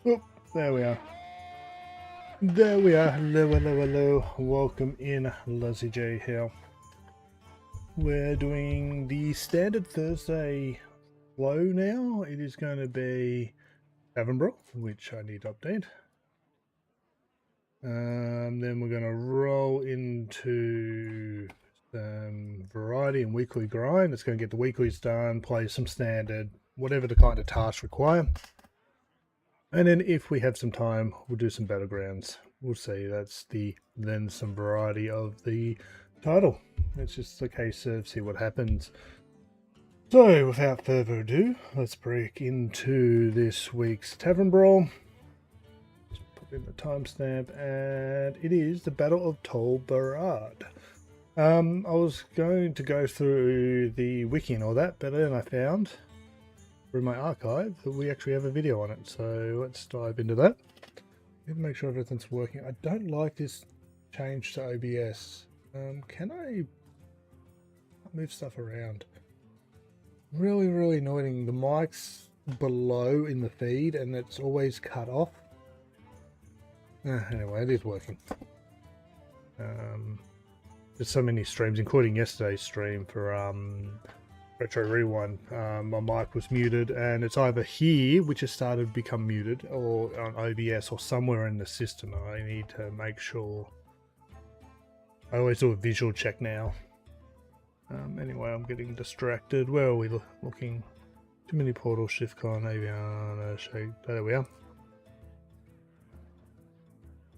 Oh, there we are. There we are. Hello, hello, hello. Welcome in, Lizzie J here. We're doing the standard Thursday flow now. It is going to be Tavern Brawl, which I need to update. Then we're going to roll into some variety and weekly grind. It's going to get the weeklies done, play some standard, whatever the kind of tasks require. And then if we have some time, we'll do some Battlegrounds. We'll see. That's then some variety of the title. It's just a case of see what happens. So without further ado, let's break into this week's Tavern Brawl. Just put in the timestamp, and it is the Battle of Tol Barad. I was going to go through the wiki and all that, but then I found through my archive that we actually have a video on it, so let's dive into that. Need to make sure everything's working. I don't like this change to OBS. Can I move stuff around? Really annoying. The mic's below in the feed and it's always cut off. Anyway, it is working. There's so many streams, including yesterday's stream for Retro Rewind. My mic was muted, and it's either here, which has started to become muted, or on OBS, or somewhere in the system. I need to make sure. I always do a visual check now. Anyway, I'm getting distracted. Where are we looking? Too many portal, shift con, avian, shake. There we are.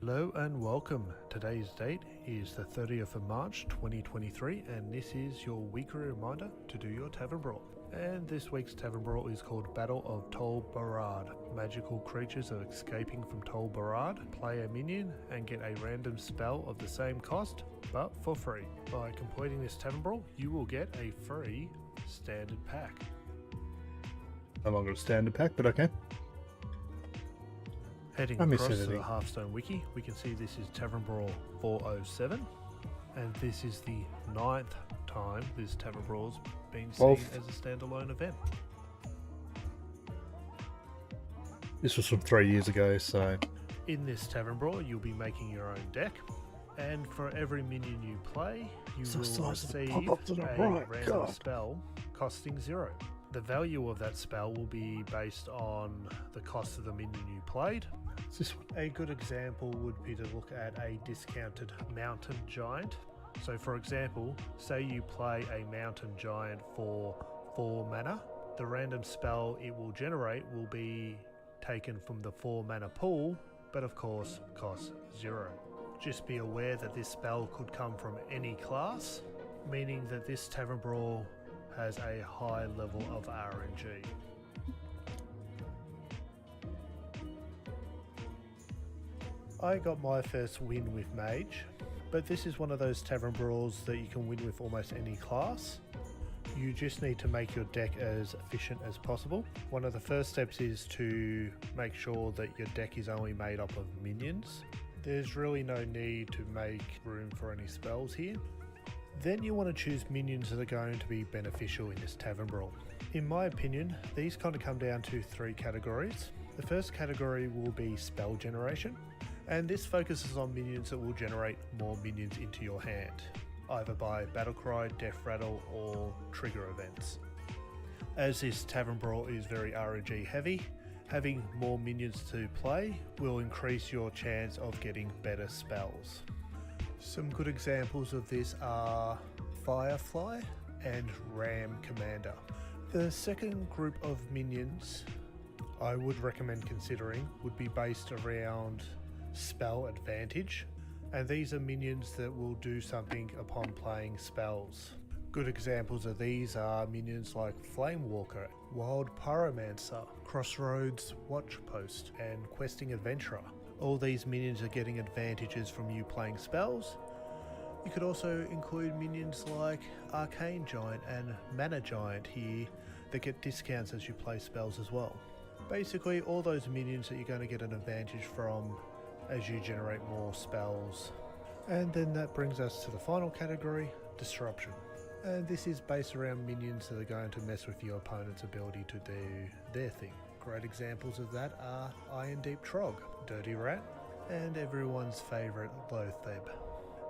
Hello and welcome. Today's date is the 30th of March 2023, and this is your weekly reminder to do your Tavern Brawl. And this week's Tavern Brawl is called Battle of Tol Barad. Magical creatures are escaping from Tol Barad. Play a minion and get a random spell of the same cost, but for free. By completing this Tavern Brawl, you will get a free standard pack. No longer a standard pack, but okay. Heading across to the Hearthstone wiki, we can see this is Tavern Brawl 407, and this is the 9th time this Tavern Brawl's been seen as a standalone event. This was from 3 years ago, so... In this Tavern Brawl, you'll be making your own deck, and for every minion you play, you will receive a random spell costing 0. The value of that spell will be based on the cost of the minion you played. A good example would be to look at a discounted mountain giant. So for example, say you play a mountain giant for 4 mana. The random spell it will generate will be taken from the 4 mana pool, but of course costs 0. Just be aware that this spell could come from any class, meaning that this Tavern Brawl has a high level of RNG. I got my first win with Mage, but this is one of those Tavern Brawls that you can win with almost any class. You just need to make your deck as efficient as possible. One of the first steps is to make sure that your deck is only made up of minions. There's really no need to make room for any spells here. Then you want to choose minions that are going to be beneficial in this Tavern Brawl. In my opinion, these kind of come down to 3 categories. The first category will be spell generation, and this focuses on minions that will generate more minions into your hand, either by Battlecry, Death Rattle, or trigger events. As this Tavern Brawl is very RNG heavy, having more minions to play will increase your chance of getting better spells. Some good examples of this are Firefly and Ram Commander. The second group of minions I would recommend considering would be based around spell advantage, and these are minions that will do something upon playing spells. Good examples of these are minions like Flamewalker, Wild Pyromancer, Crossroads Watchpost, and Questing Adventurer. All these minions are getting advantages from you playing spells. You could also include minions like Arcane Giant and Mana Giant here that get discounts as you play spells as well. Basically all those minions that you're going to get an advantage from as you generate more spells. And then that brings us to the final category, Disruption. And this is based around minions that are going to mess with your opponent's ability to do their thing. Great examples of that are Iron Deep Trog, Dirty Rat, and everyone's favourite Loatheb.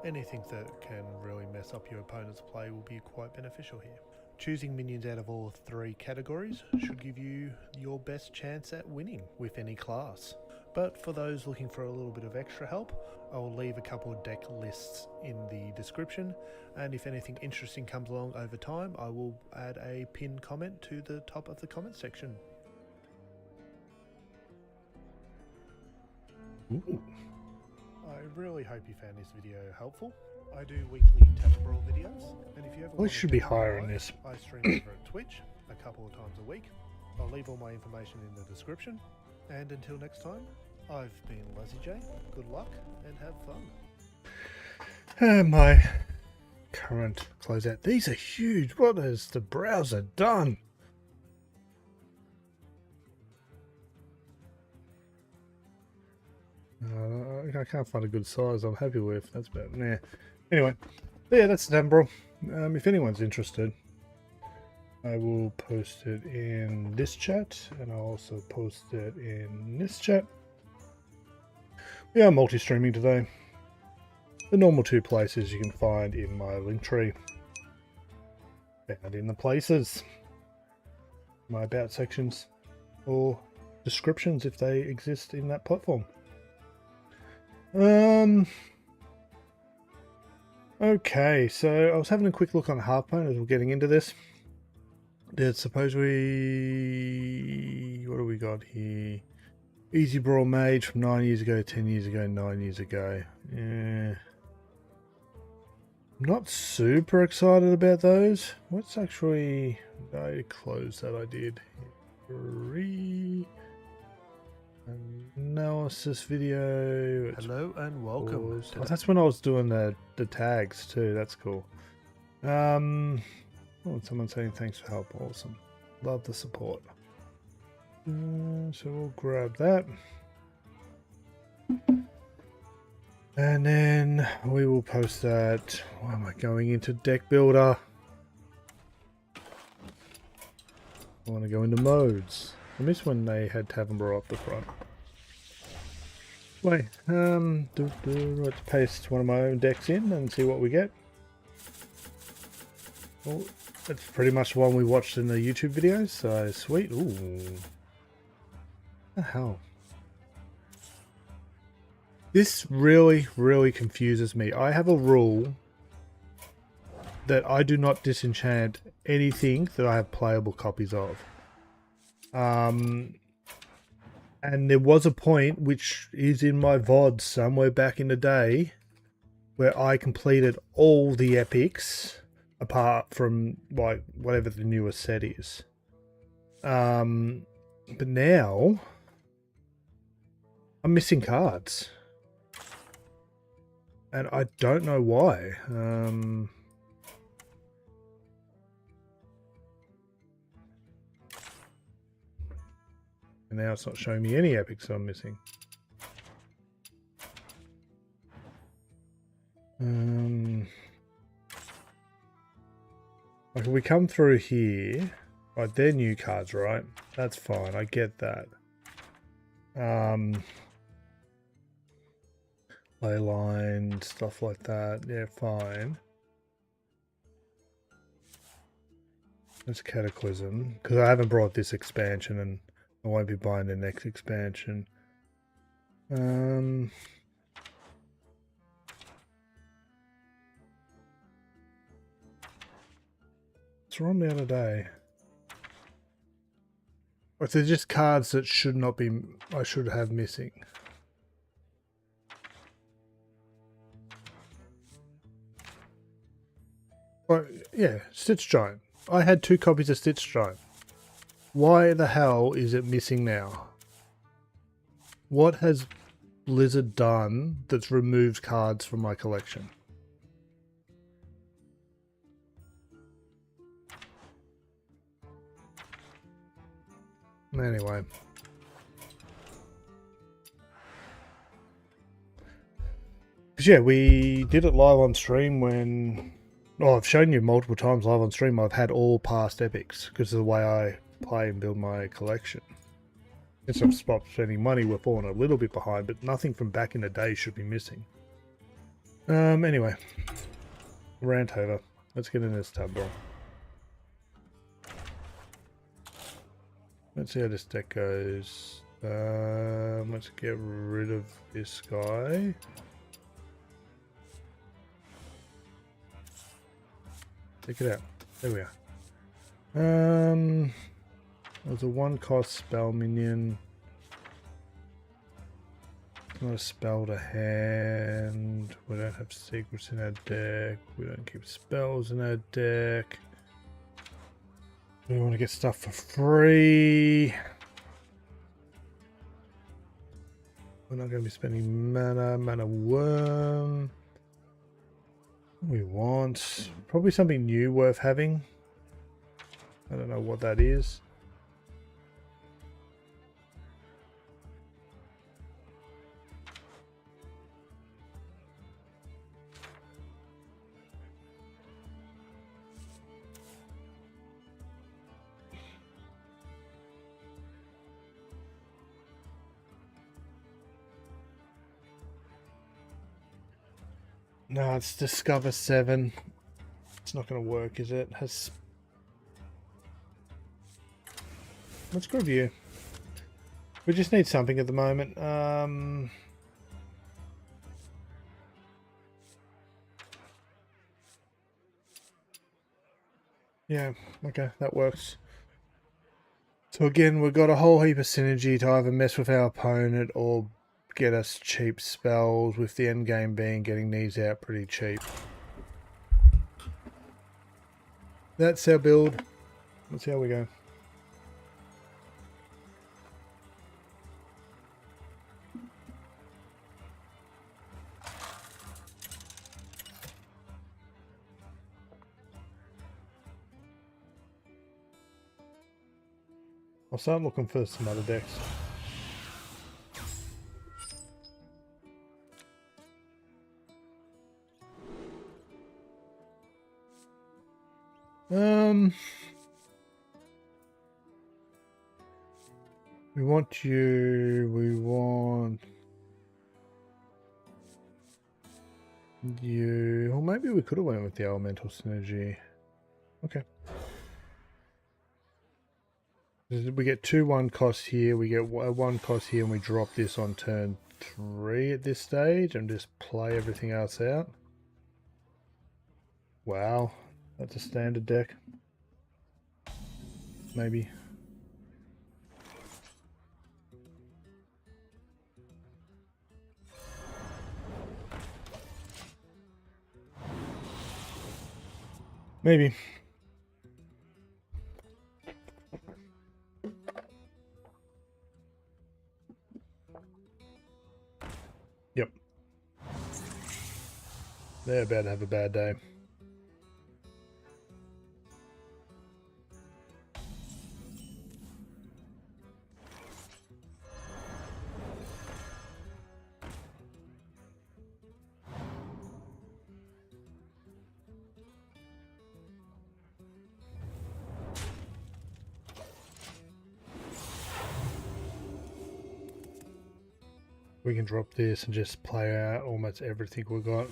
Anything that can really mess up your opponent's play will be quite beneficial here. Choosing minions out of all three categories should give you your best chance at winning with any class. But for those looking for a little bit of extra help, I will leave a couple of deck lists in the description, and if anything interesting comes along over time, I will add a pinned comment to the top of the comment section. Ooh. I really hope you found this video helpful. I do weekly Tavern Brawl videos, and if you ever We should be higher in this. I stream over at Twitch a couple of times a week. I'll leave all my information in the description. And until next time, I've been Lazy J. Good luck and have fun. And my current closeout. These are huge. What has the browser done? I can't find a good size I'm happy with. That's about nah. Anyway, yeah, that's the Tavern Brawl. If anyone's interested, I will post it in this chat, and I'll also post it in this chat. We are multi-streaming today. The normal two places you can find in my link tree. Found in the places. My about sections, or descriptions if they exist in that platform. Okay, so I was having a quick look on Hearthstone as we're getting into this. Suppose we... What do we got here? Easy Brawl Mage from 9 years ago, 10 years ago, 9 years ago. Yeah. I'm not super excited about those. What's actually... I closed that I did. Analysis video. Hello and welcome. Oh, that's when I was doing the tags too. That's cool. Oh, someone saying thanks for help. Awesome. Love the support. So we'll grab that. And then we will post that. Why am I going into deck builder? I want to go into modes. I miss when they had Tavern Brawl up the front. Wait, let's paste one of my own decks in and see what we get. Oh, that's pretty much the one we watched in the YouTube videos, so sweet. Ooh. What the hell? This really, really confuses me. I have a rule that I do not disenchant anything that I have playable copies of. And there was a point, which is in my VOD somewhere back in the day, where I completed all the epics, apart from, like, whatever the newest set is. But now, I'm missing cards. And I don't know why. And now it's not showing me any epics I'm missing. Like if we come through here, right, they're new cards, right? That's fine, I get that. Ley line, stuff like that, yeah, fine. That's Cataclysm, because I haven't brought this expansion and I won't be buying the next expansion. What's wrong the other day? Or if they're just cards that should not be, I should have missing. Well, yeah, Stitch Giant. I had 2 copies of Stitch Giant. Why the hell is it missing now? What has Blizzard done that's removed cards from my collection? Anyway. Because yeah, we did it live on stream when Oh, I've shown you multiple times live on stream. I've had all past epics because of the way I play and build my collection. Since I've stopped spending money, we're falling a little bit behind, but nothing from back in the day should be missing. Anyway, rant over. Let's get into this tab brawl. Let's see how this deck goes. Let's get rid of this guy. Take it out. There we are. There's a 1-cost spell minion. Not a spell to hand. We don't have secrets in our deck. We don't keep spells in our deck. We want to get stuff for free. We're not going to be spending mana worm. We want probably something new worth having. I don't know what that is. No, it's Discover 7. It's not going to work, is it? Let's go review. We just need something at the moment. Yeah, okay, that works. So again, we've got a whole heap of synergy to either mess with our opponent or get us cheap spells, with the end game being getting these out pretty cheap. That's our build. Let's see how we go. I'll start looking for some other decks. We want you, we want you, or maybe we could have went with the elemental synergy. Okay. We get 2 1 costs here, we get 1 cost here, and we drop this on turn 3 at this stage and just play everything else out. Wow, that's a standard deck. Maybe. Maybe. Yep. They're about to have a bad day. We can drop this and just play out almost everything we got.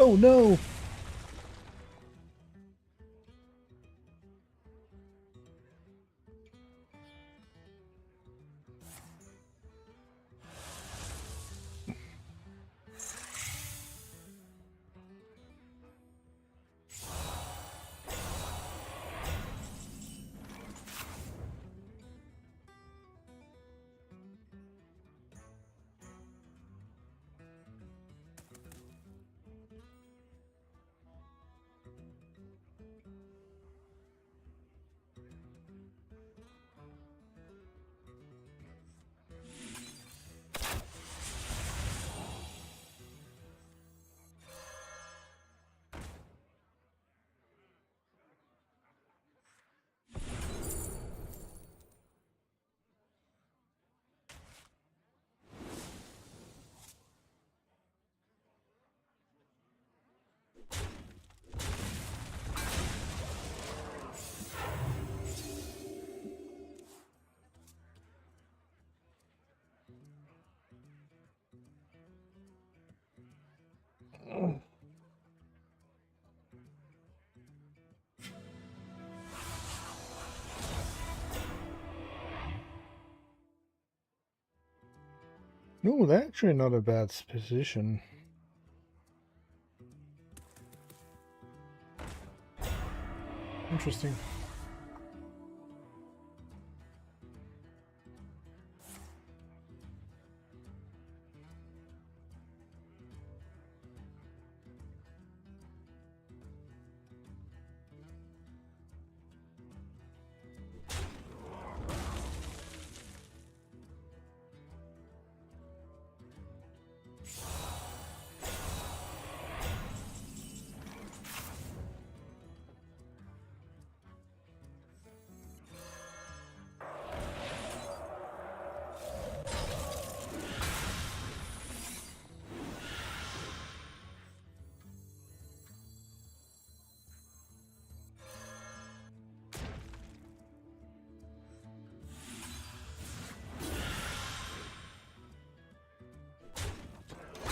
Oh no! No, they're actually not a bad position. Interesting.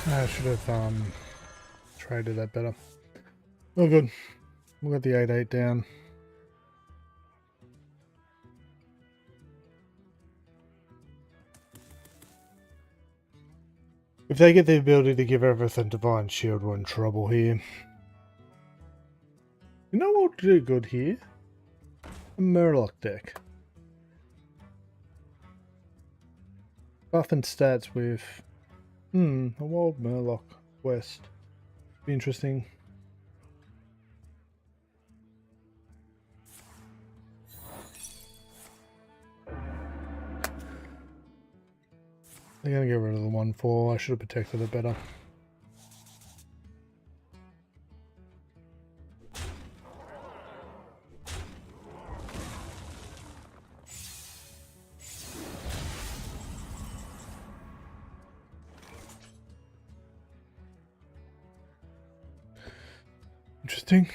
I should have traded that better. Oh good. We got the 8-8 down. If they get the ability to give everything Divine Shield, we're in trouble here. You know what would do good here? A Murloc deck. Buffing stats with a Wild Murloc West. Be interesting. They're gonna get rid of the 1/4. I should have protected it better. Interesting.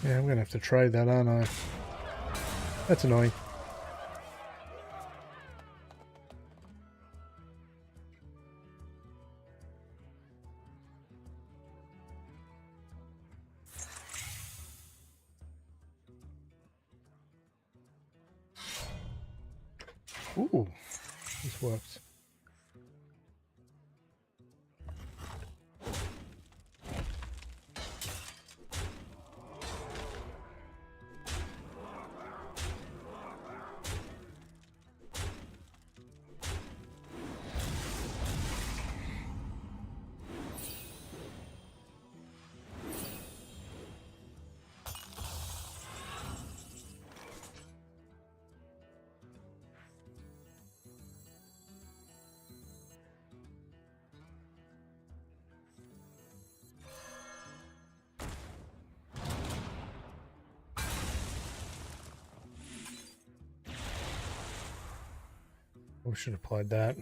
Yeah, I'm gonna have to trade that, aren't I? That's annoying. Ooh, this works. We should have played that.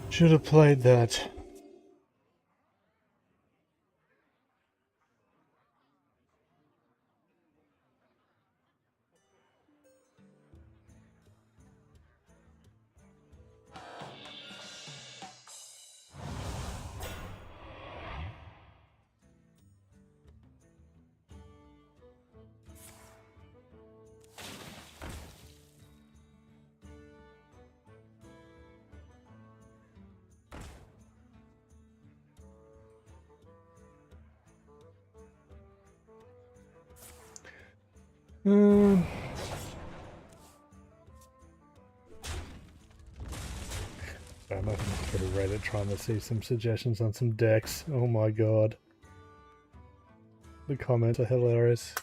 Should have played that. I'm not going to go to Reddit trying to see some suggestions on some decks. Oh my god. The comments are hilarious.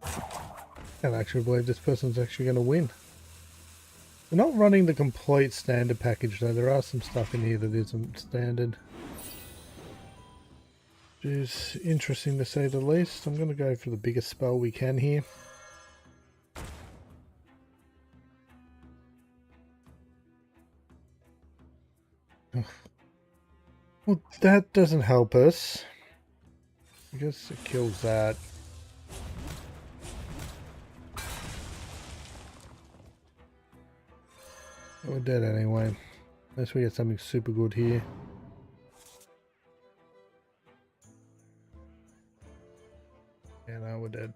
I can't actually believe this person's actually going to win. They're not running the complete standard package though. There are some stuff in here that isn't standard. Which is interesting to say the least. I'm going to go for the biggest spell we can here. Well, that doesn't help us. I guess it kills that. We're dead anyway. Unless we get something super good here. Yeah, no, we're dead.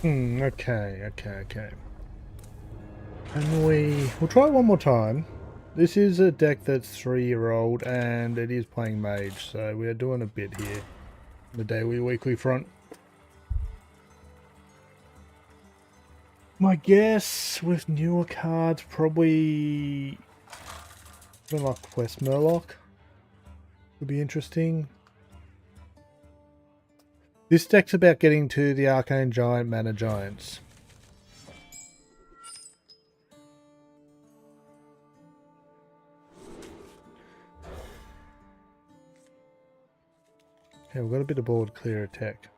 Okay. And we'll try it one more time. This is a deck that's 3-year-old and it is playing mage, so we are doing a bit here. The daily weekly front. My guess with newer cards, probably something like Quest Murloc would be interesting. This deck's about getting to the Arcane Giant Mana Giants. Okay, we've got a bit of board clear attack.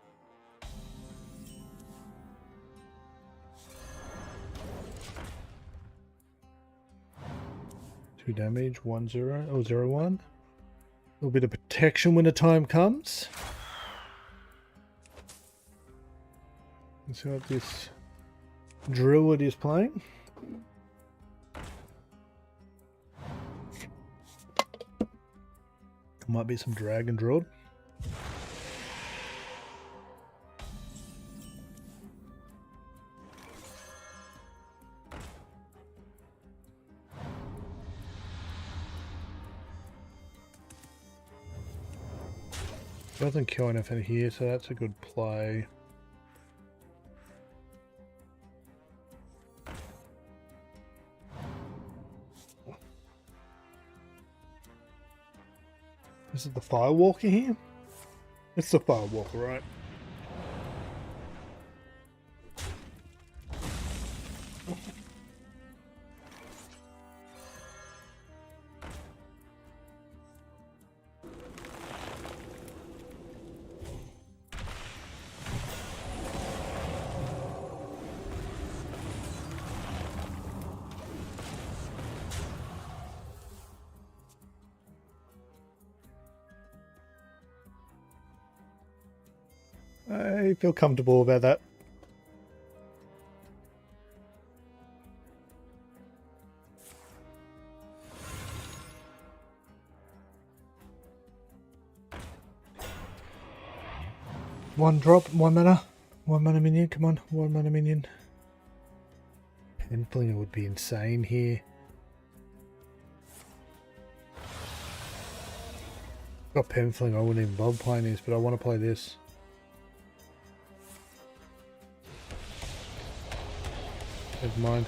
Two damage, 1-0, or 0-1. A little bit of protection when the time comes. Let's see what this Druid is playing. Might be some Dragon Druid. Doesn't kill anything here, so that's a good play. Is it the Firewalker here? It's the Firewalker, right? I feel comfortable about that. One drop, 1 mana. 1 mana minion, come on, 1 mana minion. Penflinger would be insane here. Got Penflinger, I wouldn't even bother playing this, but I want to play this. Never mind.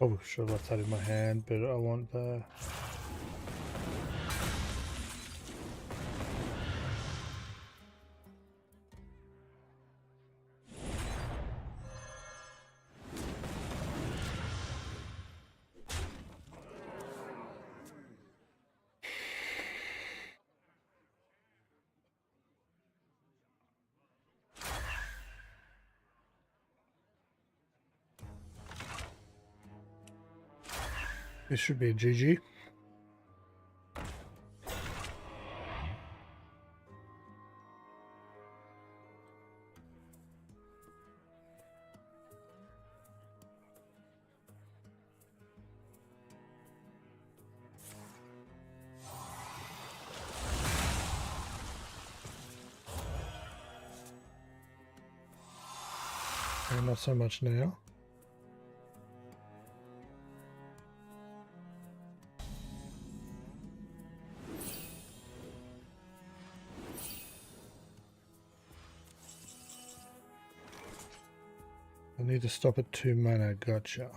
Probably should have left that in my hand, but I want the... This should be a GG. And not so much now. I need to stop at 2 mana, gotcha.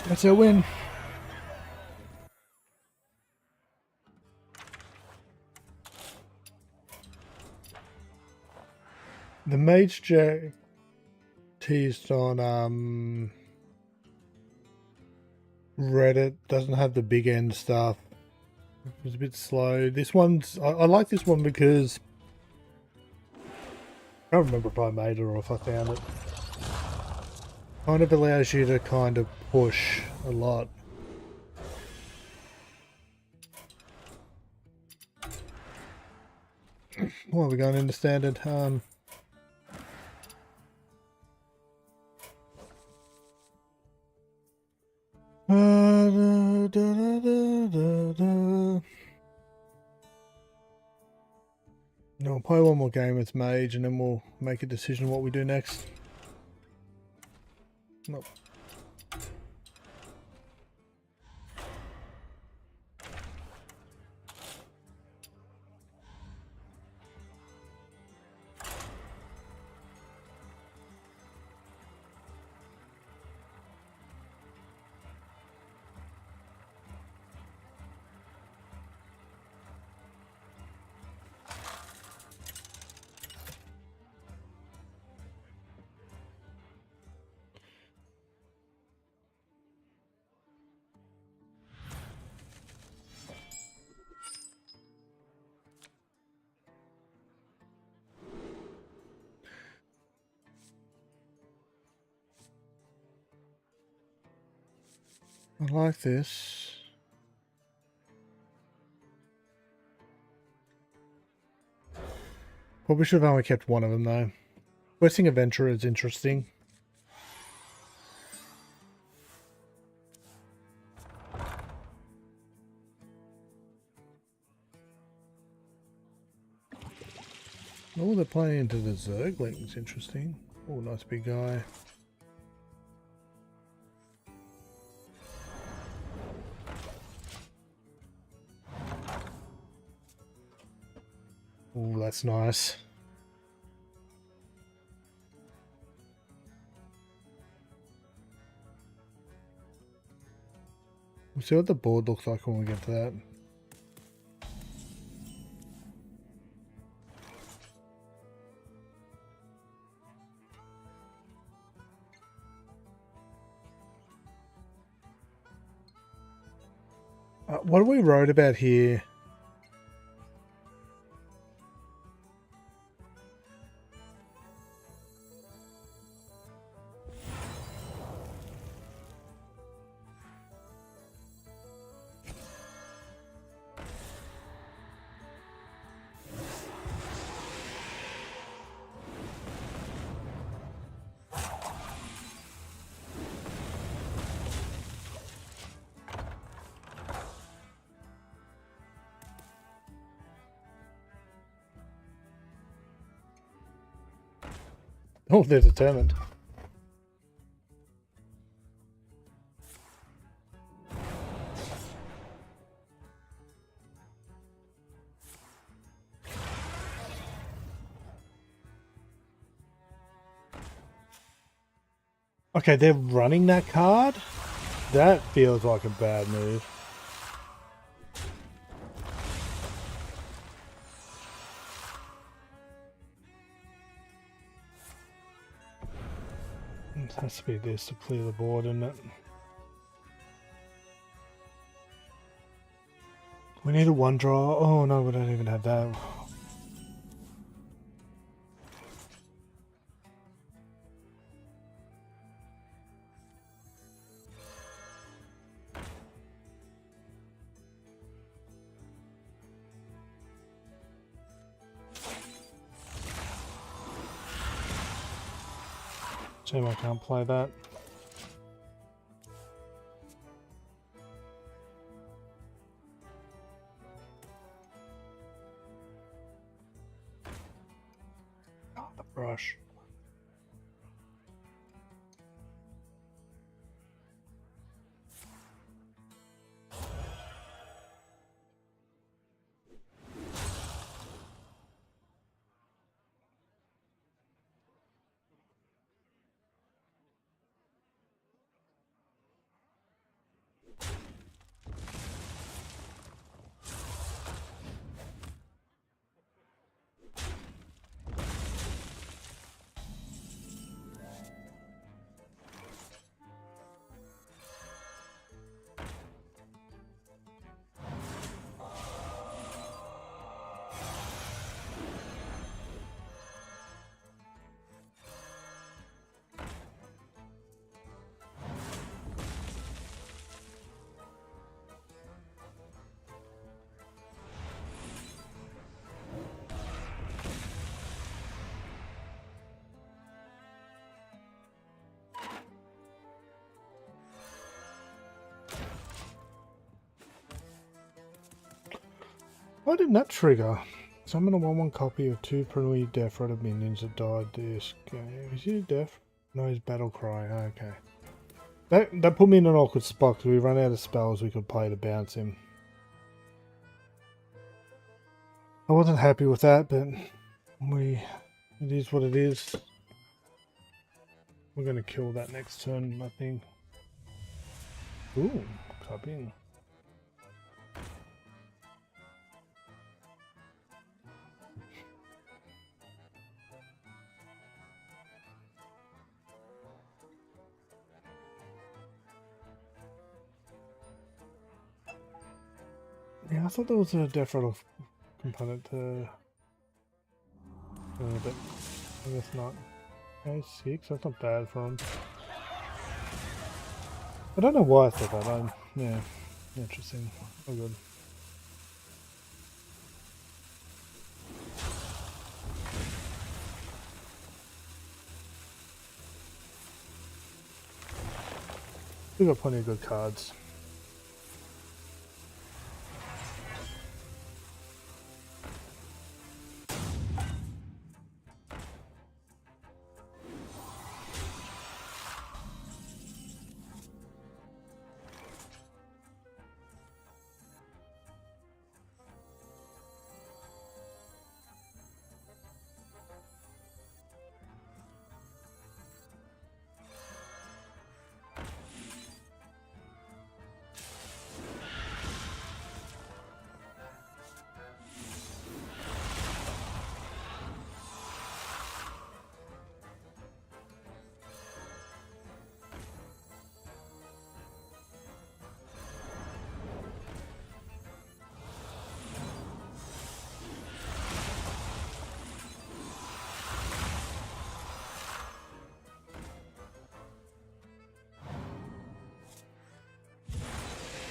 That's a win. The Mage Jack teased on Reddit doesn't have the big end stuff. It was a bit slow. This one's I like this one because I can't remember if I made it or if I found it. Kind of allows you to kind of push a lot. Well, we're going into standard. No, I'll play one more game with Mage and then we'll make a decision what we do next. Nope. I like this. Probably should have only kept one of them though. Questing Adventurer is interesting. Oh, they're playing into the Zerglings. Interesting. Oh, nice big guy. Oh, that's nice. We'll see what the board looks like when we get to that. What we wrote about here? Oh, they're determined. Okay, they're running that card? That feels like a bad move. It has to be this to clear the board, isn't it? We need a one draw. Oh no, we don't even have that. Shame I can't play that. Oh, the brush. Why didn't that trigger? Summon a 1/1 copy of 2 permanently deaf rated minions that died this game. Is he deaf? No, he's battle cry. Okay. That put me in an awkward spot because we run out of spells we could play to bounce him. I wasn't happy with that, but it is what it is. We're gonna kill that next turn, I think. Ooh, club in. Yeah, I thought there was a death rattle component to but I guess not. Okay, 6, that's not bad for him. I don't know why I thought that. Yeah, interesting. Oh good. We got plenty of good cards.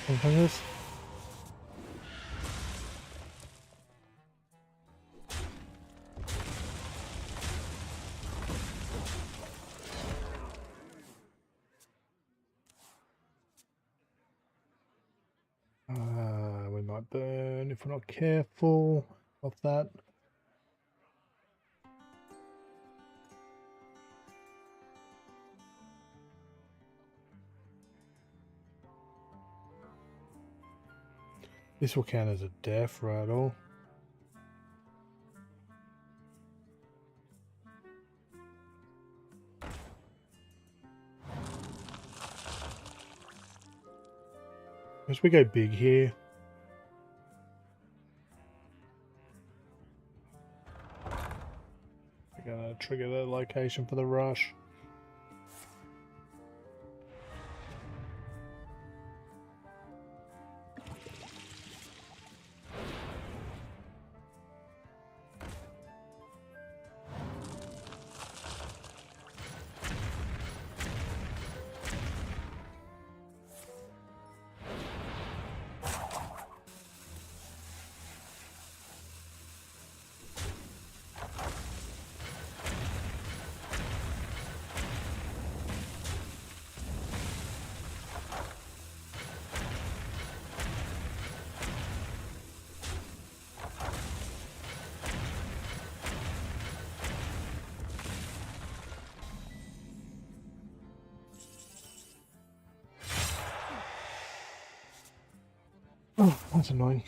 Fingers. We might burn if we're not careful of that. This will count as a death rattle. As we go big here. We're gonna trigger the location for the rush. Oh, that's annoying.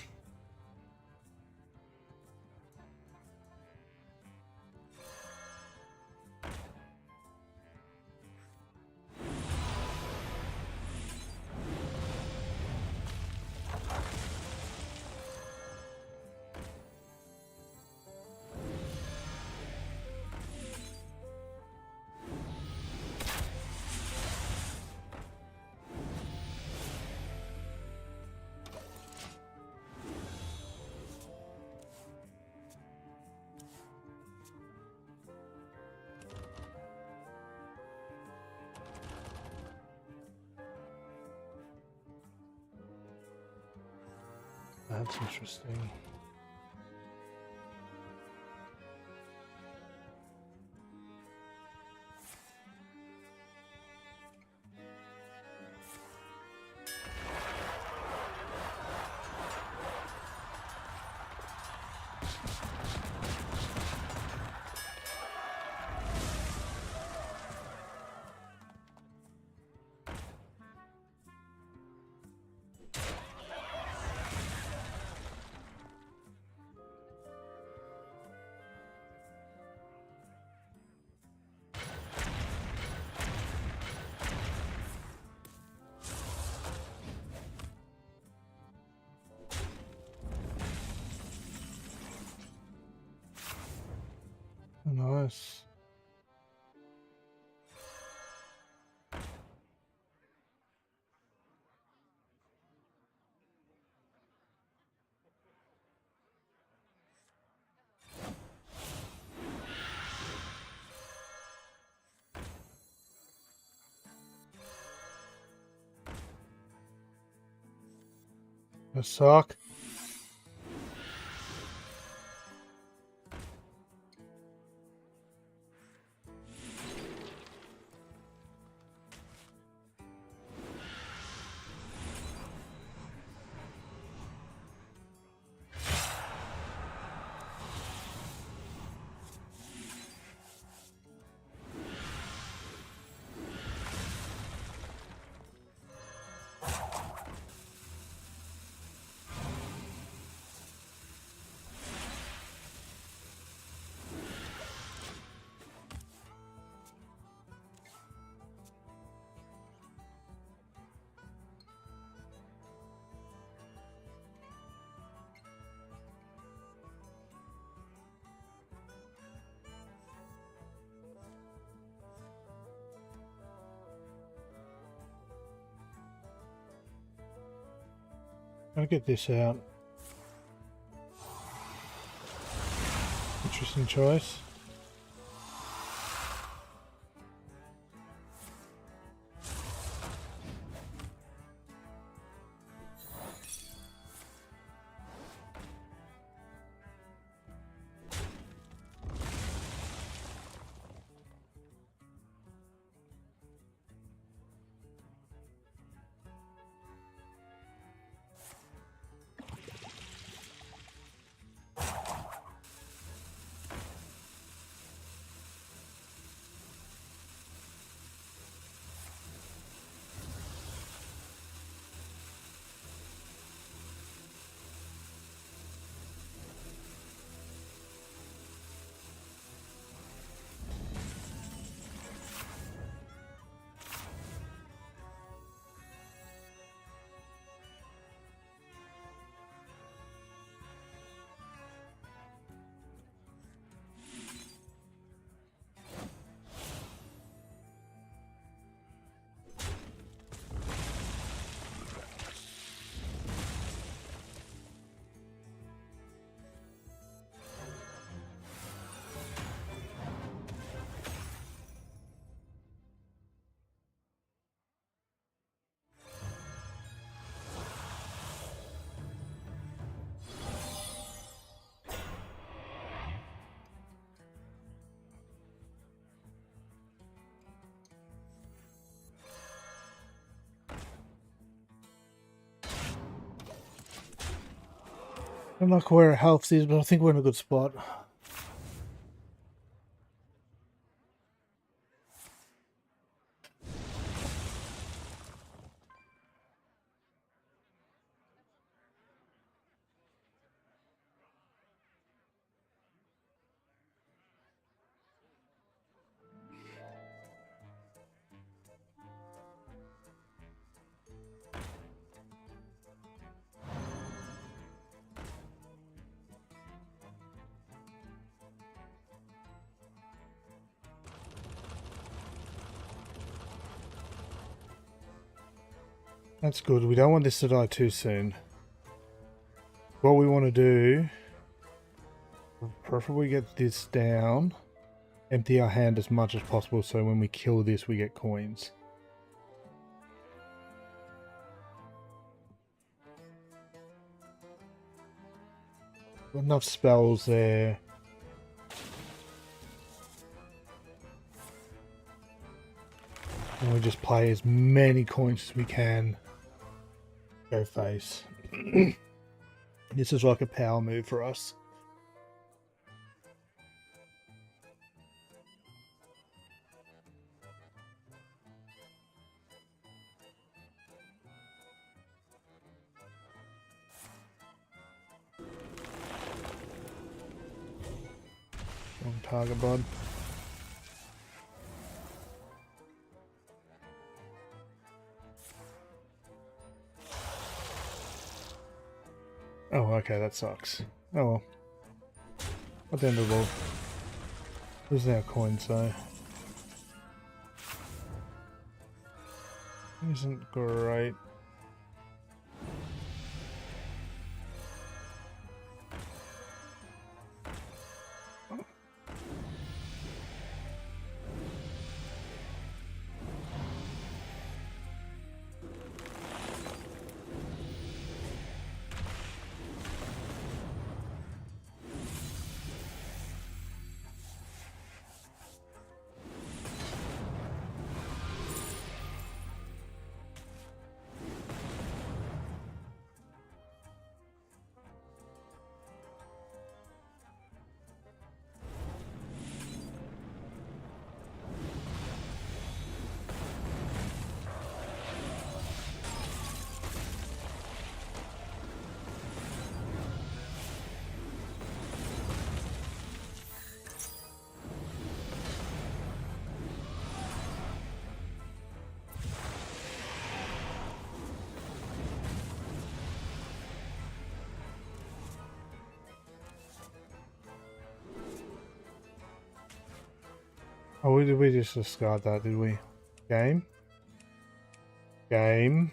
That's interesting. Nice. A sock. I'll get this out. Interesting choice. I don't like where our health is, but I think we're in a good spot. That's good. We don't want this to die too soon. What we want to do, preferably get this down, empty our hand as much as possible so when we kill this we get coins. Got enough spells there. And we just play as many coins as we can. Go face. This is like a power move for us. Wrong target, bud. Oh, okay, that sucks. Oh well. At the end of the world. Losing our coins though. Isn't great. Oh, we just discard that, did we? Game? Game?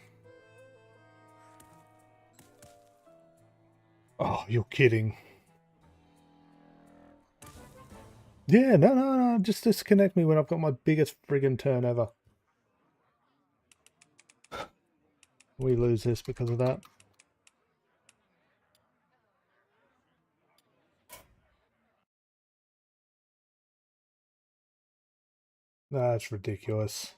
Oh, you're kidding. Yeah, no, just disconnect me when I've got my biggest friggin' turn ever. We lose this because of that. That's ridiculous.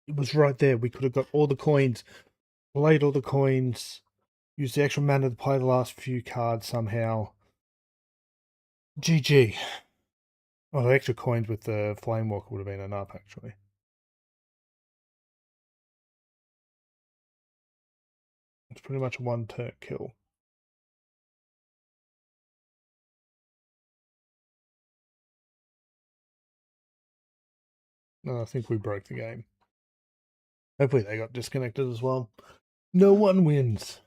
It was right there. We could have got all the coins, played all the coins, used the extra mana to play the last few cards somehow. GG. Oh, the extra coins with the Flame Walker would have been enough, actually. It's pretty much a one-turn kill. No, I think we broke the game. Hopefully they got disconnected as well. No one wins.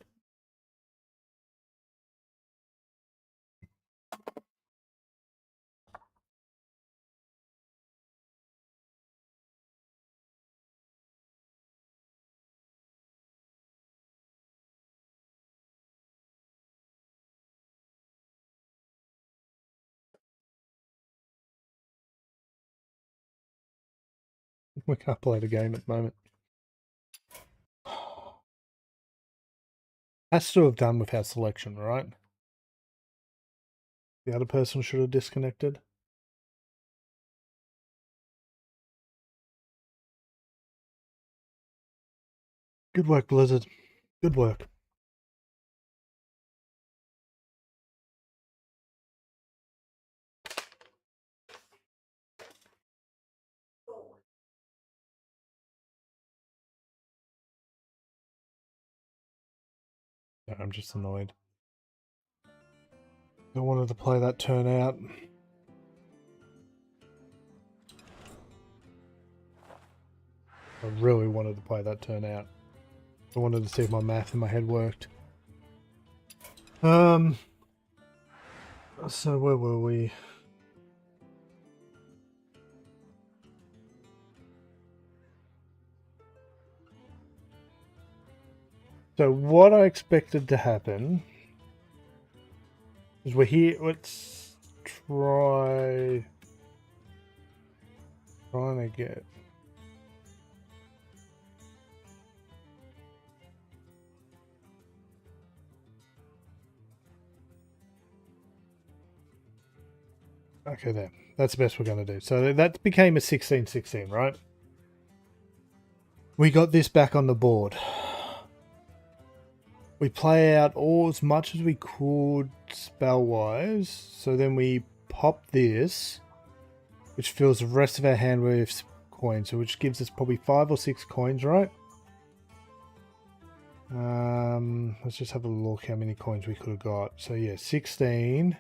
We can't play the game at the moment. Has to have done with our selection, right? The other person should have disconnected. Good work, Blizzard. Good work. I'm just annoyed. I wanted to play that turn out. I really wanted to play that turn out. I wanted to see if my math in my head worked. So where were we? So what I expected to happen is we're here. Let's trying to get. Okay, there. That's the best we're going to do. So that became a 16-16, right? We got this back on the board. We play out all as much as we could spell-wise. So then we pop this, which fills the rest of our hand with coins. So which gives us probably 5 or 6 coins, right? Let's just have a look how many coins we could have got. So yeah, 16.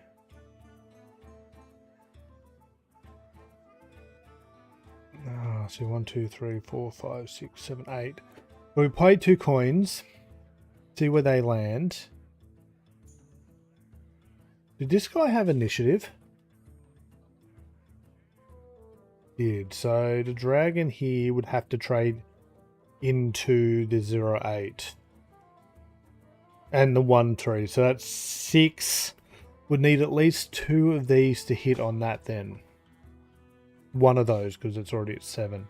So 1, 2, 3, 4, 5, 6, 7, 8. But we played 2 coins. See where they land. Did this guy have initiative? Did. So the dragon here would have to trade into the 0-8. And the 1-3. So that's 6. Would need at least 2 of these to hit on that then. One of those, because it's already at 7.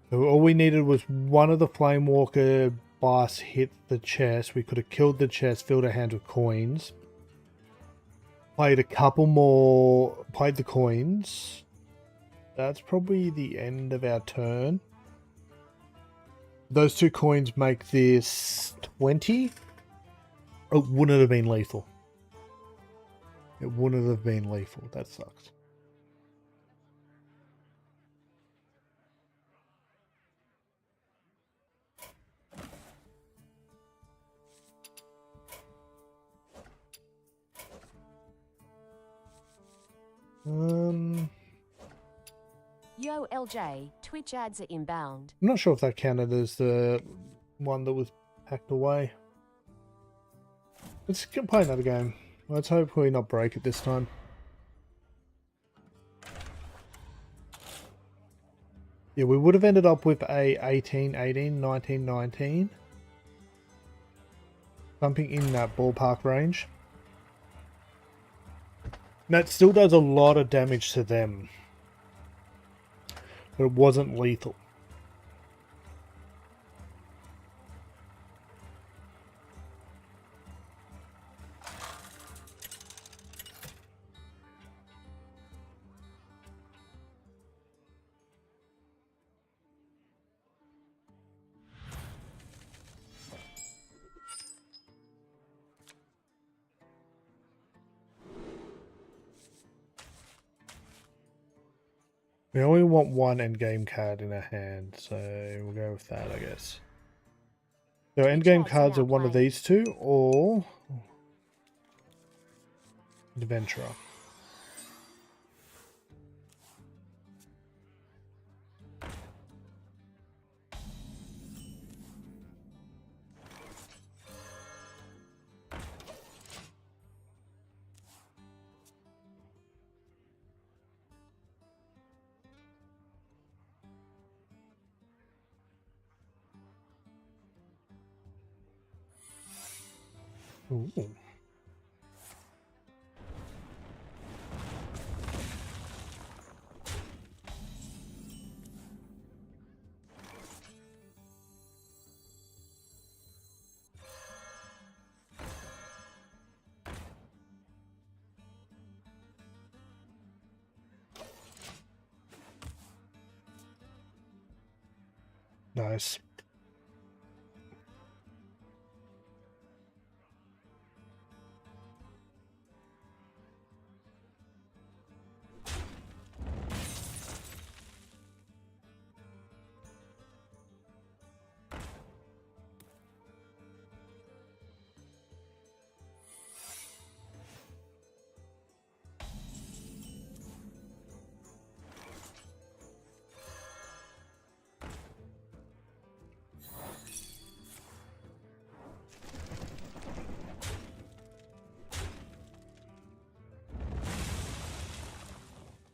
So all we needed was one of the Flamewalker boss hit the chest. We could have killed the chest, filled our hands with coins. Played a couple more, played the coins. That's probably the end of our turn. Those 2 coins make this 20. It wouldn't have been lethal. It wouldn't have been lethal. That sucks. Yo, LJ, Twitch ads are inbound. I'm not sure if that counted as the one that was packed away. Let's play another game. Let's hopefully not break it this time. Yeah, we would have ended up with a 18-18, 19-19. Something in that ballpark range. And that still does a lot of damage to them. But it wasn't lethal. We only want one endgame card in our hand, so we'll go with that, I guess. So endgame cards are one of these 2, or Adventurer. Ooh. dice.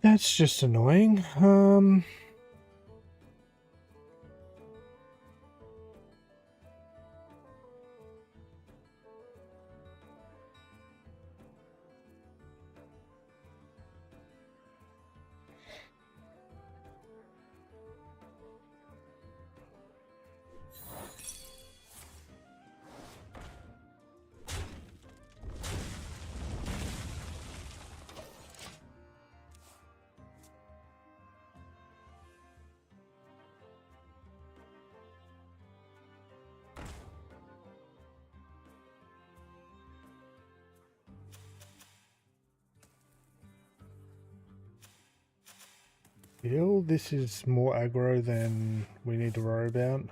That's just annoying. Feel this is more aggro than we need to worry about.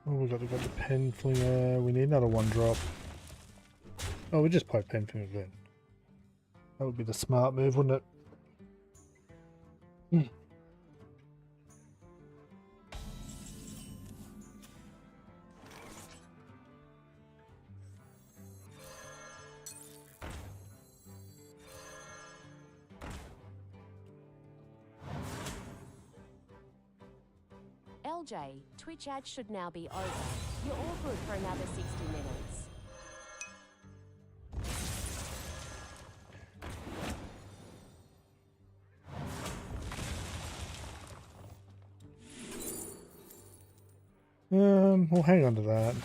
Oh, we got the pen flinger. We need another 1-drop. Oh, we just play pen flinger then. That would be the smart move, wouldn't it? LJ, Twitch ads should now be over. You're all good for another 60 minutes. We'll hang on to that.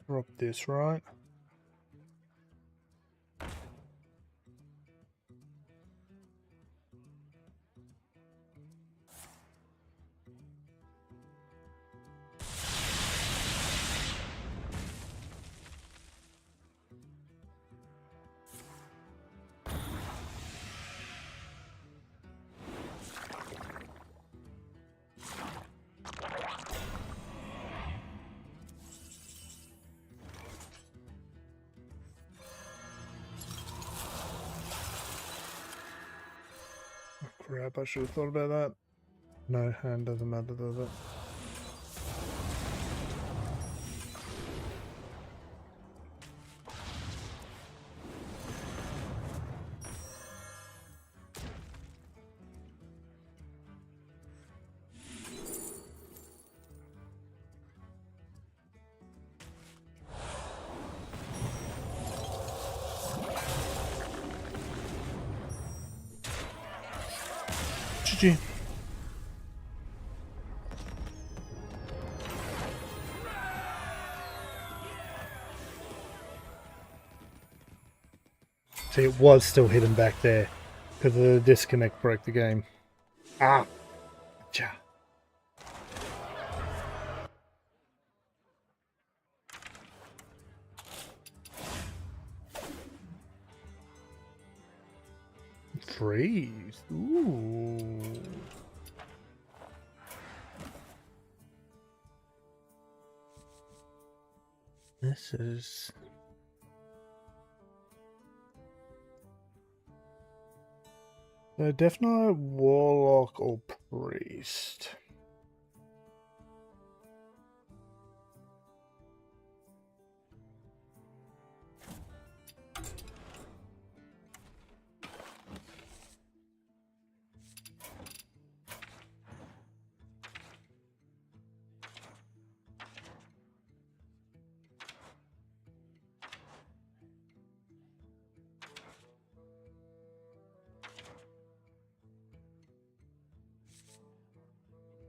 Drop this, right? Crap, I should have thought about that. No, hand doesn't matter, does it? GG. See, it was still hidden back there because the disconnect broke the game. Ah, cha. freeze. Ooh. This is... So Death Knight, Warlock, or Priest.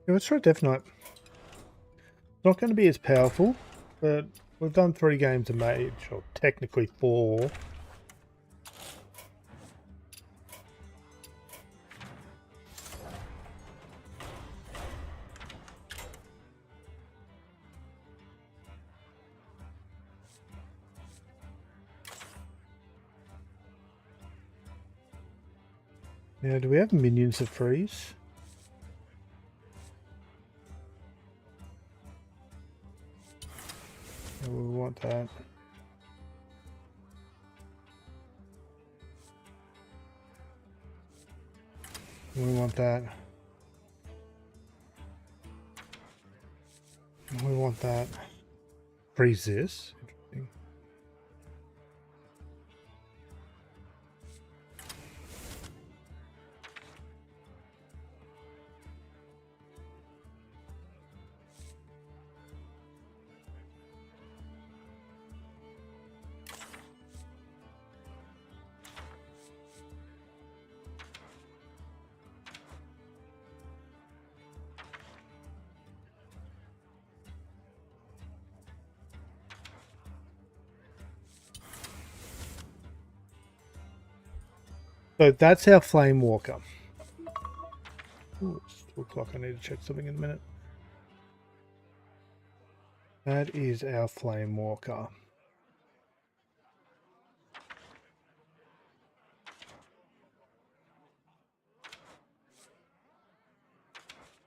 Yeah, let's try Death Knight. It's not going to be as powerful, but we've done 3 games of Mage, or technically 4. Now, do we have minions that freeze? No, we want that. We want that. We want that. Freeze this. Interesting. So that's our Flame Walker. Ooh, it's 2 o'clock. I need to check something in a minute. That is our Flame Walker.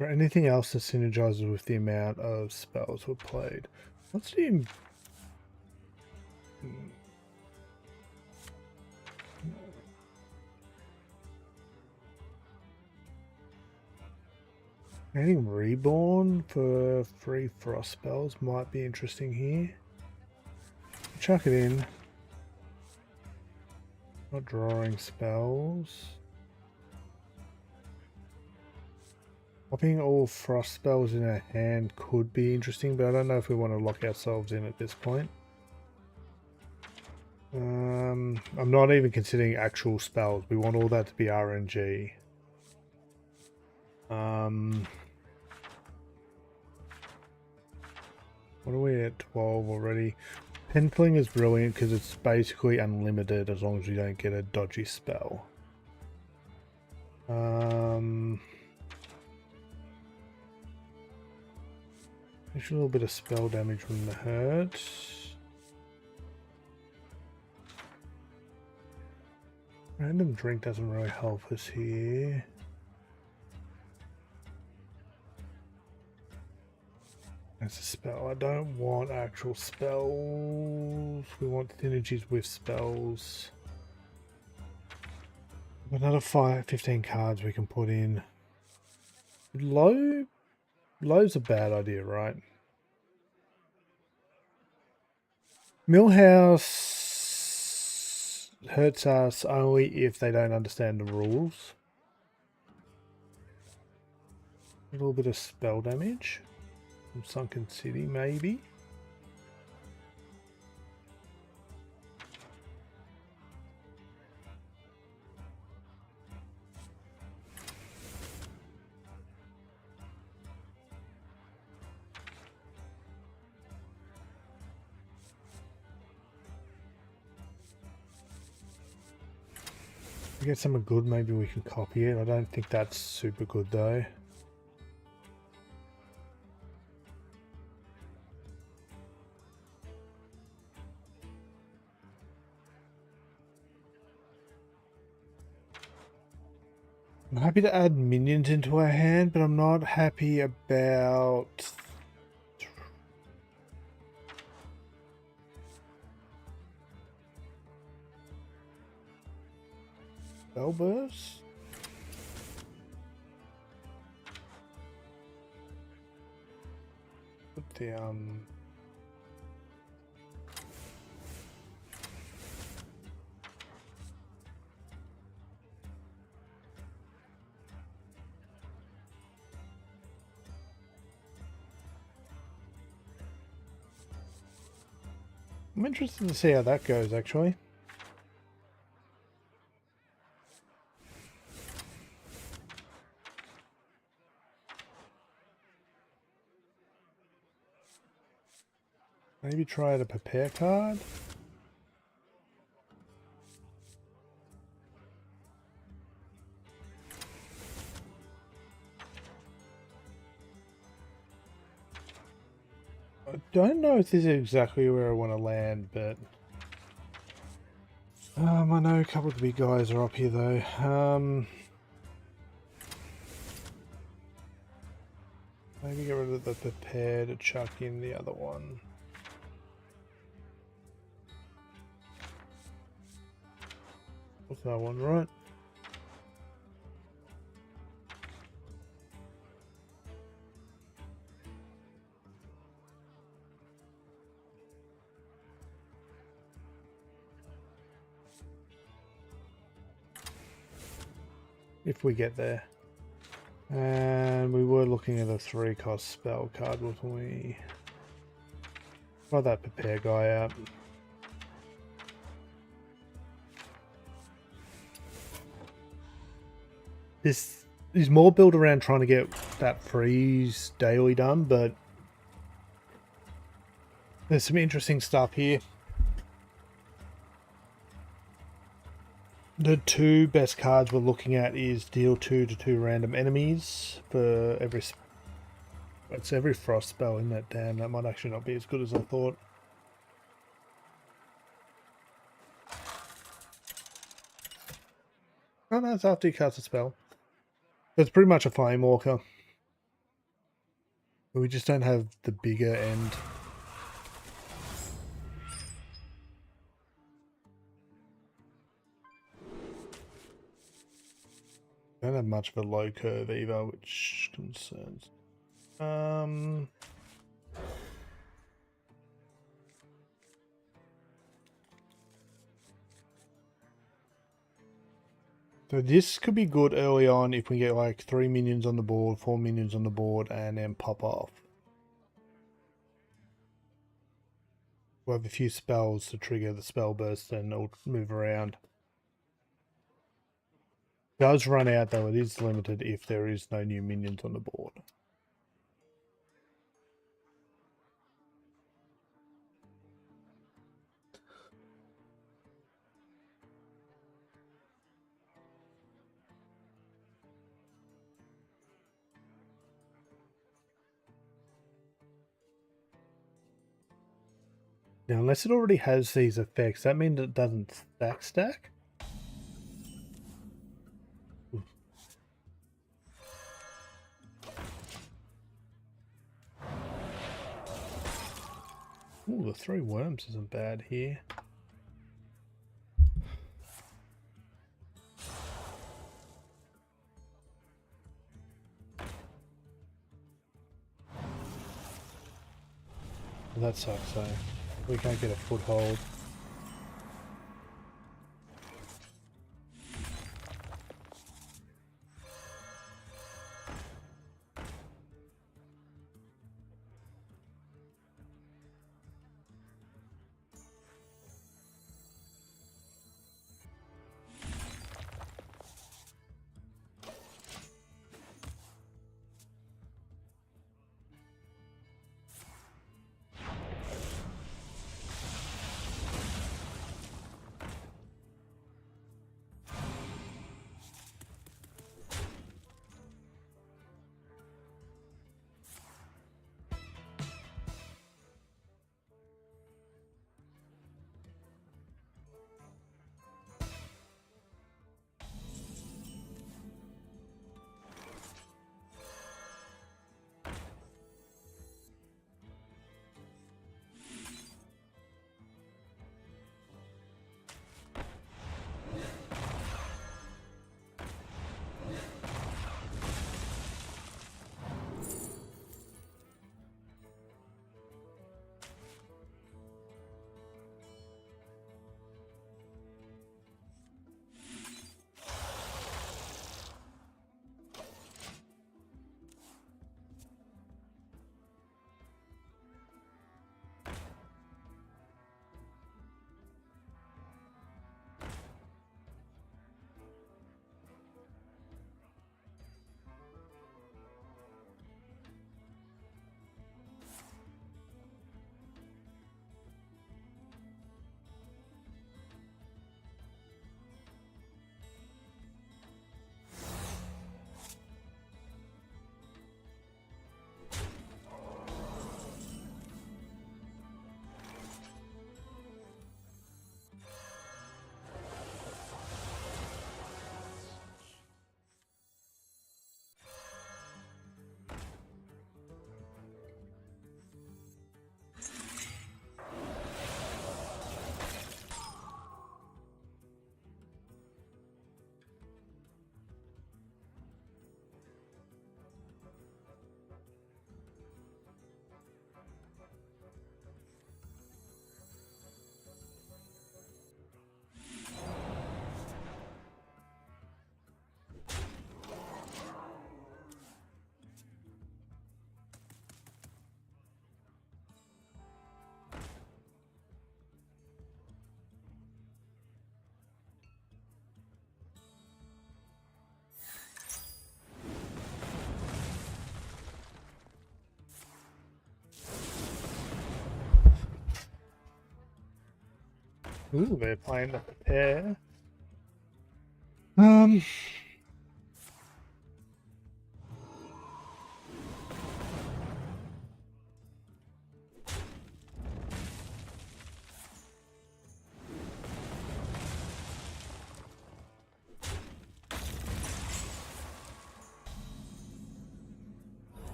Or anything else that synergizes with the amount of spells we've played. What's the... Adding Reborn for free frost spells might be interesting here. Chuck it in. Not drawing spells. Popping all frost spells in our hand could be interesting, but I don't know if we want to lock ourselves in at this point. I'm not even considering actual spells. We want all that to be RNG. What are we at? 12 already. Penciling is brilliant because it's basically unlimited as long as we don't get a dodgy spell. There's a little bit of spell damage from the hurt. Random drink doesn't really help us here. That's a spell. I don't want actual spells. We want synergies with spells. Another 15 cards we can put in. Low's a bad idea, right? Millhouse hurts us only if they don't understand the rules. A little bit of spell damage. From Sunken City, maybe. If we get something good, maybe we can copy it. I don't think that's super good though. I'm happy to add minions into our hand, but I'm not happy about... Spellburst? Put the, I'm interested to see how that goes, actually. Maybe try the prepare card. I don't know if this is exactly where I want to land, but I know a couple of the big guys are up here though. Maybe get rid of the prepare to chuck in the other one. What's that one, right? If we get there. And we were looking at a 3-cost spell card, wasn't we? Try that prepare guy out. This is more built around trying to get that freeze daily done, but there's some interesting stuff here. The two best cards we're looking at is deal 2 to 2 random enemies for every... It's every frost spell in that. Damn, that might actually not be as good as I thought. Oh no, it's after you cast a spell. It's pretty much a Flame Walker. But we just don't have the bigger end. Don't have much of a low curve either, which concerns. So this could be good early on if we get like 3 minions on the board, 4 minions on the board, and then pop off. We'll have a few spells to trigger the spell burst and it'll move around. It does run out though, it is limited if there is no new minions on the board. Now, unless it already has these effects, that means it doesn't stack? Ooh, the 3 worms isn't bad here. Well, that sucks though. We can't get a foothold. Ooh, they're playing the pair.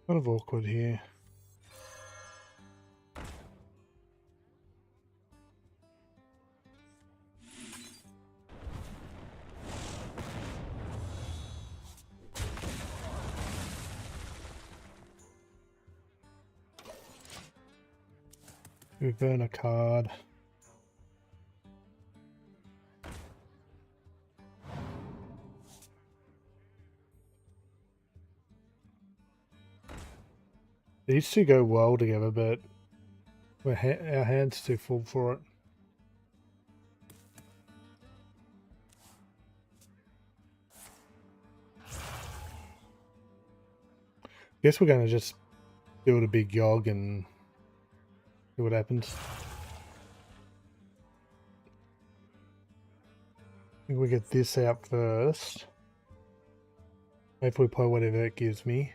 Kind of awkward here. We burn a card. These two go well together, but our hand's too full for it. Guess we're going to just build a big yog and see what happens. I think we get this out first. Hopefully play whatever it gives me.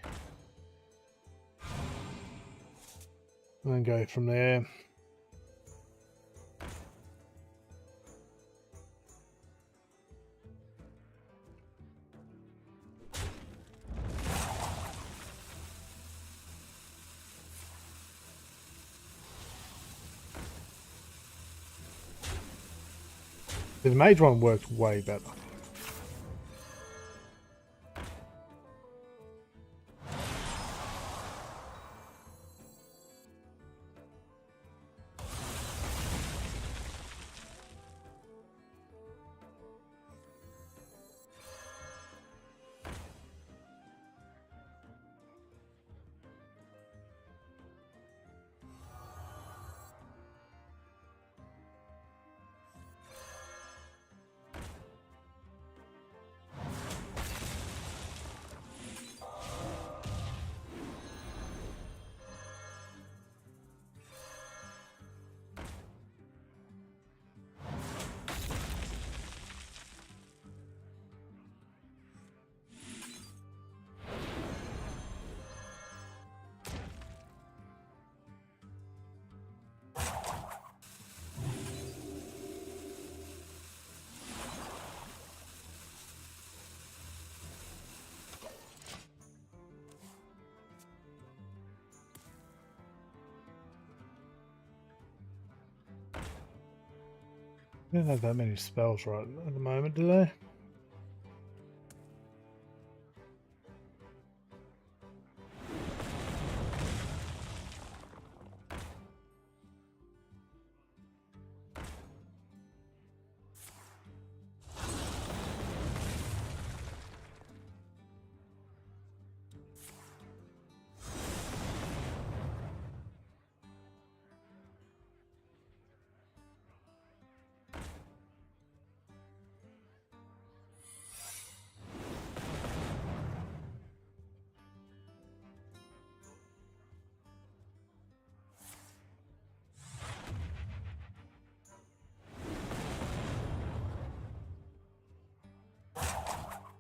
And then go from there. The mage one worked way better. They don't have that many spells right at the moment, do they?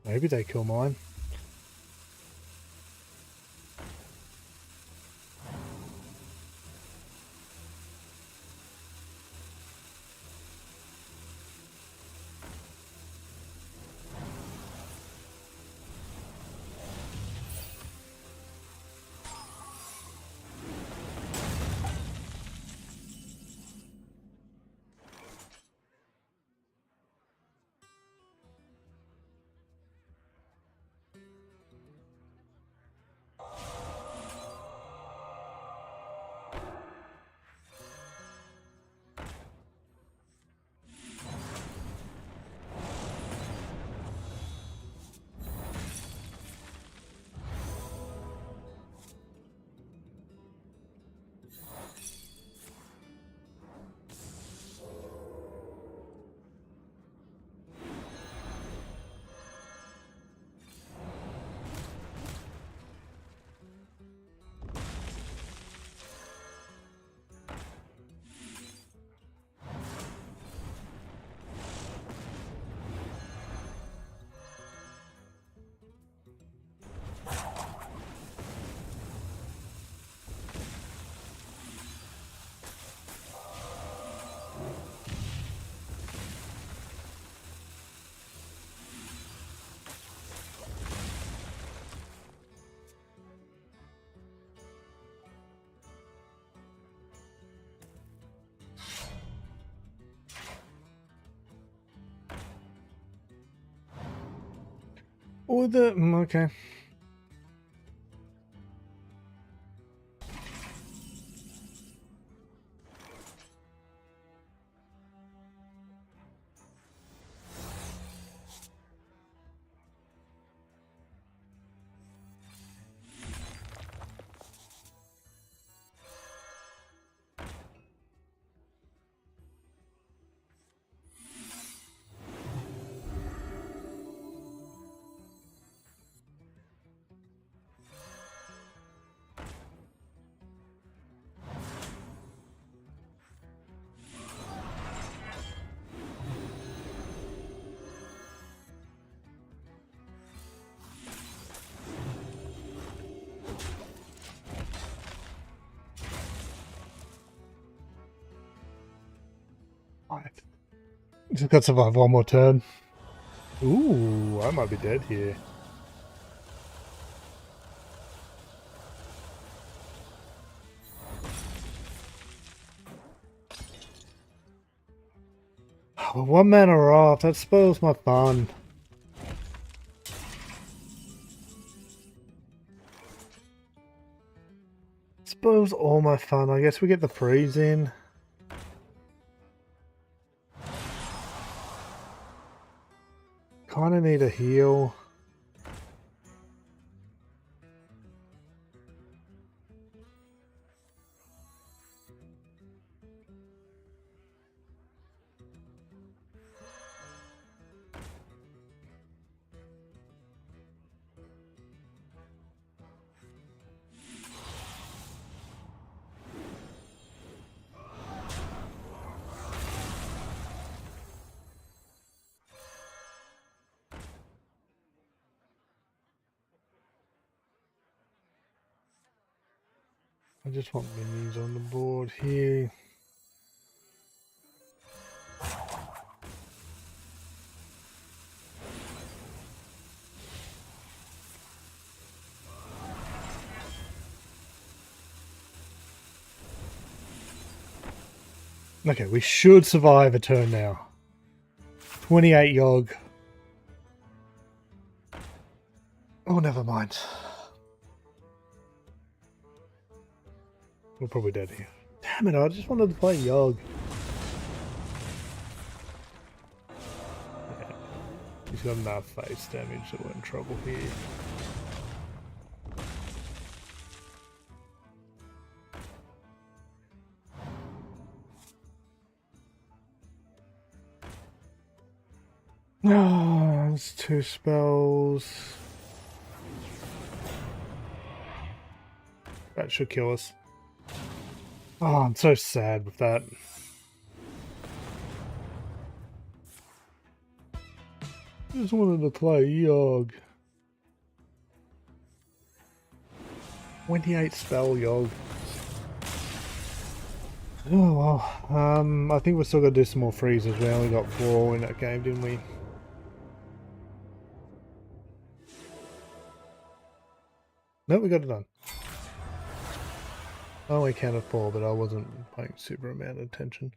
Maybe they kill mine. with it? Okay. Just got to survive one more turn. Ooh, I might be dead here. Well, 1 mana off, that spoils my fun. Spoils all my fun. I guess we get the freeze in. Kinda need a heal. I just want minions on the board here. Okay, we should survive a turn now. 28 Yogg. Oh, never mind. We're probably dead here. Damn it, I just wanted to play Yogg. Yeah, he's got enough face damage that we're in trouble here. Ah, it's 2 spells. That should kill us. Oh, I'm so sad with that. I just wanted to play Yogg. 28 spell Yogg. Oh well. I think we're still gonna do some more freezes. We only got 4 in that game, didn't we? No, we got it done. I only counted 4, but I wasn't paying super amount of attention.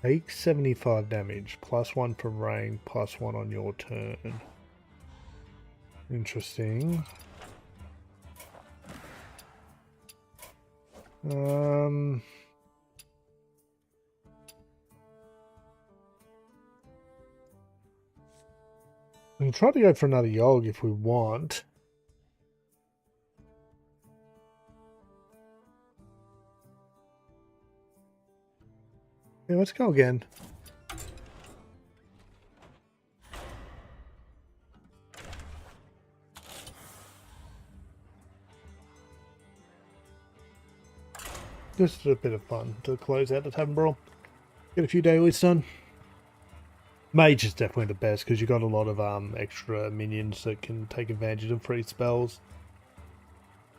Take 75 damage, +1 from rain, +1 on your turn. Interesting. We can try to go for another Yogg if we want. Yeah, let's go again. Just a bit of fun to close out the Tavern Brawl. Get a few dailies done. Mage is definitely the best because you got a lot of extra minions that can take advantage of free spells.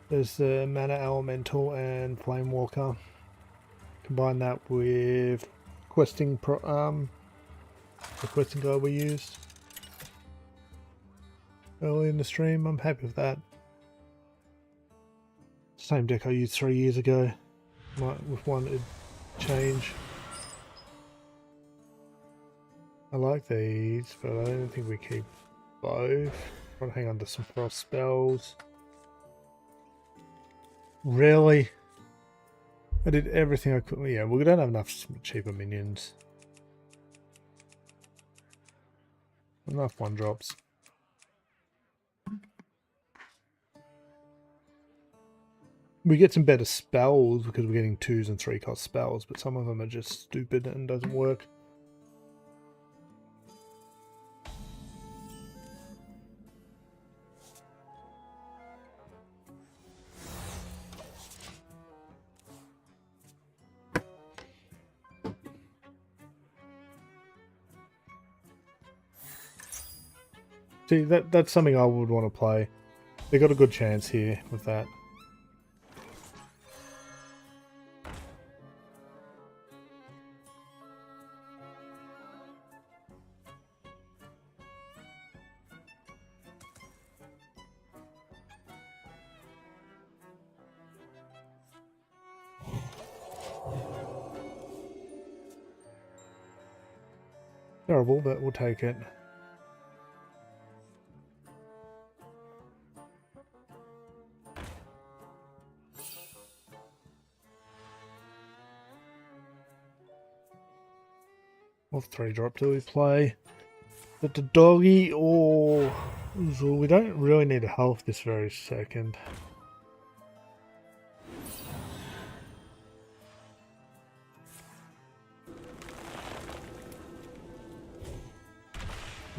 There's the Mana Elemental and Flame Walker. Combine that with questing the questing guide we used early in the stream. I'm happy with that. Same deck I used 3 years ago. With one change. I like these, but I don't think we keep both. Trying to hang on to some frost spells. Really? I did everything I could. Yeah, we don't have enough cheaper minions. Enough 1-drops. We get some better spells because we're getting 2s and 3-cost spells, but some of them are just stupid and doesn't work. See, that's something I would want to play. They got a good chance here with that. Terrible, but we'll take it. What 3-drop do we play? But the doggy or we don't really need a health this very second.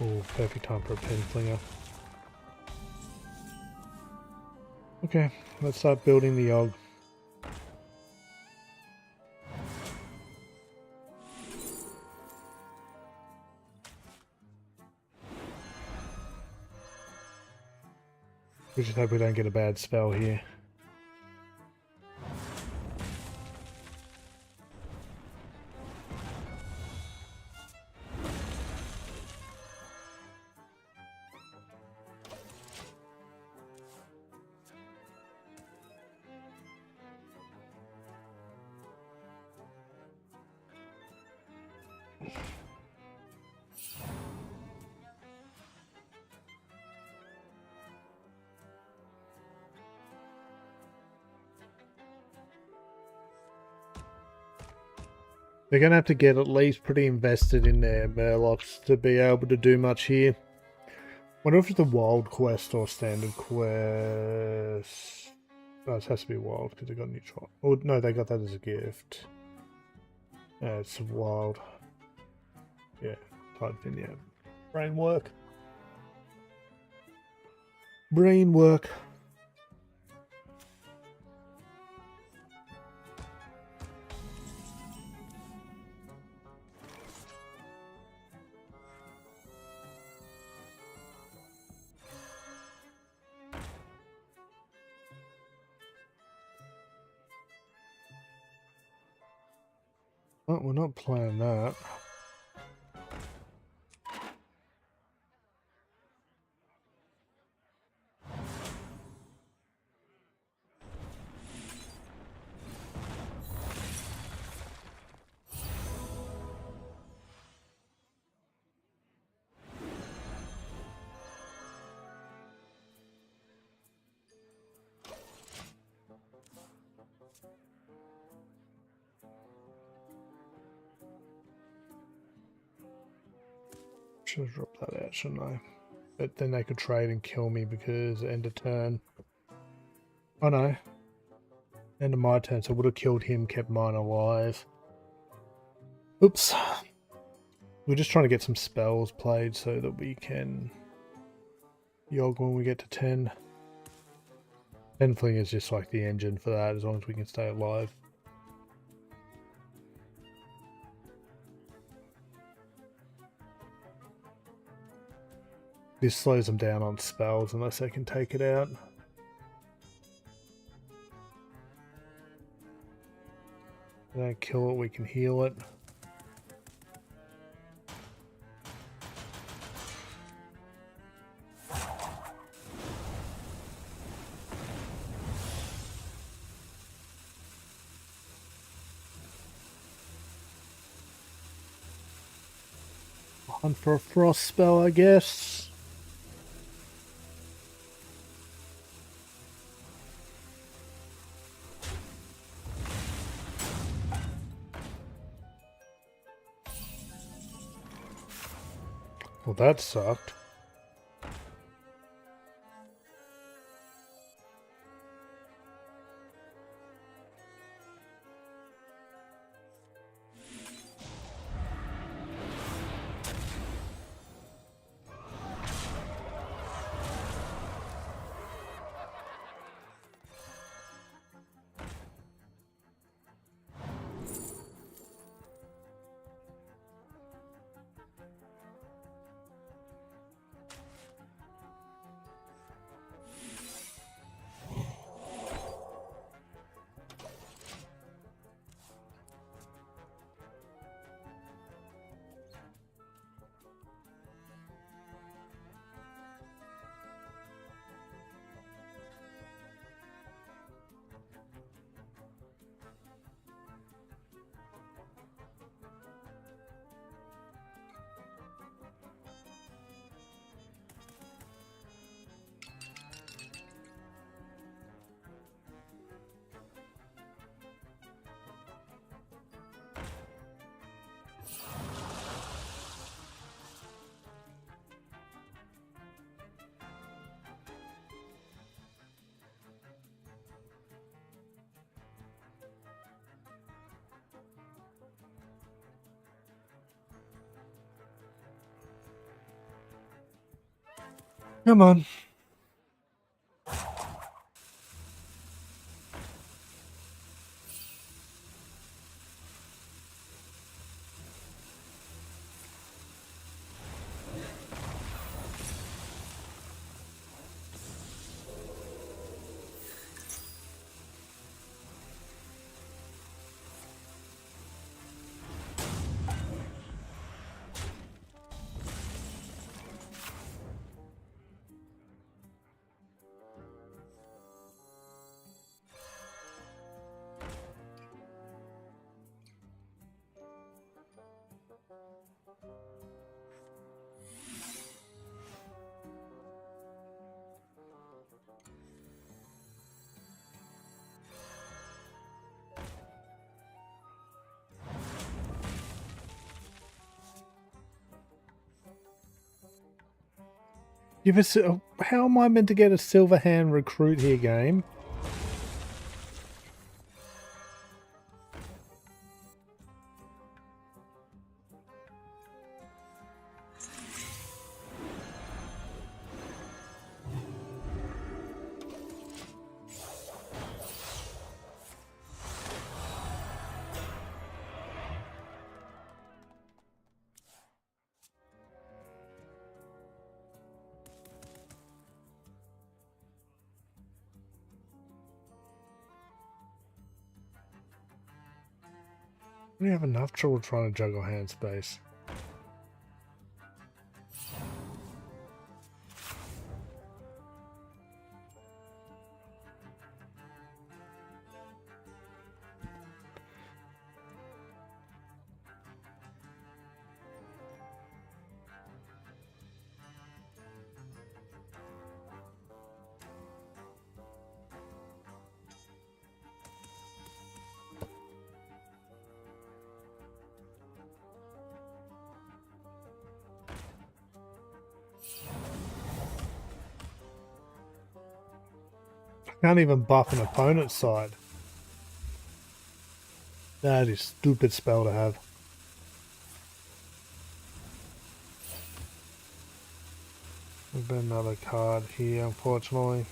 Oh, perfect time for a pen flinger. Okay, let's start building the Yogg. We just hope we don't get a bad spell here. They're going to have to get at least pretty invested in their Murlocs to be able to do much here. Wonder if it's a wild quest or standard quest. No, it has to be wild because they got neutral. Oh, no, they got that as a gift. It's wild. Yeah, type in, yeah. Brain work. Brain work. Well, we're not playing that. Should have dropped that out, shouldn't I? But then they could trade and kill me because end of turn. Oh no. End of my turn, so I would have killed him, kept mine alive. Oops. We're just trying to get some spells played so that we can Yogg when we get to 10. Penfling is just like the engine for that, as long as we can stay alive. This slows them down on spells unless they can take it out. If they don't kill it, we can heal it. Hunt for a frost spell, I guess. Well, that sucked. Come on. Give us. How am I meant to get a silver hand recruit here, game? We have enough trouble trying to juggle hand space. Can't even buff an opponent's side. That is stupid spell to have. There's been another card here, unfortunately.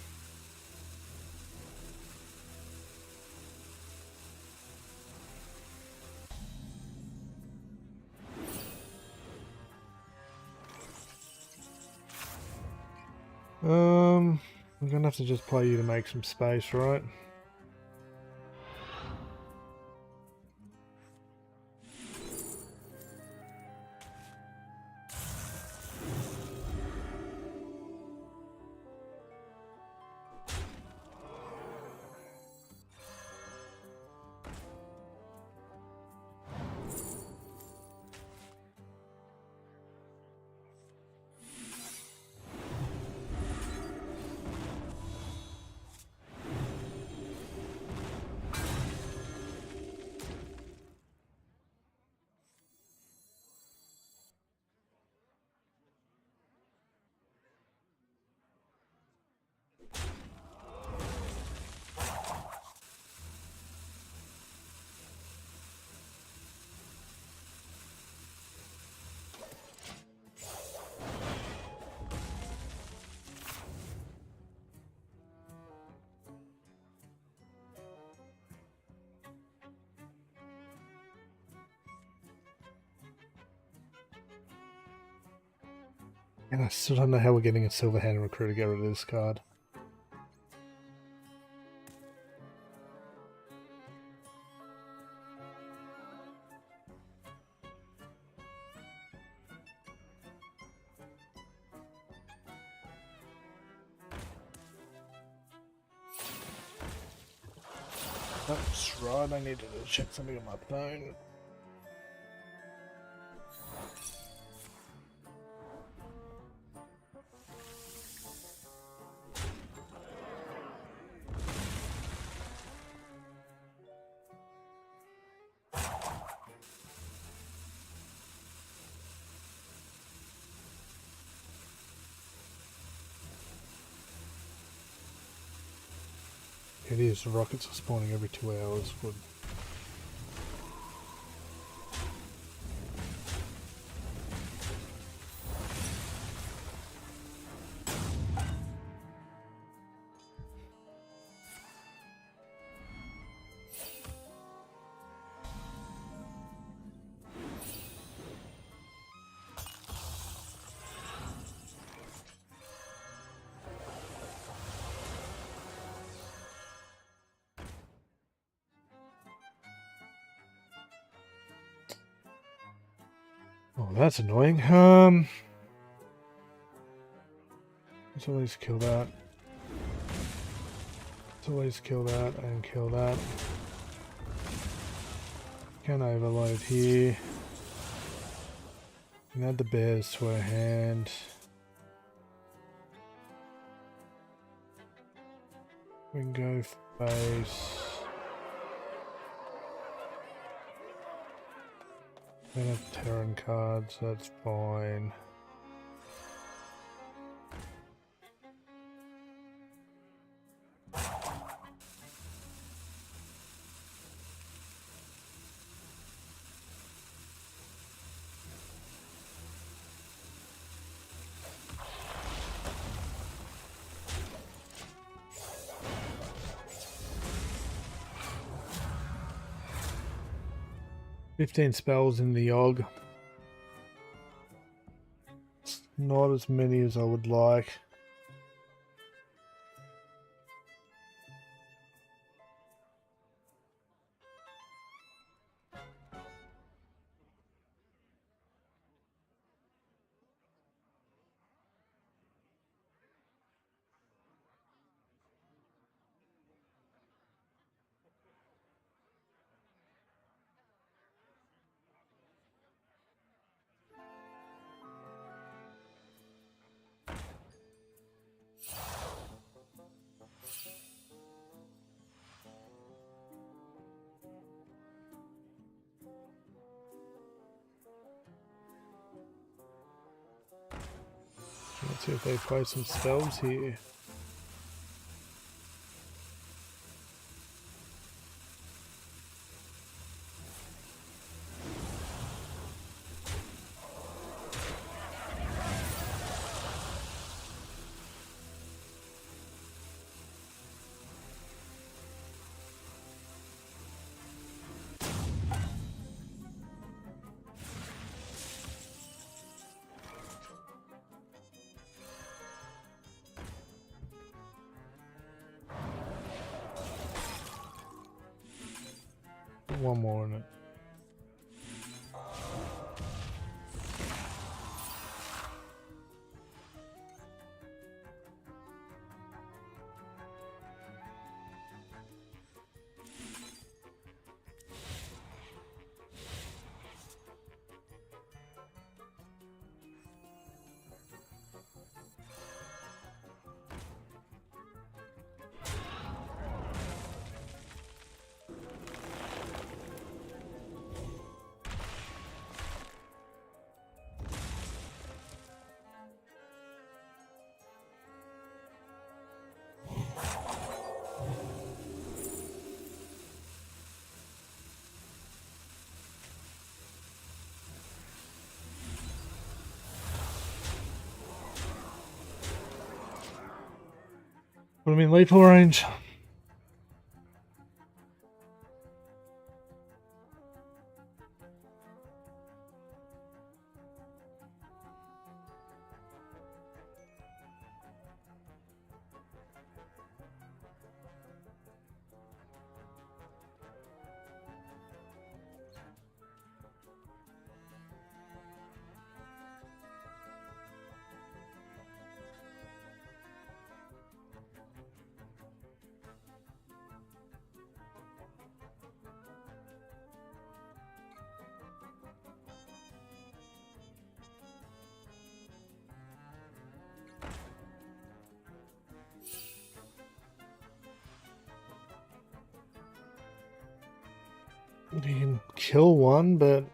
I'm gonna have to just play you to make some space, right? And I still don't know how we're getting a Silver Hand Recruit to get rid of this card. That's right, I needed to check something on my phone. It is, rockets are spawning every 2 hours. Good. Oh, that's annoying. Let's always kill that. Let's always kill that and kill that. Can overload here. And add the bears to our hand. We can go face. We don't have Terran cards, that's fine. "15 spells in the Yogg. It's not as many as I would like. Let's see if they play some spells here. One more in it. Put him in lethal range. You can kill one, but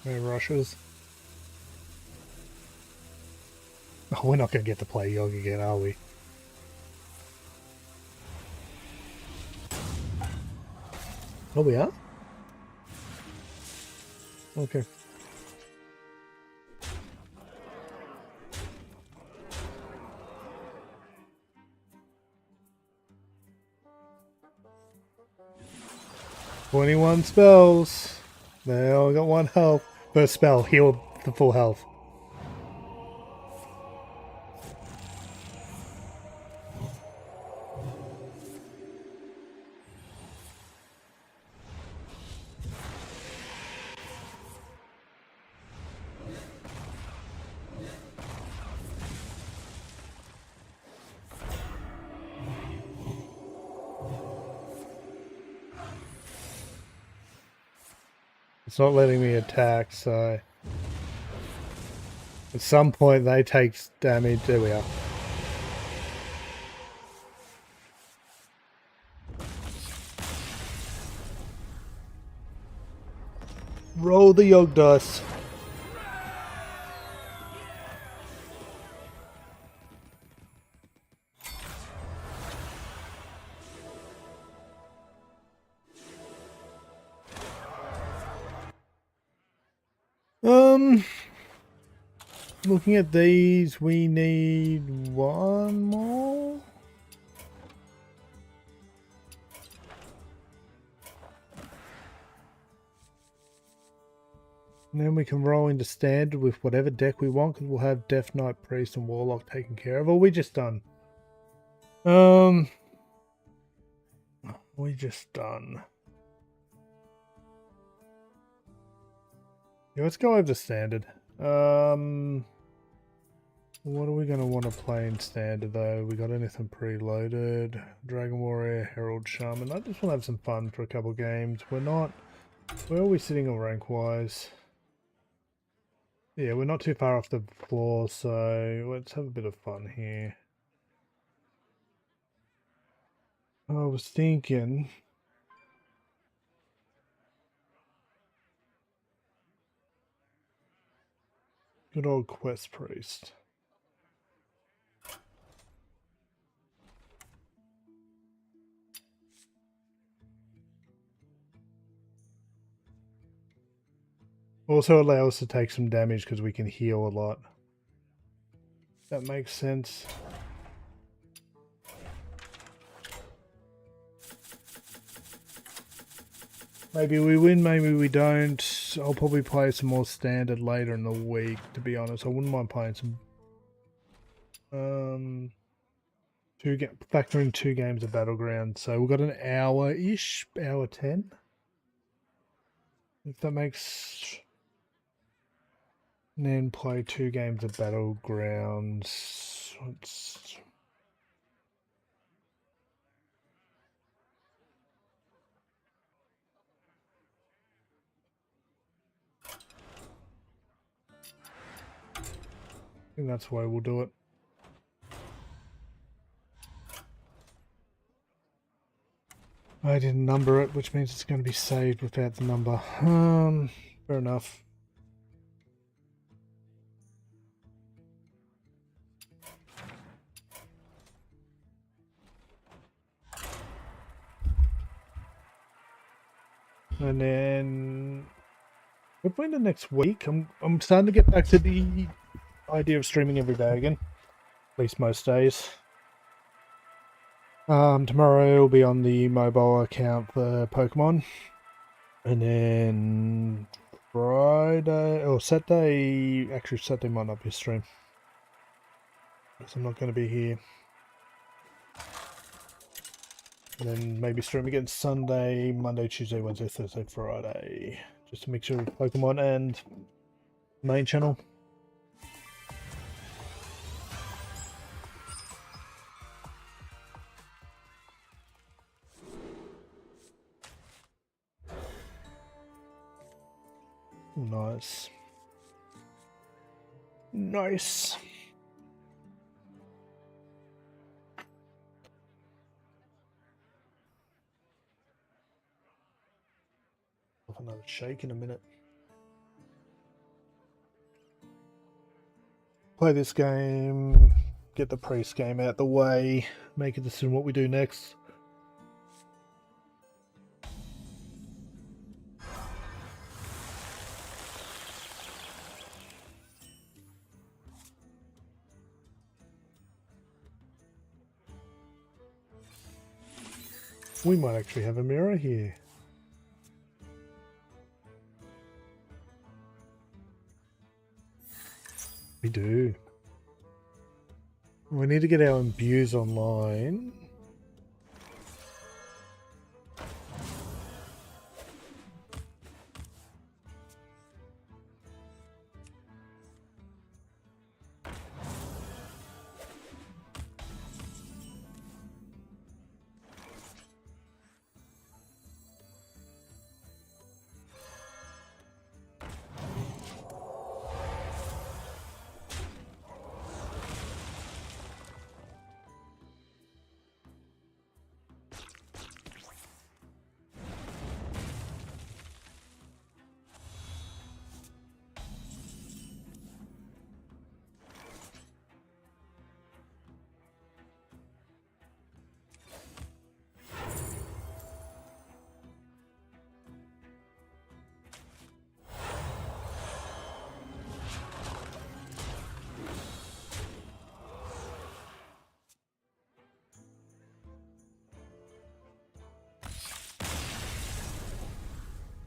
no rushes. Oh, we're not going to get to play Yogg again, are we? Oh, we are? Okay. "21 spells. They all got 1 health. First spell, heal the full health." It's not letting me attack, so at some point they take damage. There we are. Roll the Yogg dice. Looking at these, we need 1 more. And then we can roll into standard with whatever deck we want, because we'll have Death Knight, Priest, and Warlock taken care of. Or we just done? We just done. Yeah, let's go over to standard. What are we going to want to play in standard though? We got anything preloaded? Dragon Warrior, Herald Shaman. I just want to have some fun for a couple games. We're not... Where are we sitting on rank wise? Yeah, we're not too far off the floor, so let's have a bit of fun here. I was thinking... Good old Quest Priest. Also allow us to take some damage because we can heal a lot. That makes sense. Maybe we win, maybe we don't. I'll probably play some more standard later in the week, to be honest. I wouldn't mind playing some... factor in 2 games of Battleground. So we've got an hour-ish, hour 10. If that makes... And then play 2 games of Battlegrounds. I think that's the way we'll do it. I didn't number it, which means it's going to be saved without the number. Fair enough. And then hopefully the next week, I'm starting to get back to the idea of streaming every day again, at least most days. Tomorrow will be on the mobile account for Pokemon, and then Friday or Saturday. Actually, Saturday might not be a stream because I'm not going to be here. And then maybe stream again Sunday, Monday, Tuesday, Wednesday, Thursday, Friday. Just a mixture of Pokemon and main channel. Nice. Nice. Have another shake in a minute. Play this game, get the priest game out the way, make a decision what we do next. We might actually have a mirror here. We do. We need to get our imbues online.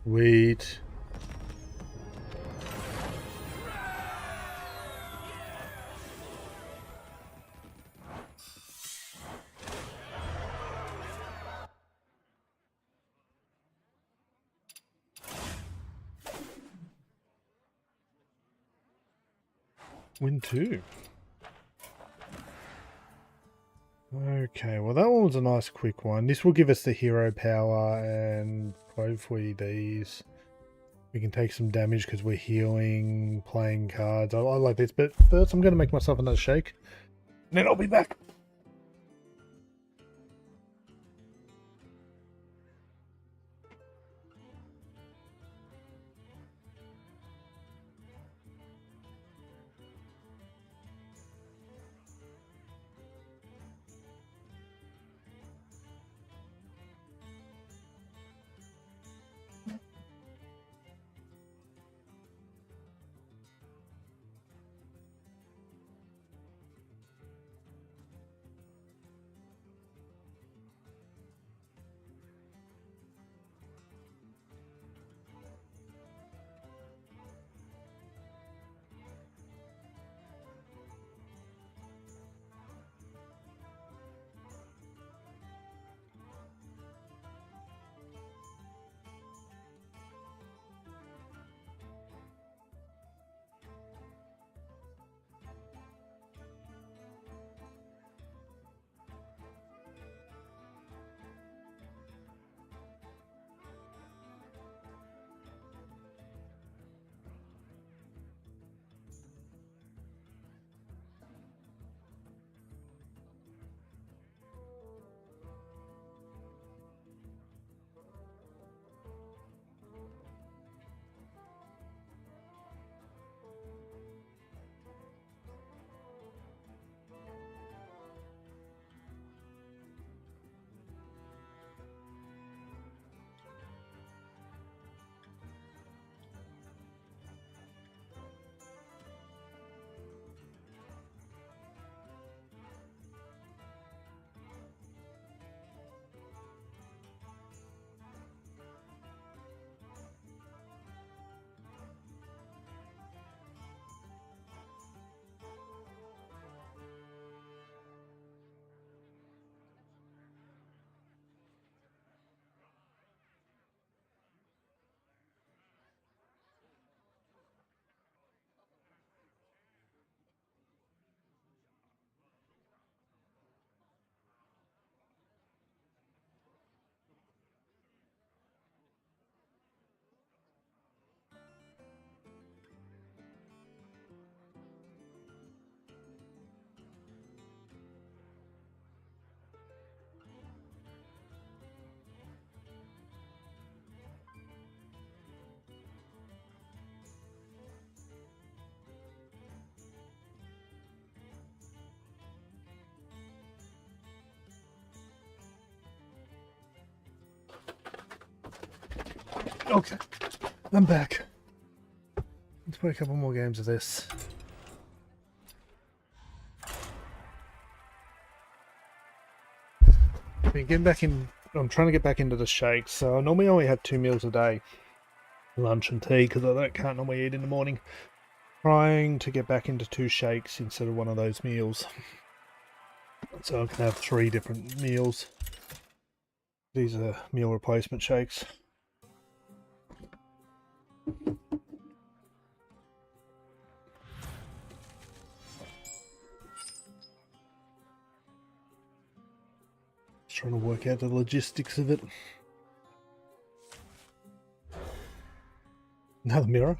Wait. Win 2. Okay, well that one was a nice quick one. This will give us the hero power and hopefully these. We can take some damage because we're healing, playing cards. I like this, but first I'm going to make myself another shake. And then I'll be back. Okay, I'm back. Let's play a couple more games of this. I'm trying to get back into the shakes. So I normally only have 2 meals a day, lunch and tea, because can't normally eat in the morning. Trying to get back into 2 shakes instead of one of those meals. So I can have 3 different meals. These are meal replacement shakes. Just trying to work out the logistics of it. Another mirror.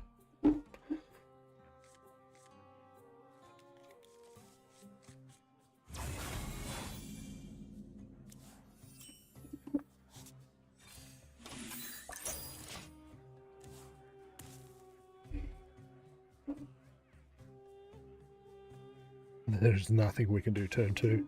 There's nothing we can do turn 2.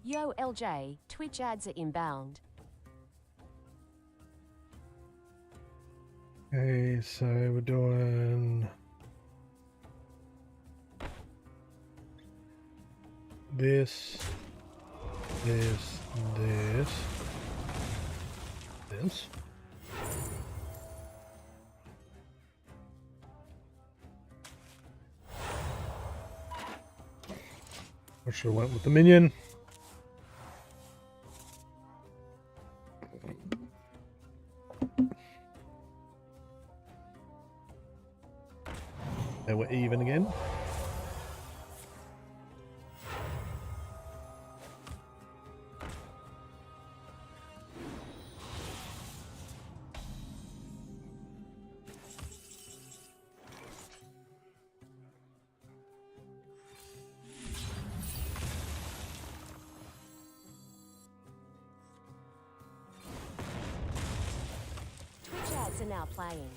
Yo LJ, Twitch ads are inbound. Okay, so we're doing this, this, this, this. I should have went with the minion. They were even again. Twitch ads are now playing.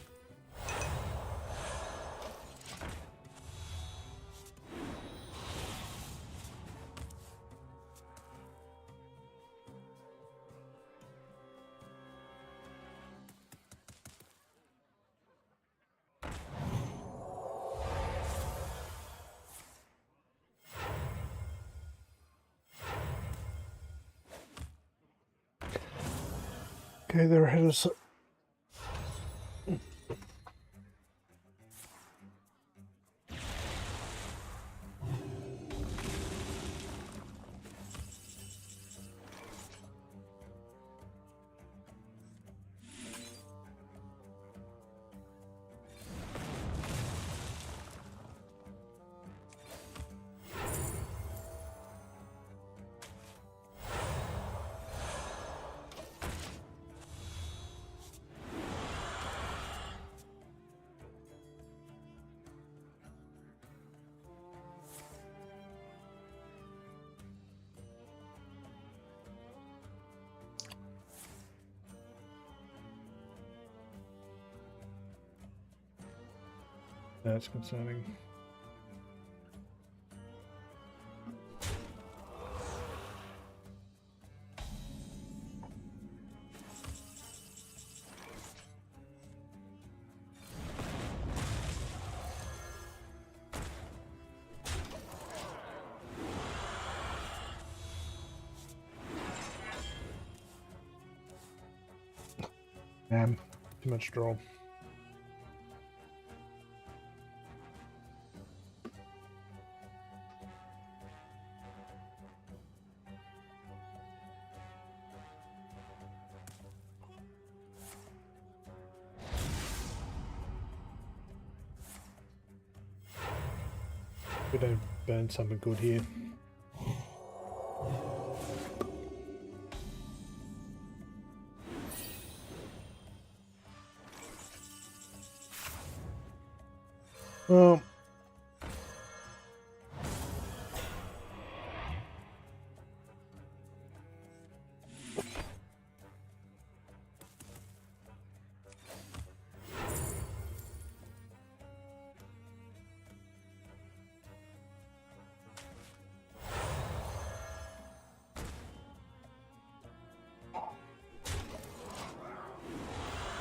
Okay, they're ahead of us. That's concerning. Too much draw. We don't burn something good here. Well,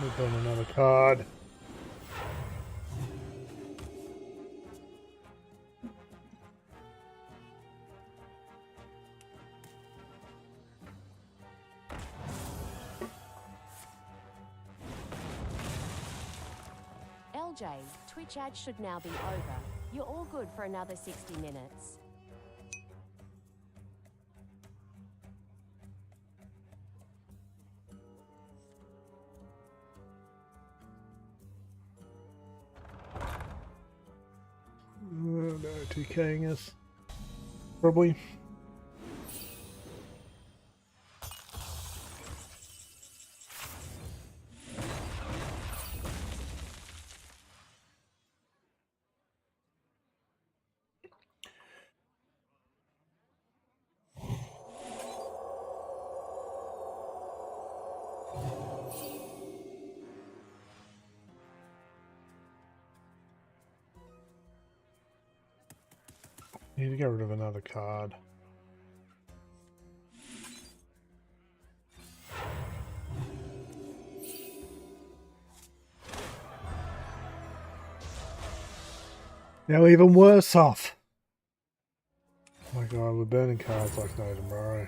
we burn another card. LJ, Twitch ad should now be over. You're all good for another 60 minutes. No, 2King us. Probably. Need to get rid of another card. Now even worse off. Oh my god, we're burning cards like no tomorrow.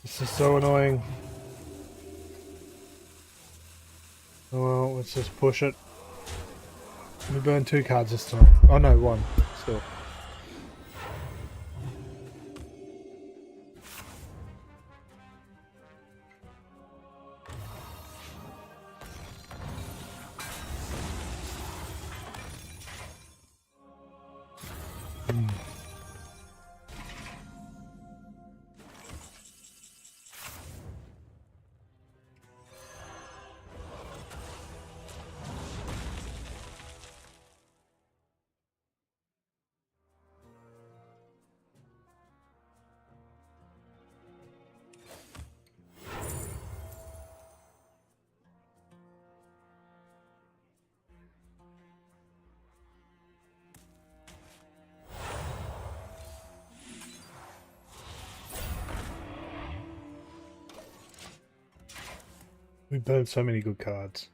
This is so annoying. Oh well, let's just push it. We burned 2 cards this time. Oh no, 1. Still. We burned so many good cards.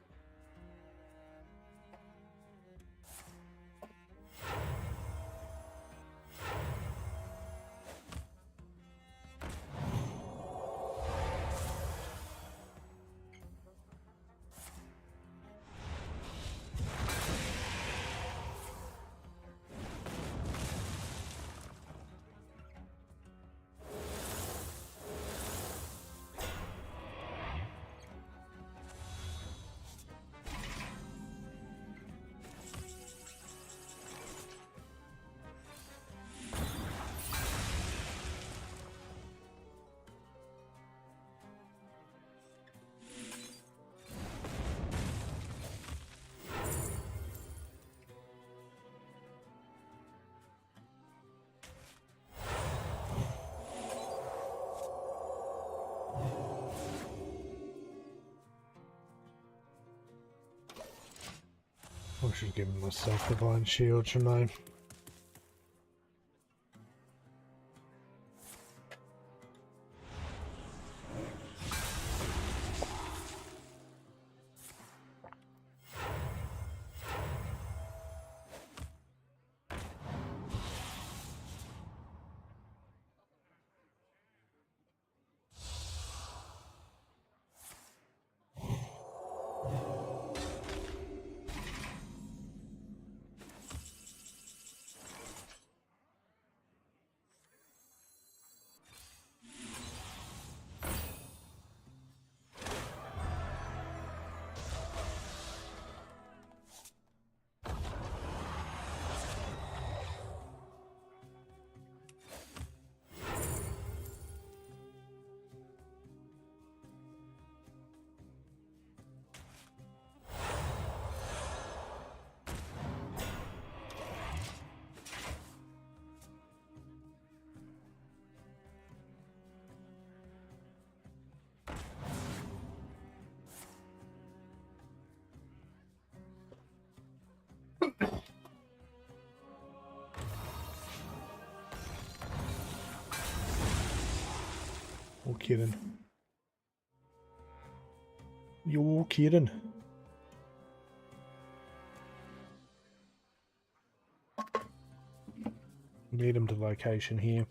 I should give myself Divine Shield, shouldn't I? You're kidding. You're kidding. Need him to location here.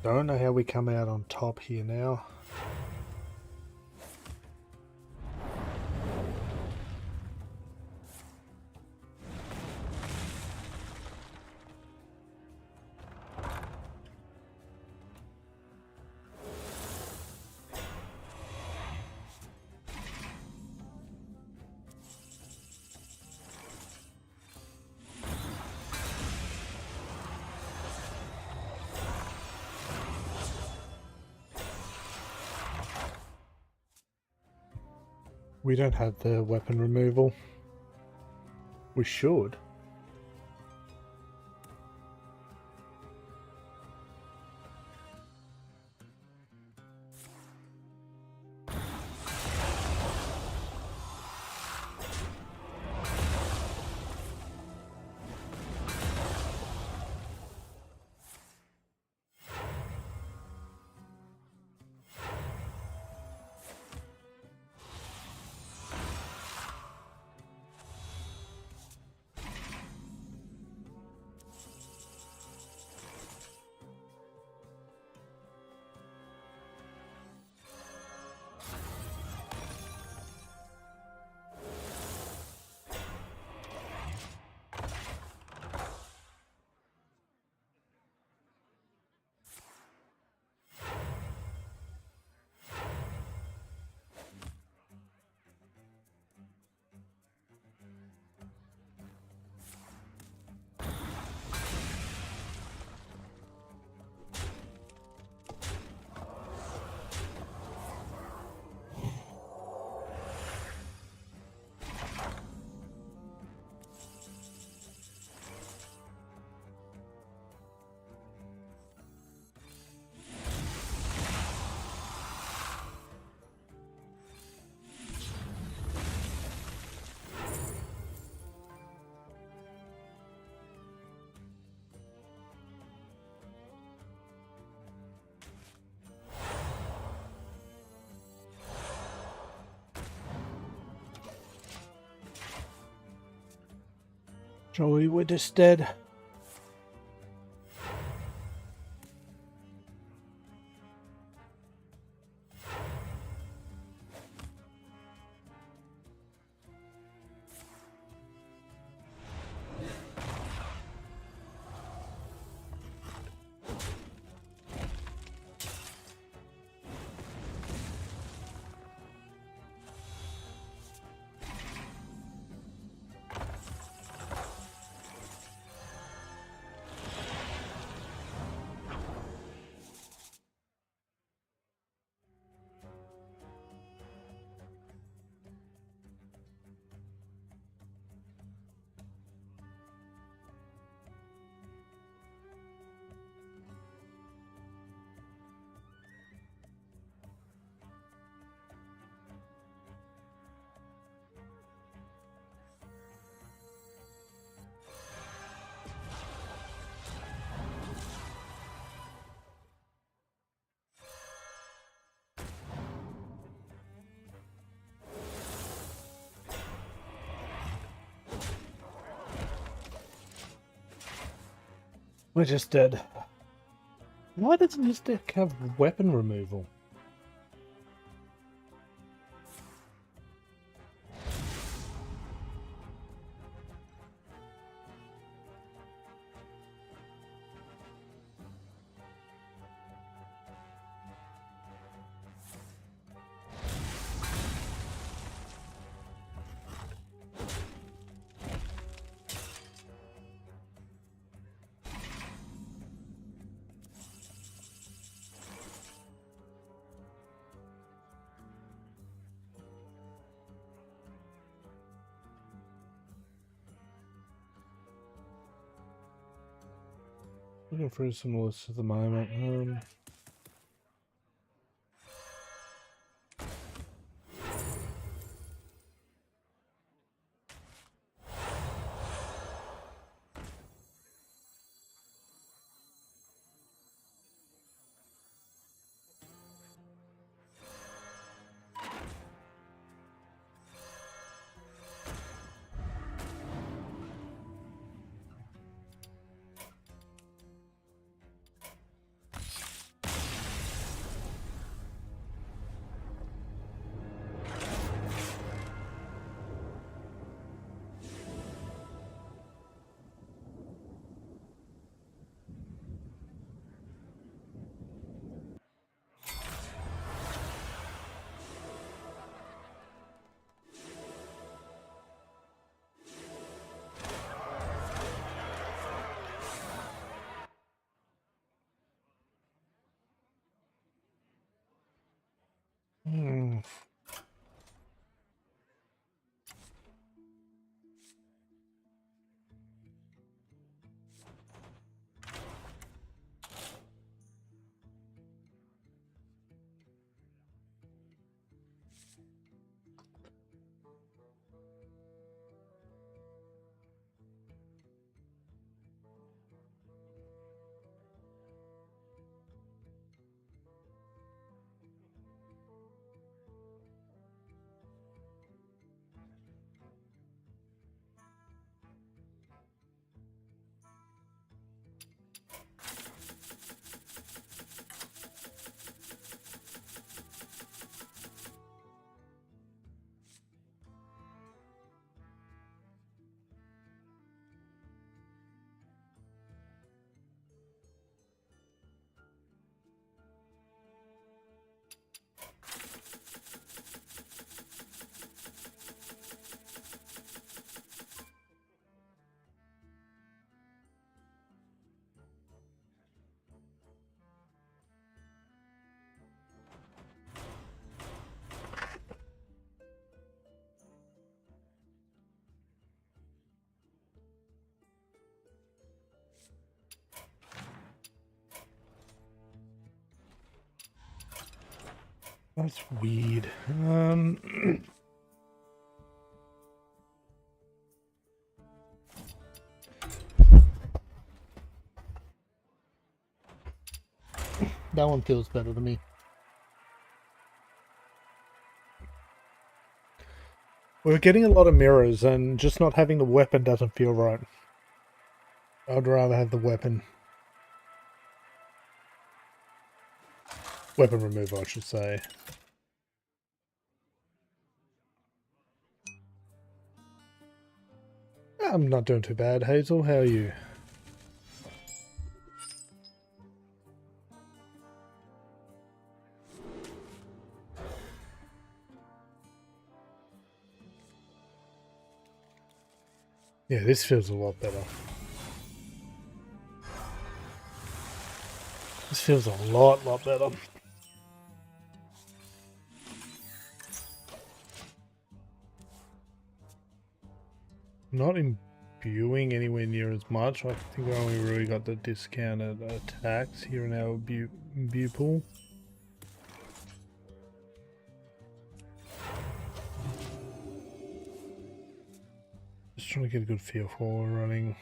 Don't know how we come out on top here now. We don't have the weapon removal. We should. Joey, we're just dead. We're just dead. Why doesn't this deck have weapon removal? Looking through some lists at the moment. Hmm. That's weird. That one feels better to me. We're getting a lot of mirrors, and just not having the weapon doesn't feel right. I'd rather have the weapon. Weapon removal, I should say. I'm not doing too bad, Hazel. How are you? Yeah, this feels a lot better. This feels a lot better. Not imbuing anywhere near as much. I think we only really got the discounted attacks here in our imbue pool. Just trying to get a good feel for what we're running.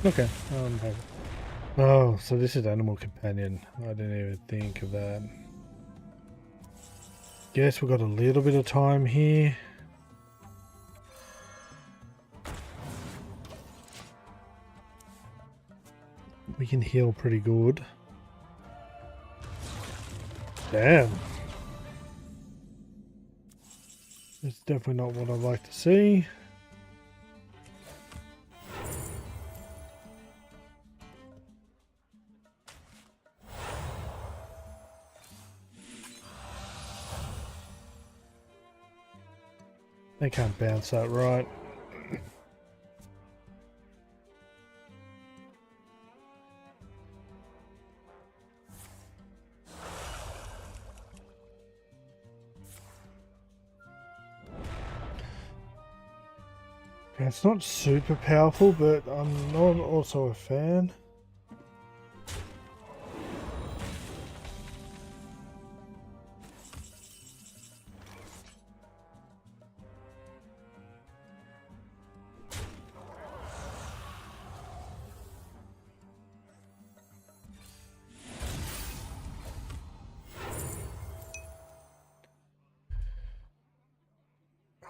Okay. Oh, so this is Animal Companion. I didn't even think of that. Guess we've got a little bit of time here. We can heal pretty good. Damn. That's definitely not what I'd like to see. They can't bounce that right. It's not super powerful, but I'm not also a fan.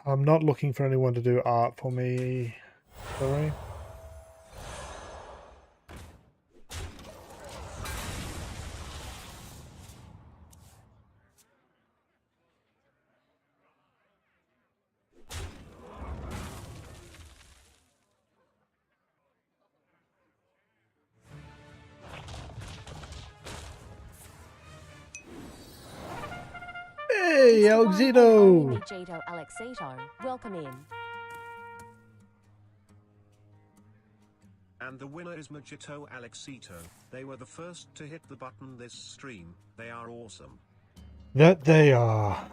I'm not looking for anyone to do art for me. Sorry. Hey, Alexito! Alexito, Alexito, welcome in. And the winner is Magito Alexito. They were the first to hit the button this stream. They are awesome. That they are.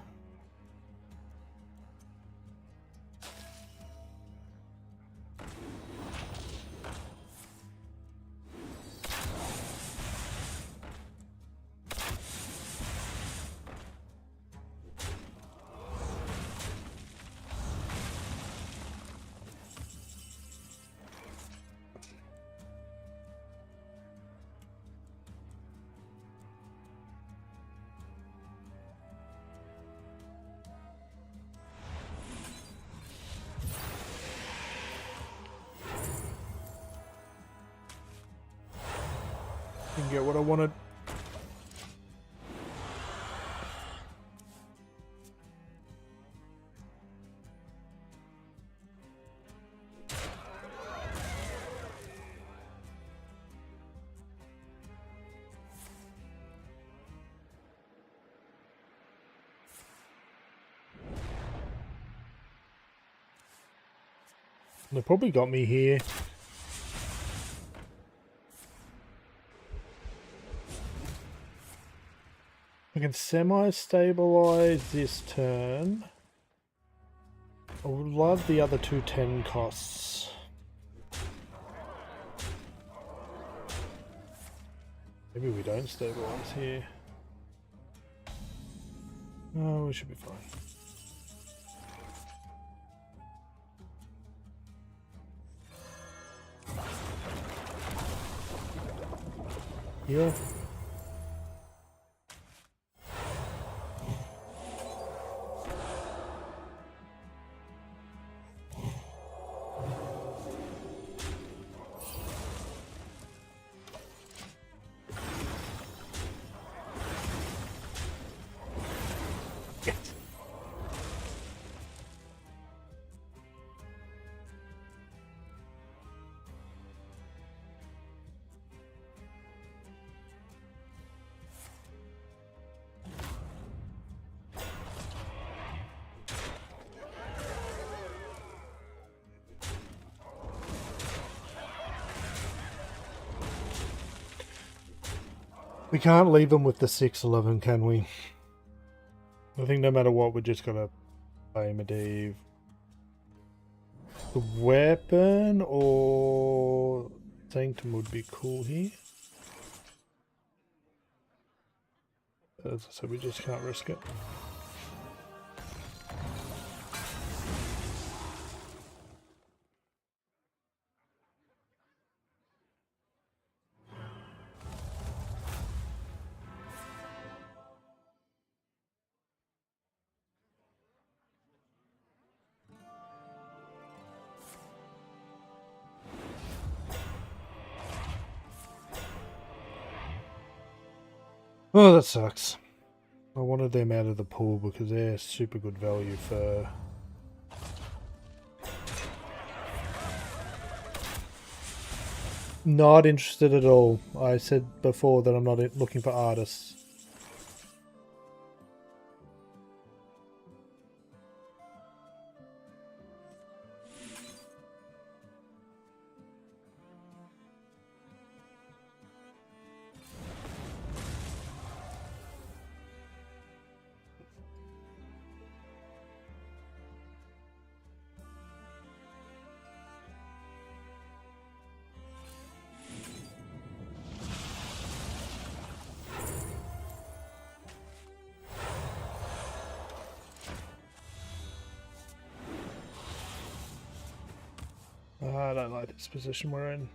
Didn't get what I wanted. They probably got me here. I can semi-stabilize this turn. I would love the other 210 costs. Maybe we don't stabilize here. No, we should be fine. Yeah. We can't leave them with the 611, can we? I think no matter what, we're just gonna play Medivh. The weapon or Sanctum would be cool here. As I said, we just can't risk it. Oh, that sucks. I wanted them out of the pool because they're super good value for... Not interested at all. I said before that I'm not looking for artists. I don't like this position we're in.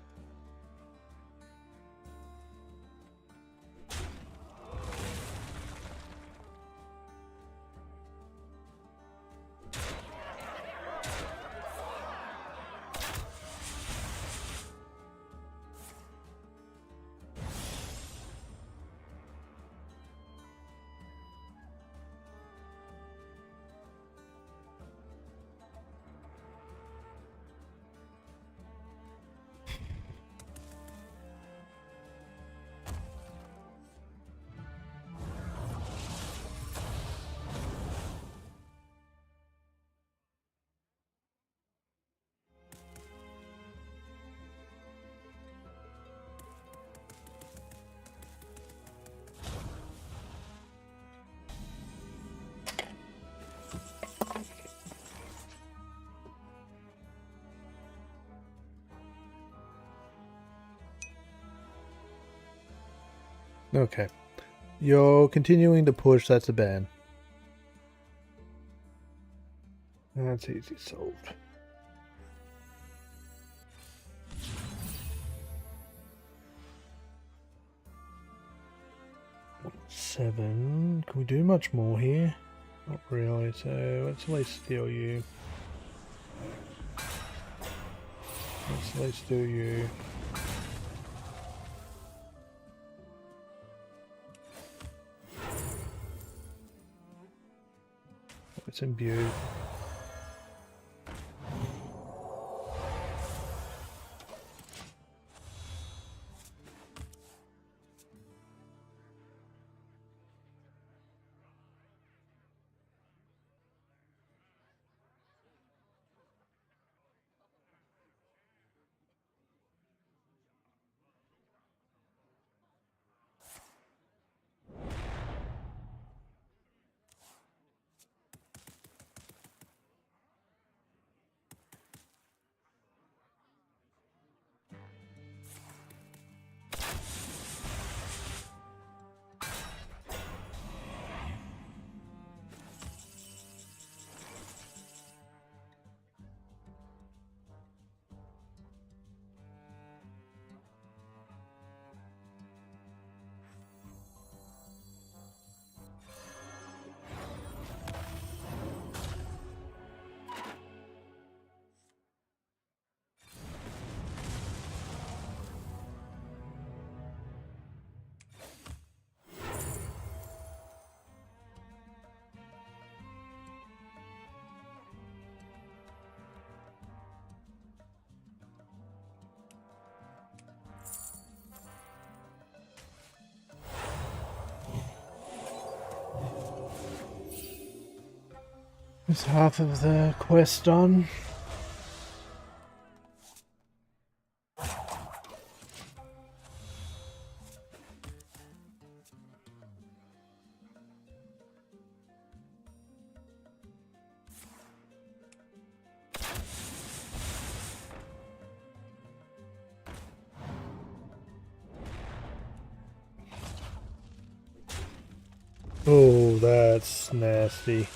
Okay. You're continuing to push, that's a ban. That's easy solved. Seven. Can we do much more here? Not really, so let's at least steal you. Let's at least do you. Let's imbue. Is half of the quest done? Oh, that's nasty.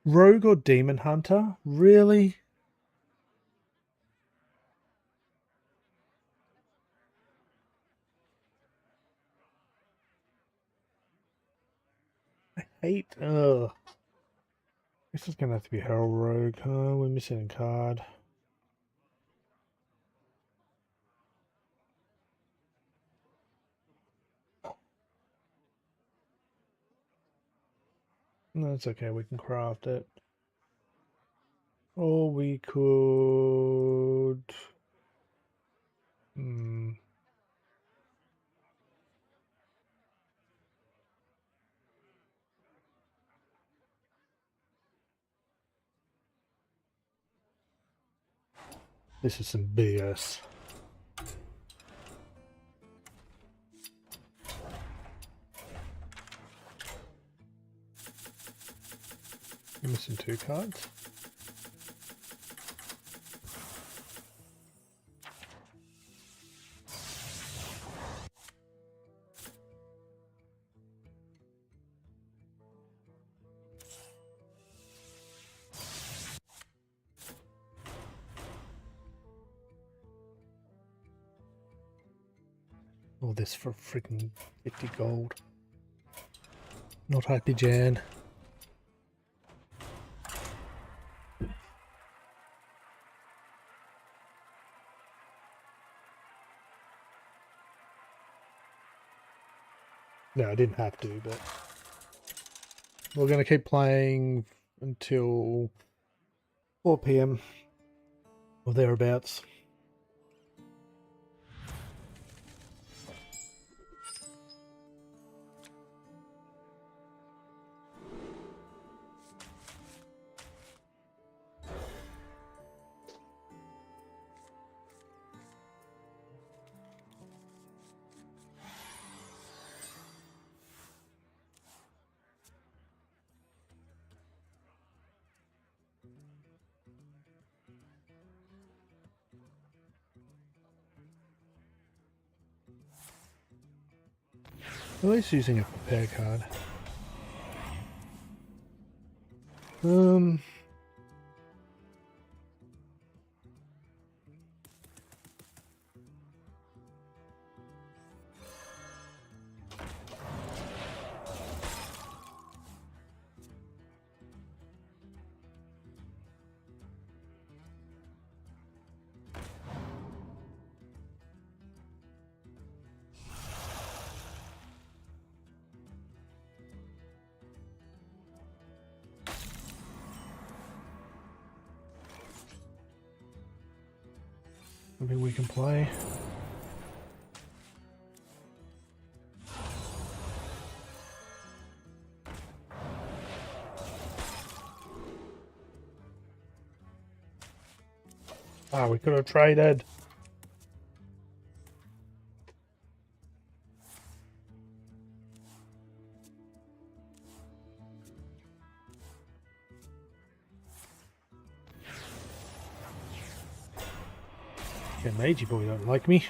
Rogue or Demon Hunter? Really? 8. Ugh. This is gonna have to be Herald Rogue. We're missing a card. No, it's okay. We can craft it. Or we could. This is some BS. You're missing 2 cards. All this for freaking 50 gold. Not happy, Jan. No, I didn't have to, but we're going to keep playing until 4 PM or thereabouts. At least using a prepare card. Maybe we can play. Ah, we could have traded. Yeah, Magey boy don't like me.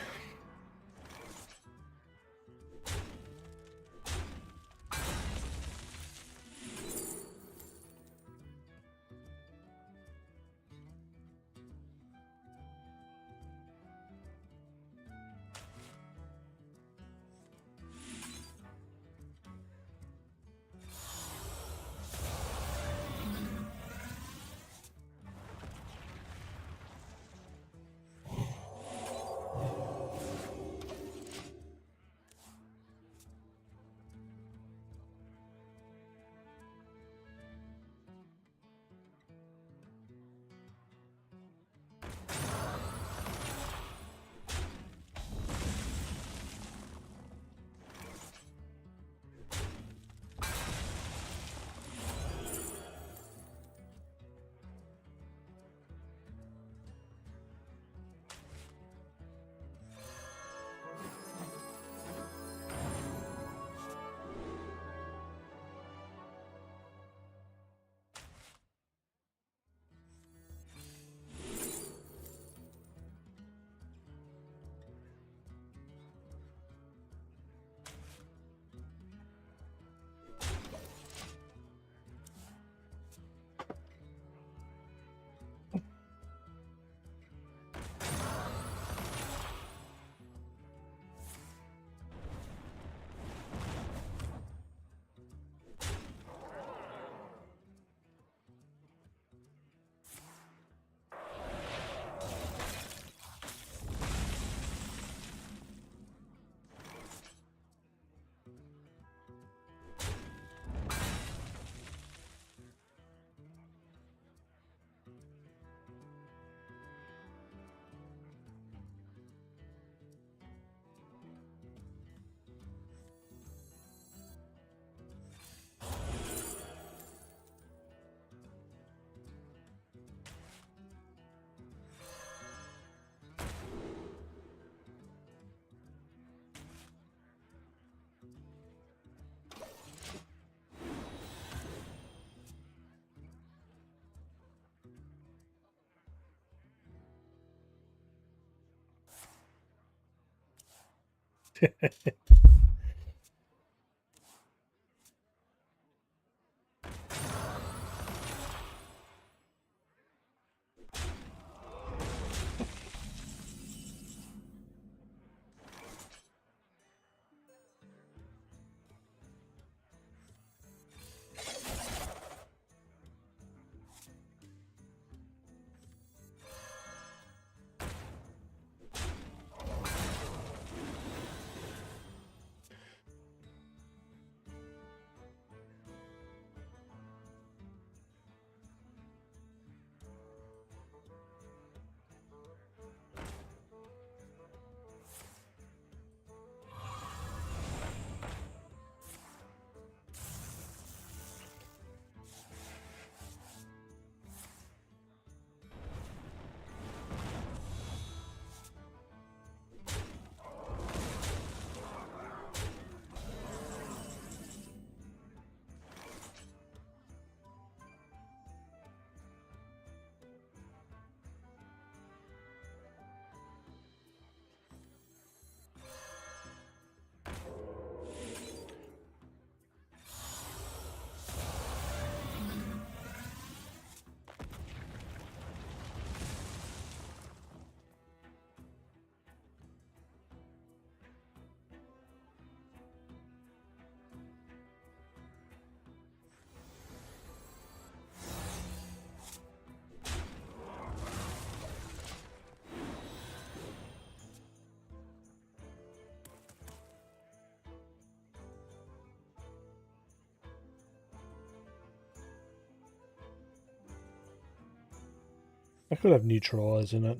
I could have neutralize in it.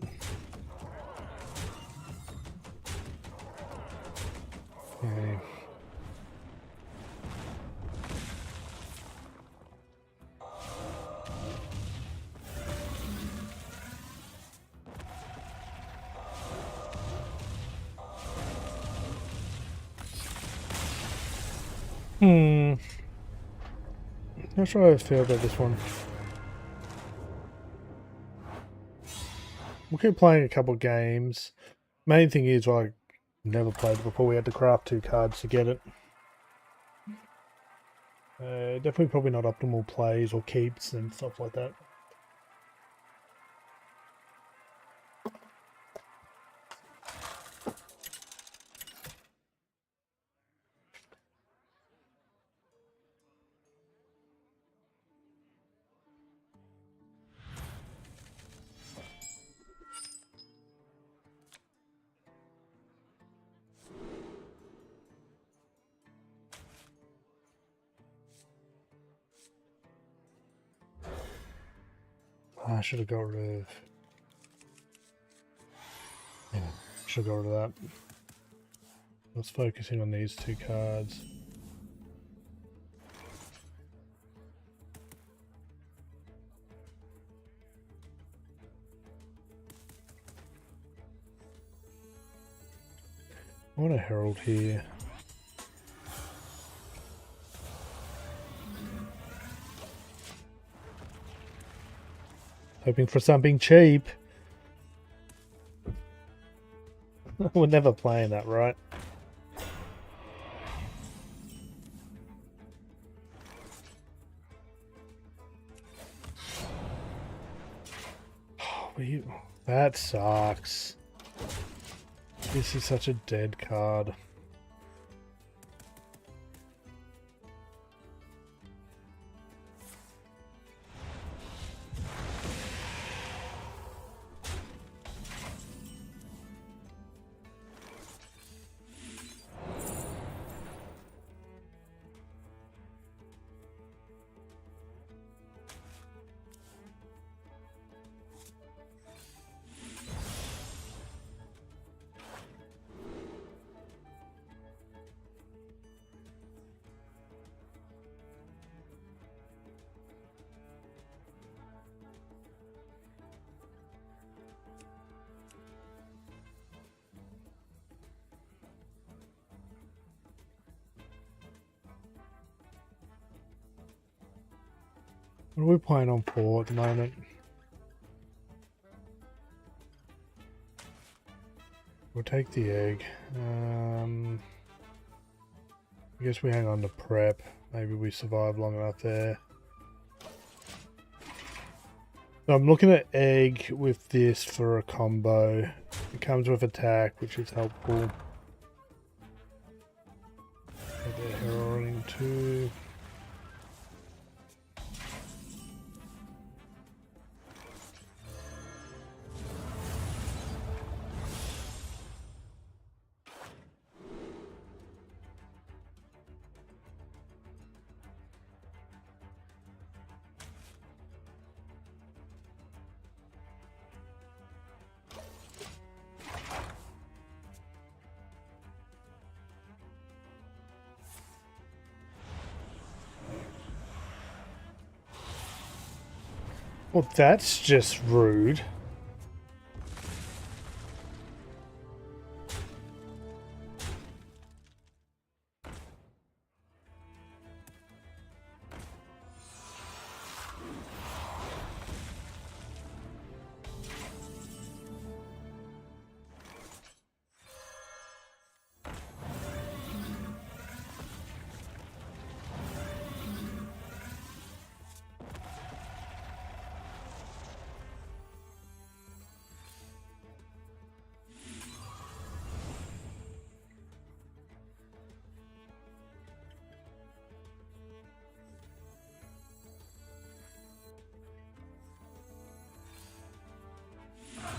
Okay. Not sure how I feel about this one. We'll keep playing a couple games. Main thing is I never played it before. We had to craft 2 cards to get it. Definitely probably not optimal plays or keeps and stuff like that. I should have got rid of... Yeah, should have got rid of that. I was focusing on these 2 cards. I want a Herald here. Hoping for something cheap. We're never playing that, right? That sucks. This is such a dead card. What are we playing on for at the moment? We'll take the egg. I guess we hang on to prep. Maybe we survive long enough there. So I'm looking at egg with this for a combo. It comes with attack, which is helpful. They're heralding too. Well, that's just rude.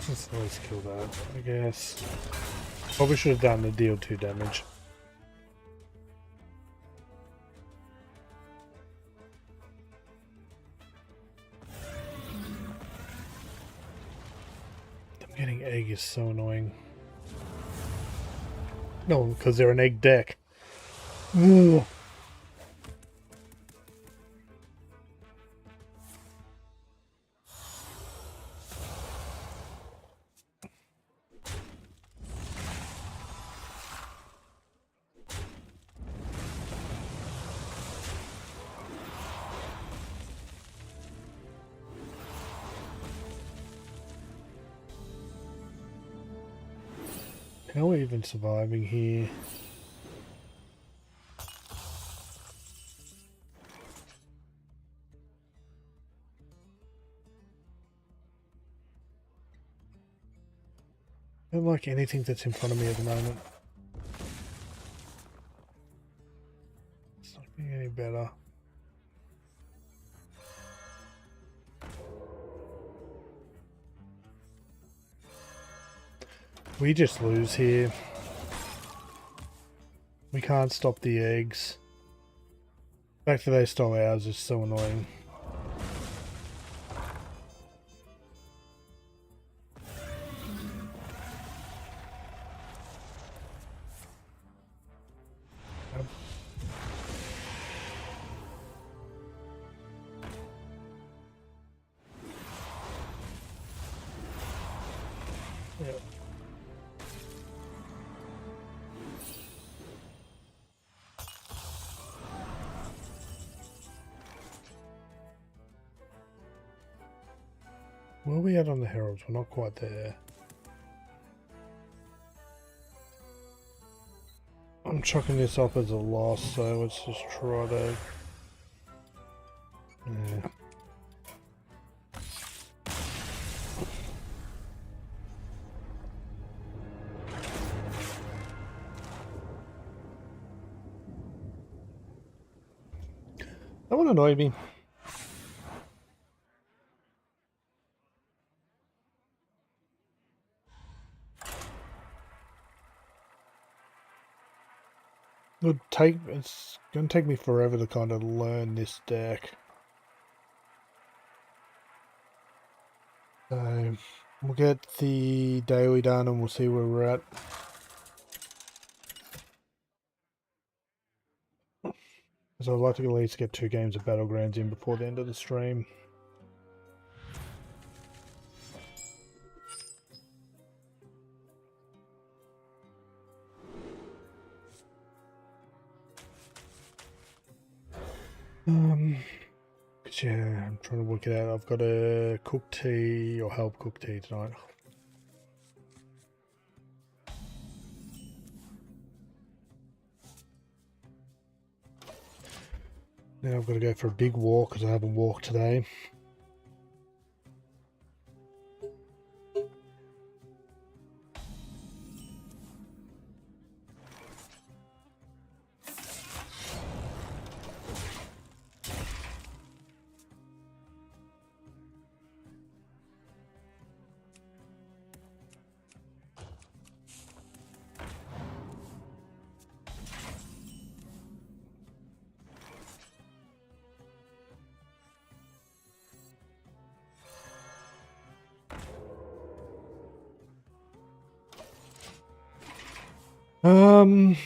Let's at least kill that, I guess. Probably should have done the deal 2 damage. Them getting egg is so annoying. No, because they're an egg deck. Ugh. How are we even surviving here? I don't like anything that's in front of me at the moment. It's not getting any better. We just lose here. We can't stop the eggs. The fact that they stole ours is so annoying. Yep. Where are we at on the heralds? We're not quite there. I'm chucking this up as a loss, so let's just try to... Yeah. That one annoyed me. It's going to take me forever to kind of learn this deck. So we'll get the daily done and we'll see where we're at. So I'd like to at least get 2 games of Battlegrounds in before the end of the stream. But yeah, I'm trying to work it out. I've got to cook tea or help cook tea tonight. Now I've got to go for a big walk because I haven't walked today. Um,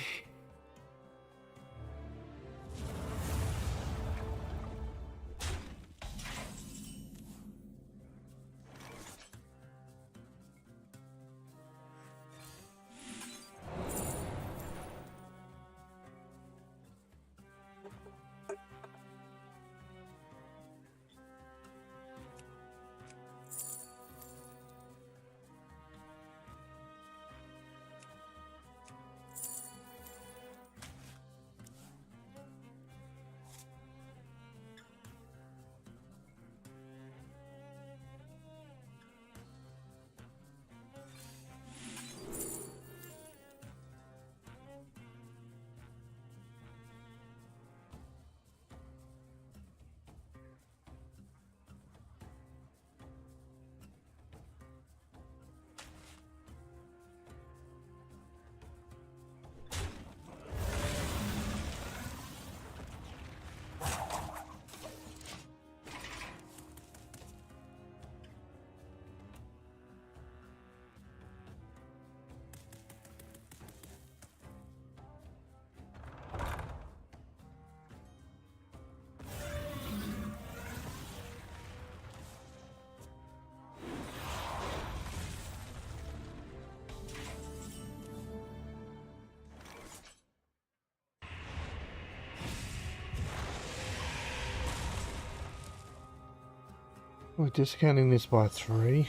we're discounting this by 3.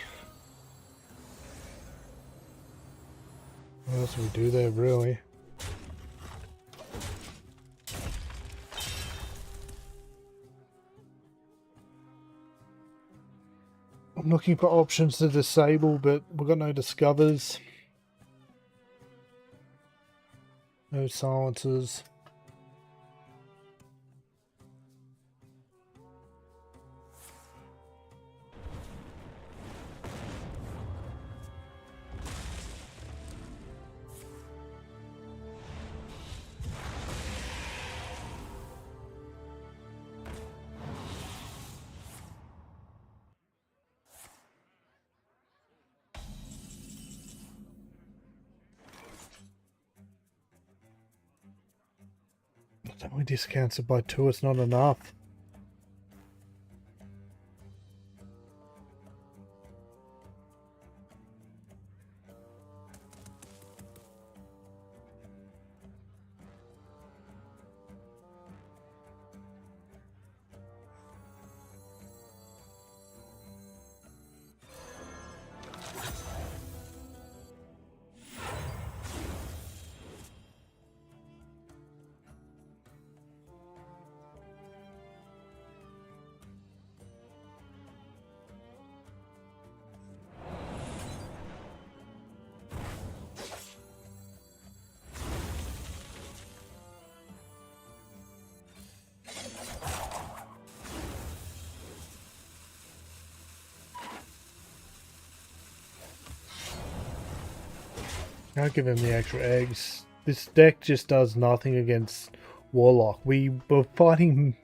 What else do we do there, really? I'm looking for options to disable, but we've got no discovers. No silencers. That only discounts it by 2, it's not enough. Can't give him the extra eggs. This deck just does nothing against Warlock. We were fighting...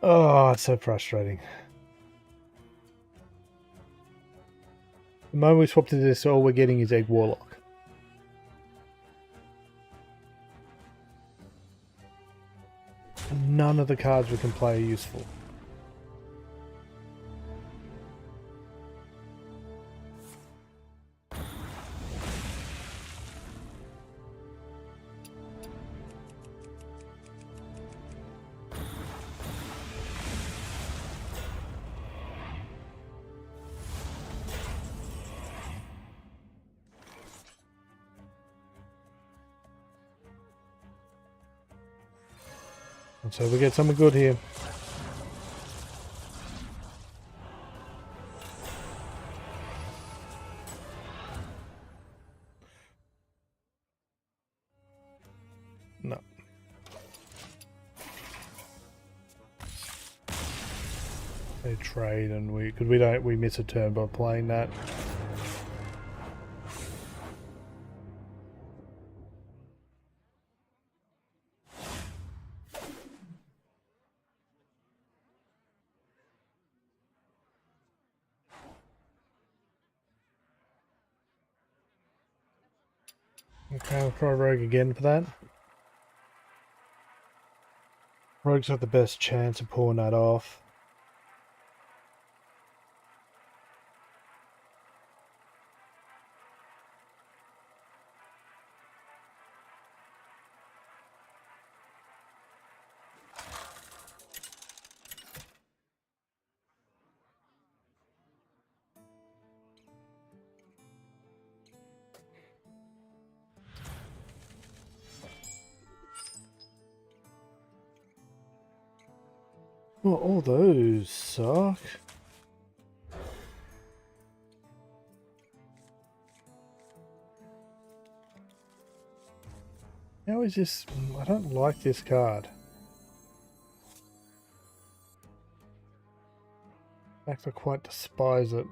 Oh, it's so frustrating. The moment we swap to this, all we're getting is Egg Warlock. None of the cards we can play are useful. Let's hope we get something good here. No. They trade and we miss a turn by playing that. Okay, I'll try Rogue again for that. Rogue's got the best chance of pulling that off. Well, all those suck. How is this? I don't like this card. In fact, I quite despise it.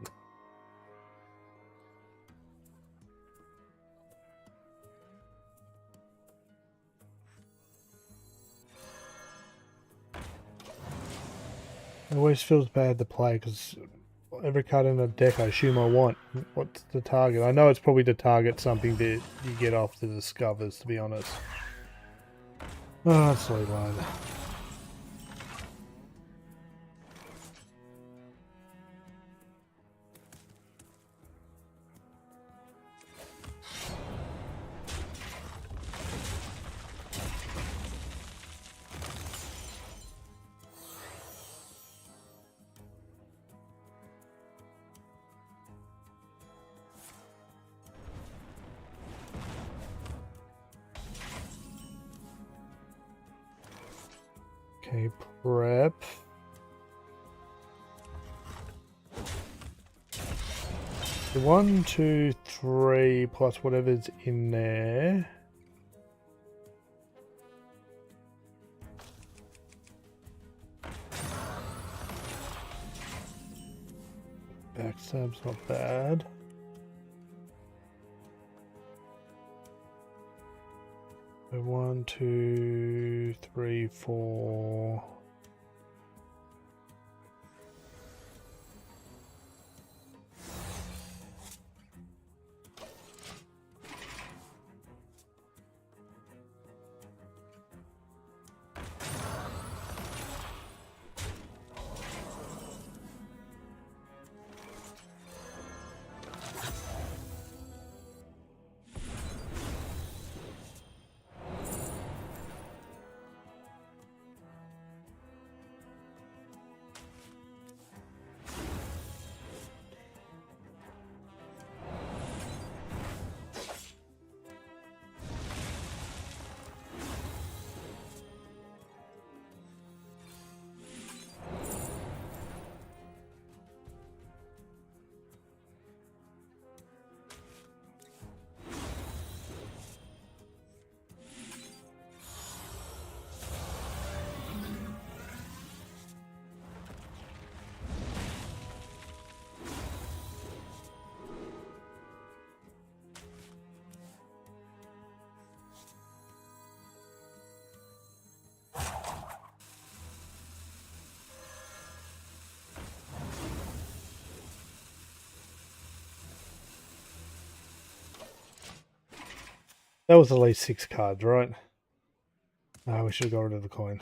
It always feels bad to play because every card in the deck I assume I want. What's the target? I know it's probably to target something that you get off the discovers, to be honest. Oh, that's so low. Okay, prep. The 1, 2, 3 plus whatever's in there. Backstab's not bad. So 1, 2, 3, 4. That was at least 6 cards, right? Ah, we should have got rid of the coin.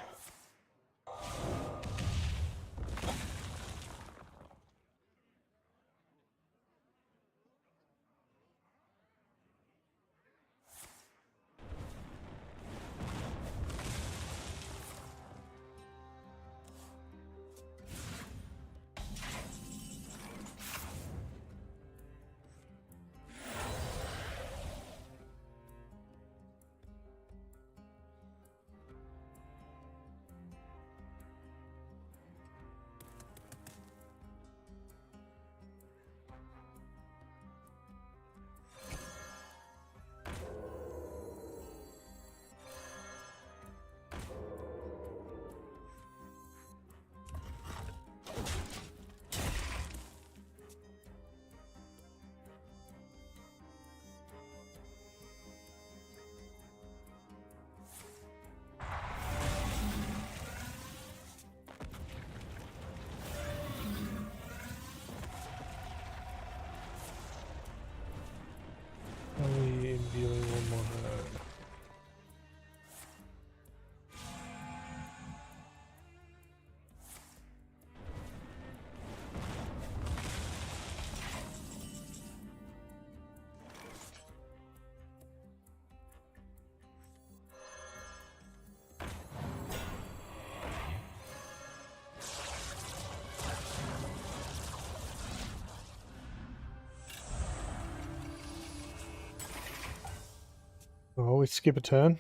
Oh, we skip a turn.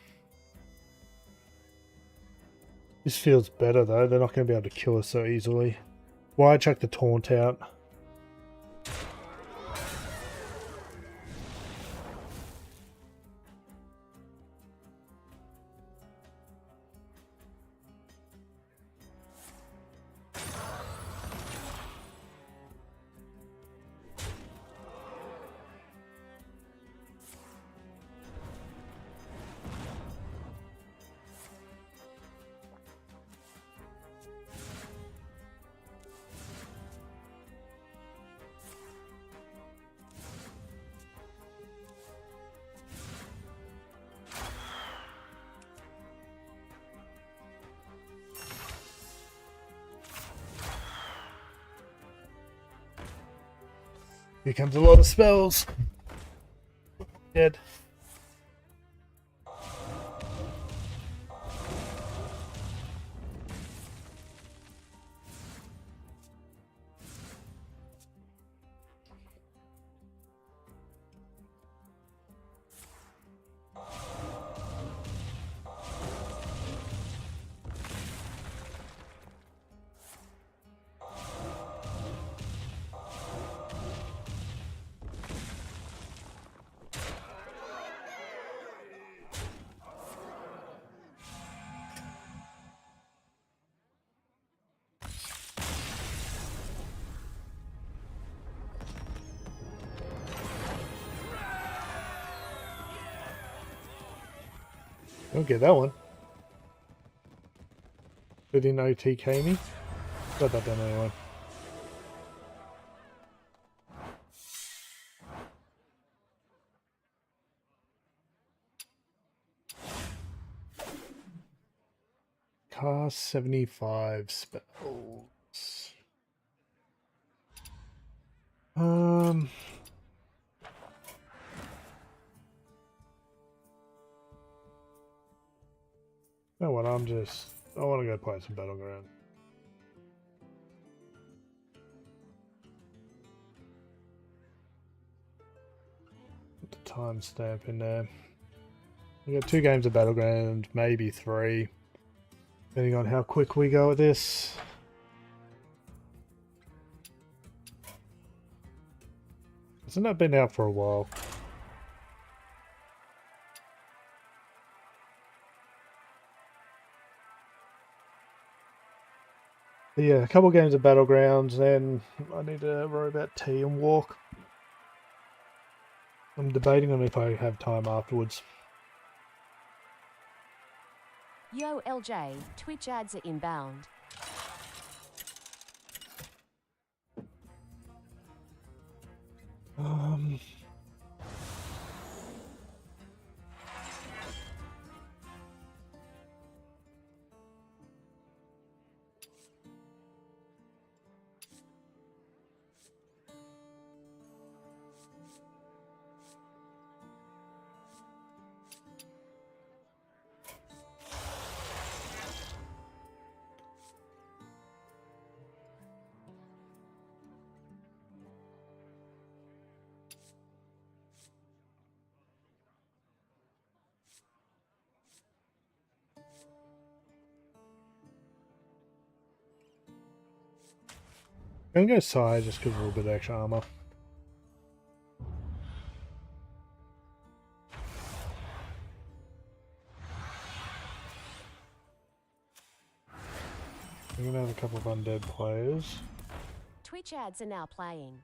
This feels better though. They're not going to be able to kill us so easily. Why chuck the taunt out? Here comes a lot of spells. Dead. Don't get that one. They didn't OTK me. Got that done anyway. Cast 75 spells. You know what, I want to go play some Battleground. Put the timestamp in there. We got 2 games of Battleground, maybe 3. Depending on how quick we go with this. Hasn't that been out for a while? Yeah, a couple games of Battlegrounds, then I need to worry about tea and walk. I'm debating on if I have time afterwards. Yo, LJ, Twitch ads are inbound. I'm going to go side just because of a little bit of extra armor. We're going to have a couple of undead players. Twitch ads are now playing.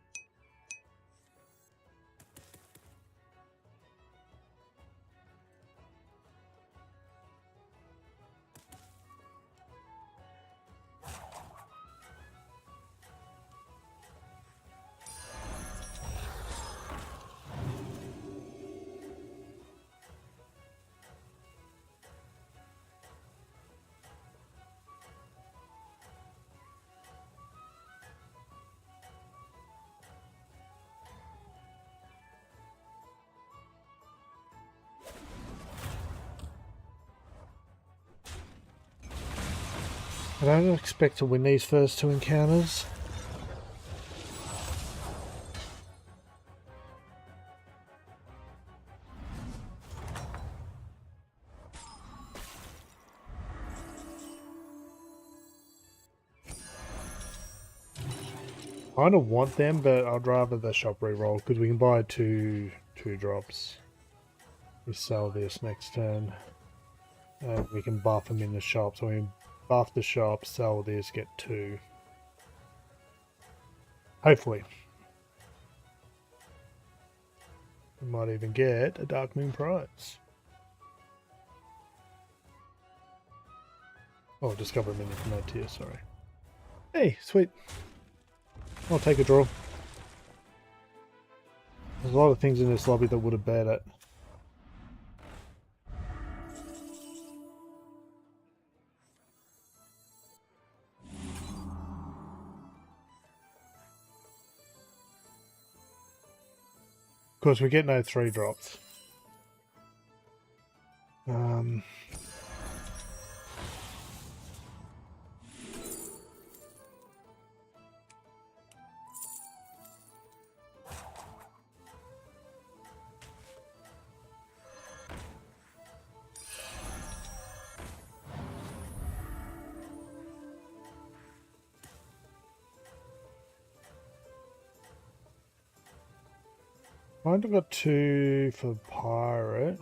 I don't expect to win these first 2 encounters. Kind of want them, but I'd rather the shop reroll because we can buy two drops. We sell this next turn. We can buff them in the shop, so we buff the shop, sell this, get 2. Hopefully. We might even get a Dark Moon prize. Oh, discover a minion from that tier, sorry. Hey, sweet. I'll take a draw. There's a lot of things in this lobby that would have bet it. Of course, we get no 3 drops. Kind of got 2 for pirate.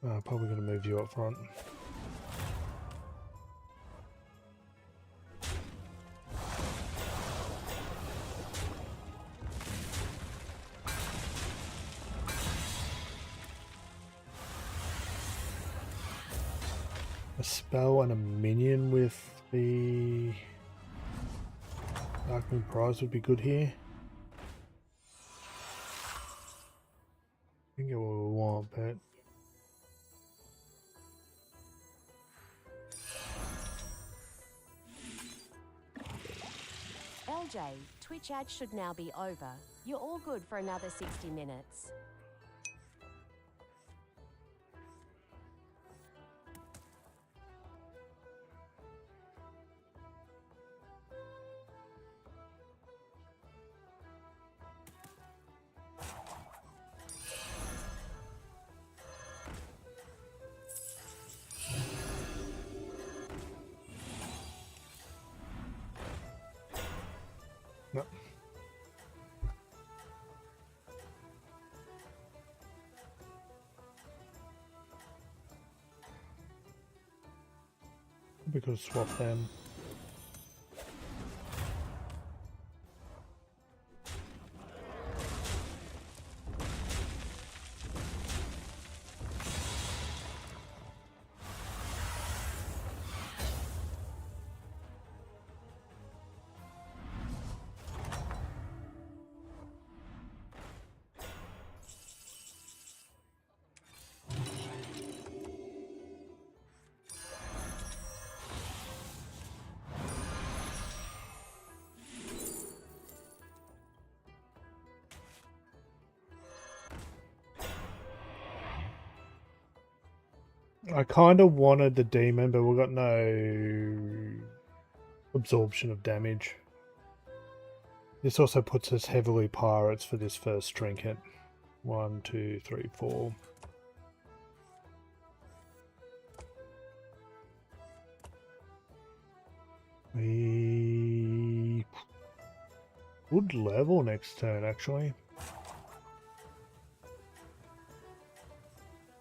Probably going to move you up front. A spell and a minion with the Dark Moon prize would be good here. I think get what we want, but LJ, Twitch ads should now be over. You're all good for another 60 minutes. no. We could swap them. I kind of wanted the demon, but we got no absorption of damage. This also puts us heavily pirates for this first trinket. 1, 2, 3, 4. We good level next turn, actually.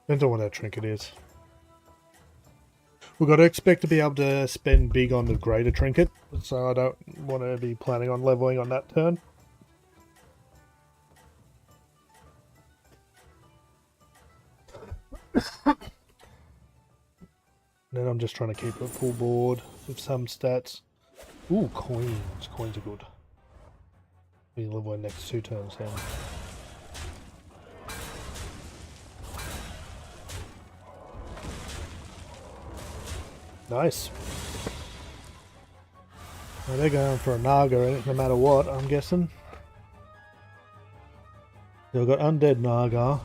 Depends on what that trinket is. We've got to expect to be able to spend big on the greater trinket, so I don't want to be planning on leveling on that turn. Then I'm just trying to keep a full board with some stats. Ooh, coins. Coins are good. We level in next 2 turns then. Nice. Well, they're going for a Naga no matter what, I'm guessing. They've got Undead Naga.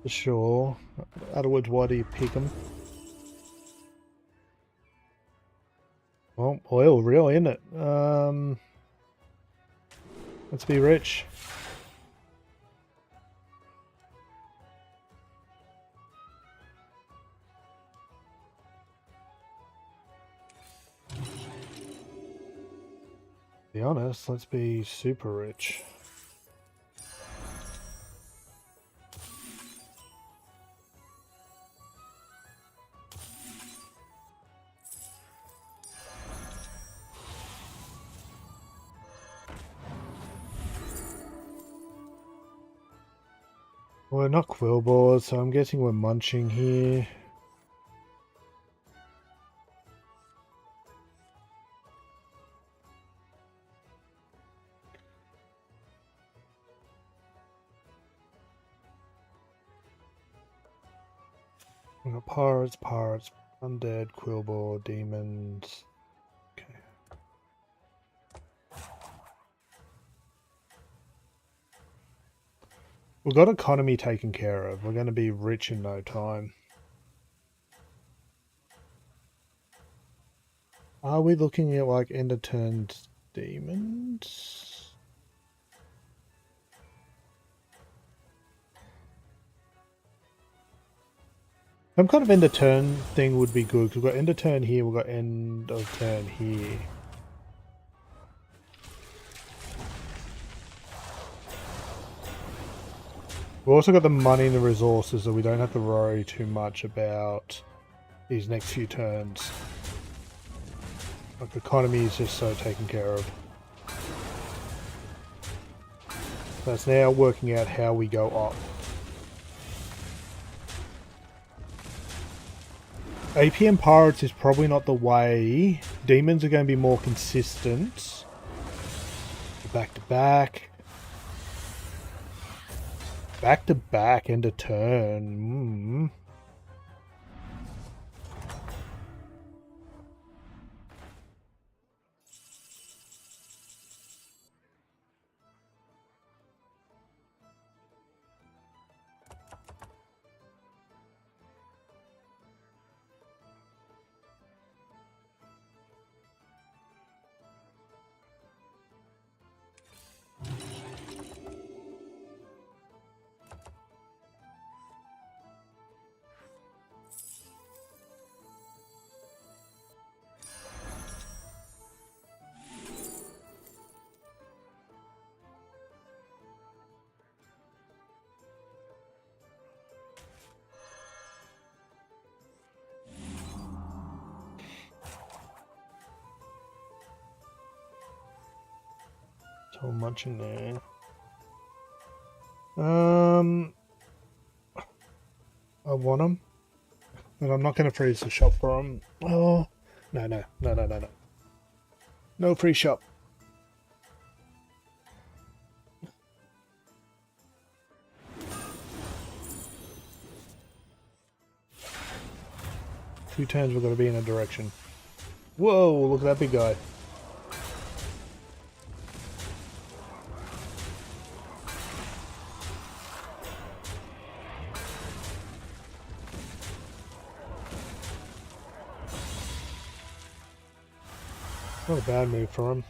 For sure. Otherwise, why do you pick them? Well, oil, really, isn't it? Let's be rich. be honest, let's be super rich. We're not quillboards, so I'm guessing we're munching here. We got pirates, undead, quillboard, demons. Okay. We've got economy taken care of. We're going to be rich in no time. Are we looking at like end of turn demons? Some kind of end of turn thing would be good. We've got end of turn here, we've got end of turn here. We've also got the money and the resources, so we don't have to worry too much about these next few turns. Like, the economy is just so taken care of. That's now working out how we go up. APM Pirates is probably not the way. Demons are going to be more consistent. Back to back. Back to back, end of turn. So much in there. I want them, but I'm not going to freeze the shop for them. Oh, no. No free shop. Two turns we're going to be in a direction. Whoa, look at that big guy. Not a bad move for him.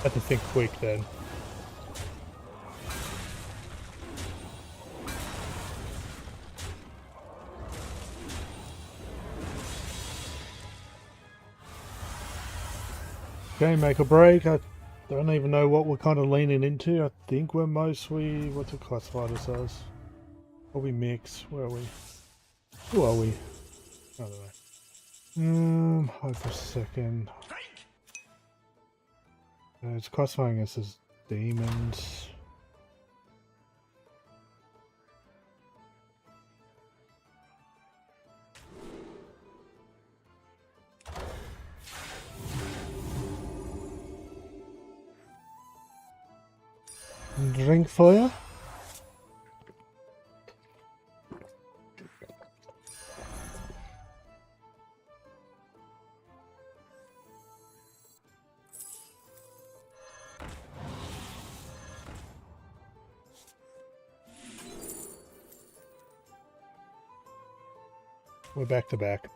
Have to think quick then. Okay, make or break. I don't even know what we're kind of leaning into. I think we're mostly, what's it classified as? Are we mix? Where are we? Who are we? I don't know. Hold for a second. It's classifying us as demons. Drink for you. We're back to back.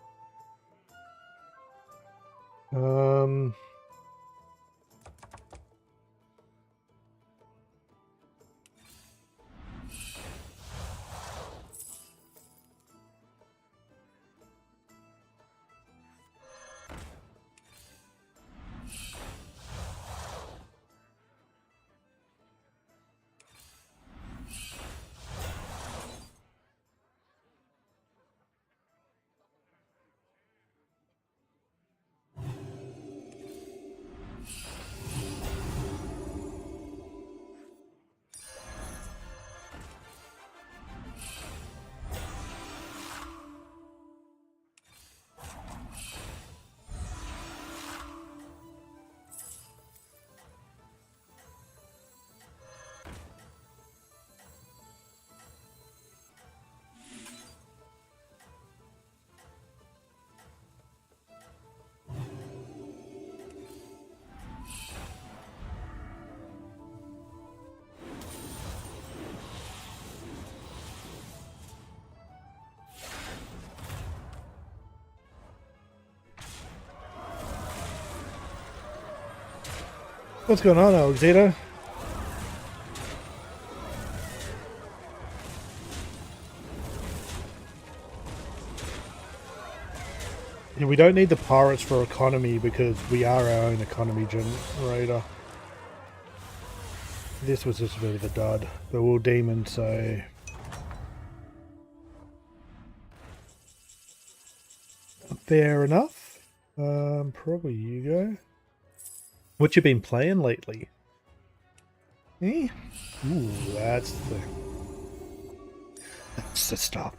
What's going on, Alexander? Yeah, we don't need the pirates for economy because we are our own economy generator. This was just a bit of a dud, but we're all demons, so... Fair enough. Probably you go. What you been playing lately? Eh? Ooh, that's the stuff.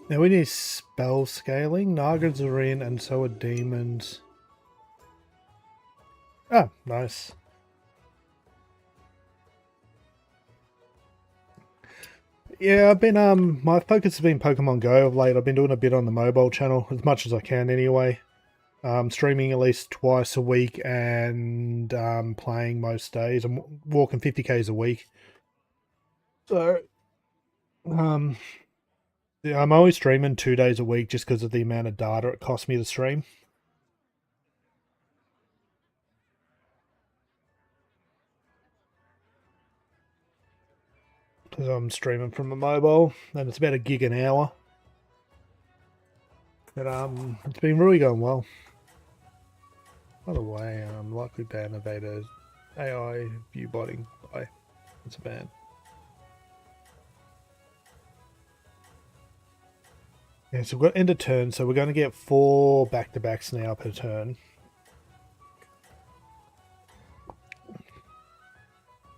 Now we need spell scaling. Nagas are in, and so are demons. Ah, nice. Yeah, I've been my focus has been Pokemon Go of late. I've been doing a bit on the mobile channel, as much as I can anyway. Streaming at least twice a week and playing most days. I'm walking 50k's a week. So yeah, I'm only streaming 2 days a week just because of the amount of data it costs me to stream. Because I'm streaming from a mobile, and it's about a gig an hour. But it's been really going well. By the way, likely ban evaders, AI view botting. Bye. It's a ban. Yeah, so we've got end of turn, so we're going to get 4 back-to-backs now per turn.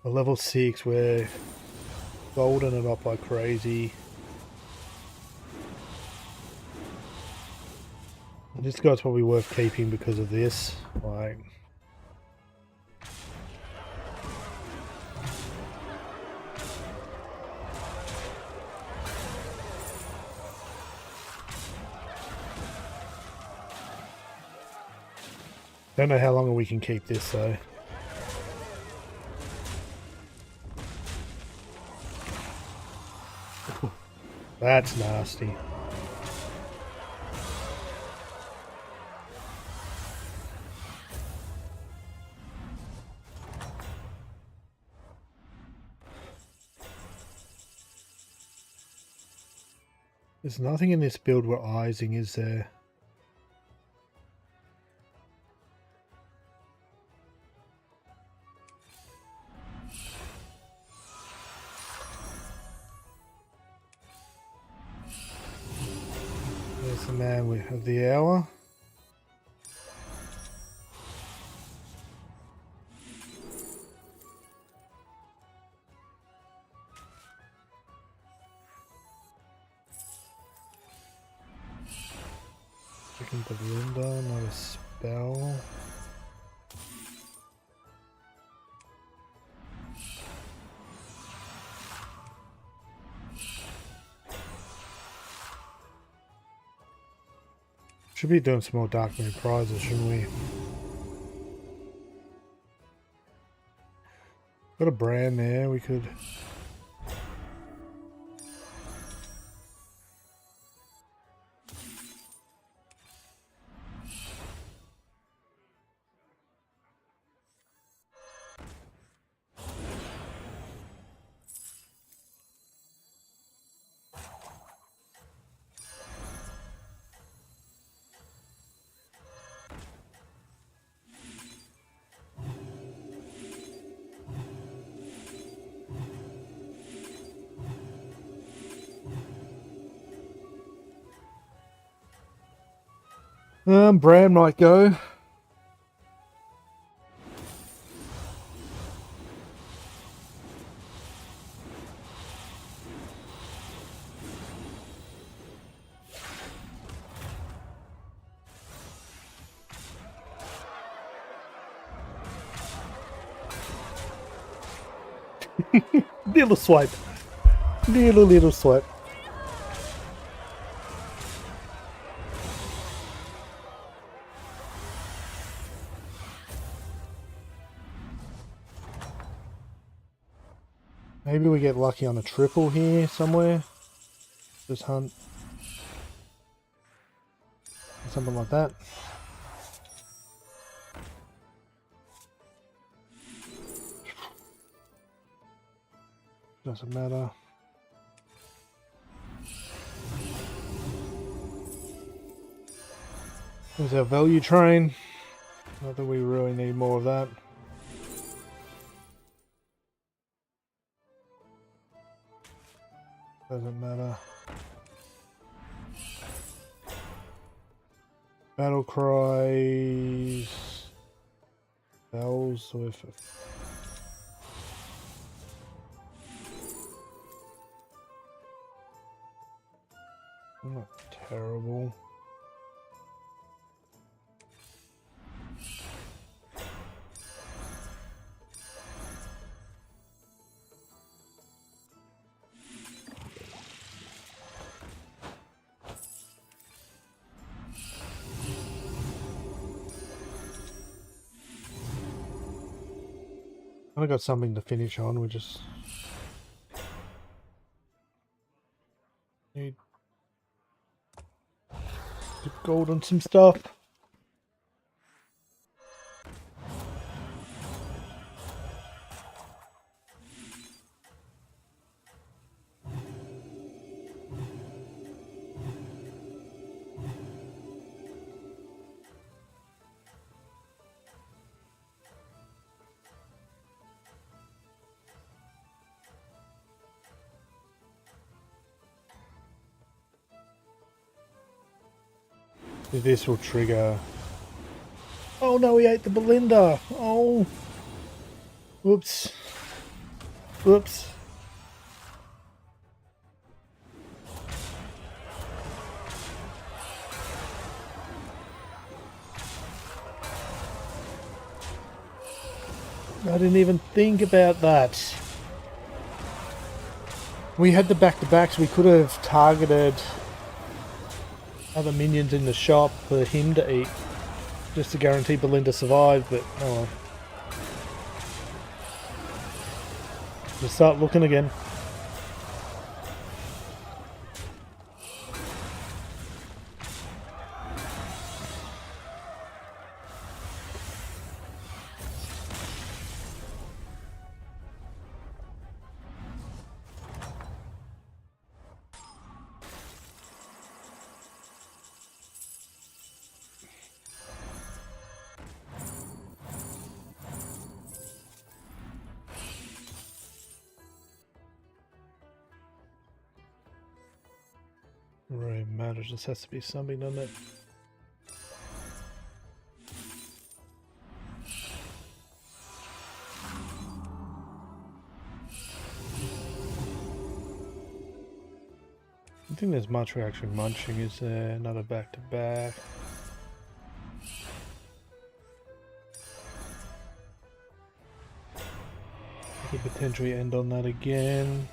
We're level 6, we're golden it up like crazy. This guy's probably worth keeping because of this. Like, Don't know how long we can keep this though. That's nasty. There's nothing in this build we're eyesing, is there? There's the man of the hour. Chicken Belinda, not a spell. Should be doing some more Dark Moon prizes, shouldn't we? Got a brand there, we could... Bran might go. Little swipe. Little swipe. Maybe we get lucky on a triple here somewhere. Just hunt. Something like that. Doesn't matter. There's our value train. Not that we really need more of that. Doesn't matter. Battle cries. Bells with. Not terrible. I got something to finish on. We just need gold on some stuff. This will trigger. Oh no, he ate the Belinda. Oh. Whoops. Whoops. I didn't even think about that. We had the back-to-backs. We could have targeted other minions in the shop for him to eat. just to guarantee Belinda survived, but oh well. Just start looking again. Really matters, just has to be something, doesn't it? I think there's much reaction munching, is there? Another back to back. Could potentially end on that again.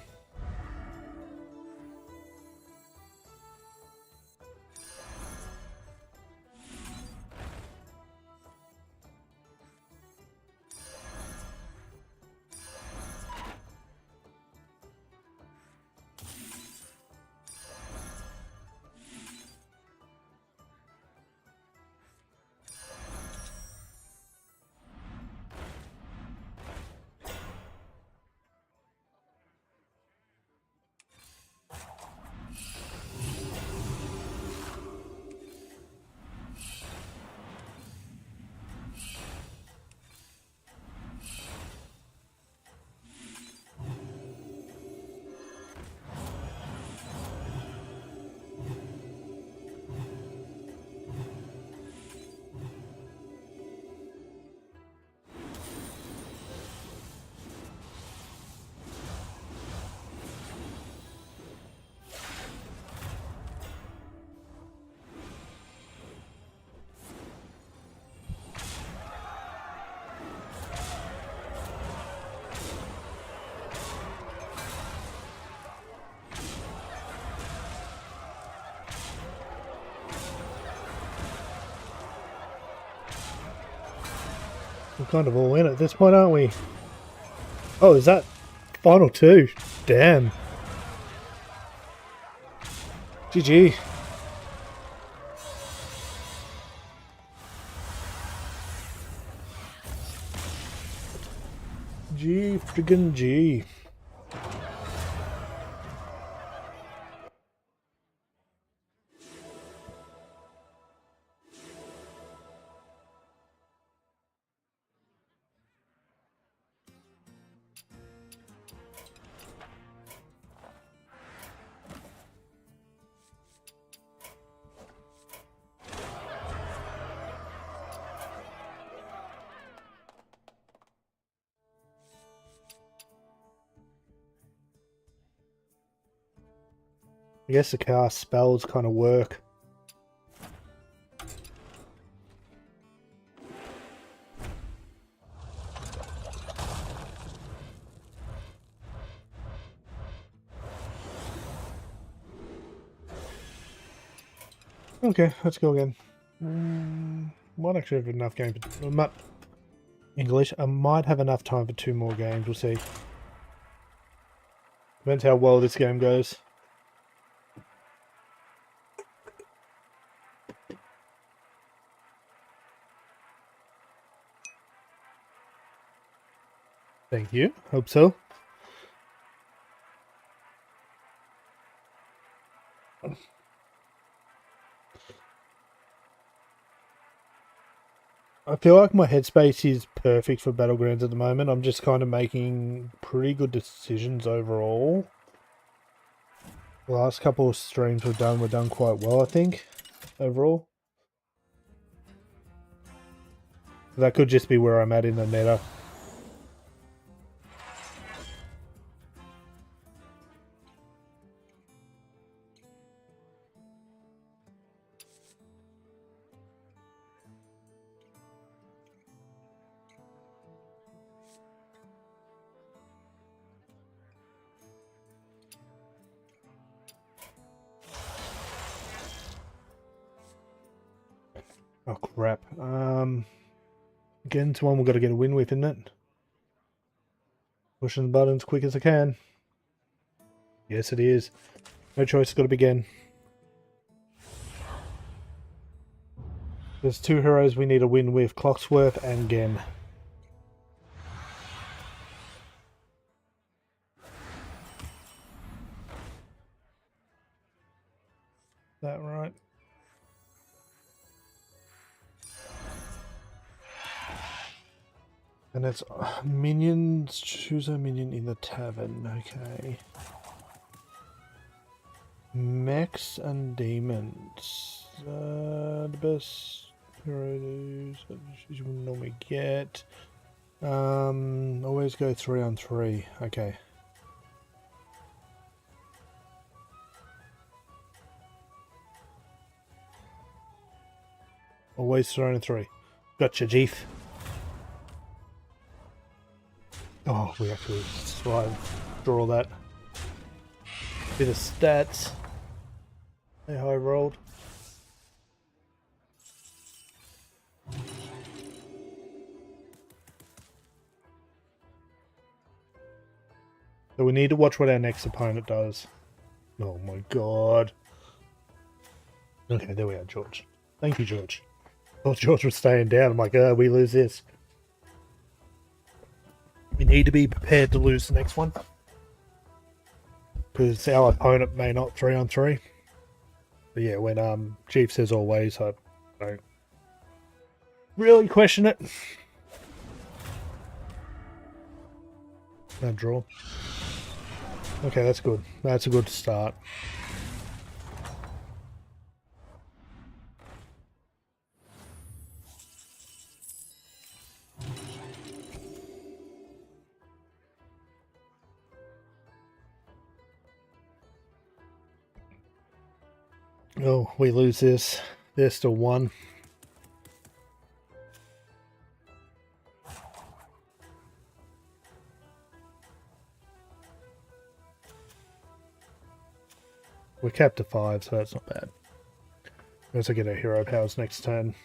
We're kind of all in at this point, aren't we? Oh, is that final two? Damn. GG. G friggin' G. I guess the cast spells kind of work. Okay, let's go again. Might actually have enough game for English. I might have enough time for 2 more games. We'll see. Depends how well this game goes. Thank you. Hope so. I feel like my headspace is perfect for Battlegrounds at the moment. I'm just kind of making pretty good decisions overall. The last couple of streams were done quite well, I think, overall. That could just be where I'm at in the meta. Oh crap. Again, it's one we've got to get a win with, isn't it? Pushing the button as quick as I can. Yes, it is. No choice, it's got to begin. There's two heroes we need to win with, Clocksworth and Gen. That right? And it's minions. Choose a minion in the tavern. Okay. Mechs and demons. The best heroes you would normally get. Always go 3-on-3. Okay. Always 3-on-3. Gotcha, Jeef. Oh, we actually draw that. Bit of stats. Hey, high rolled. So we need to watch what our next opponent does. Oh my god. Okay, there we are, George. Thank you, George. Oh, George was staying down. I'm like, we lose this. We need to be prepared to lose the next one. Because our opponent may not 3-on-3. But yeah, when Chief says always, I don't really question it. No draw. Okay, that's good. That's a good start. Oh, we lose this. There's still one. We're capped to 5, so that's not bad. Unless I get our hero powers next turn.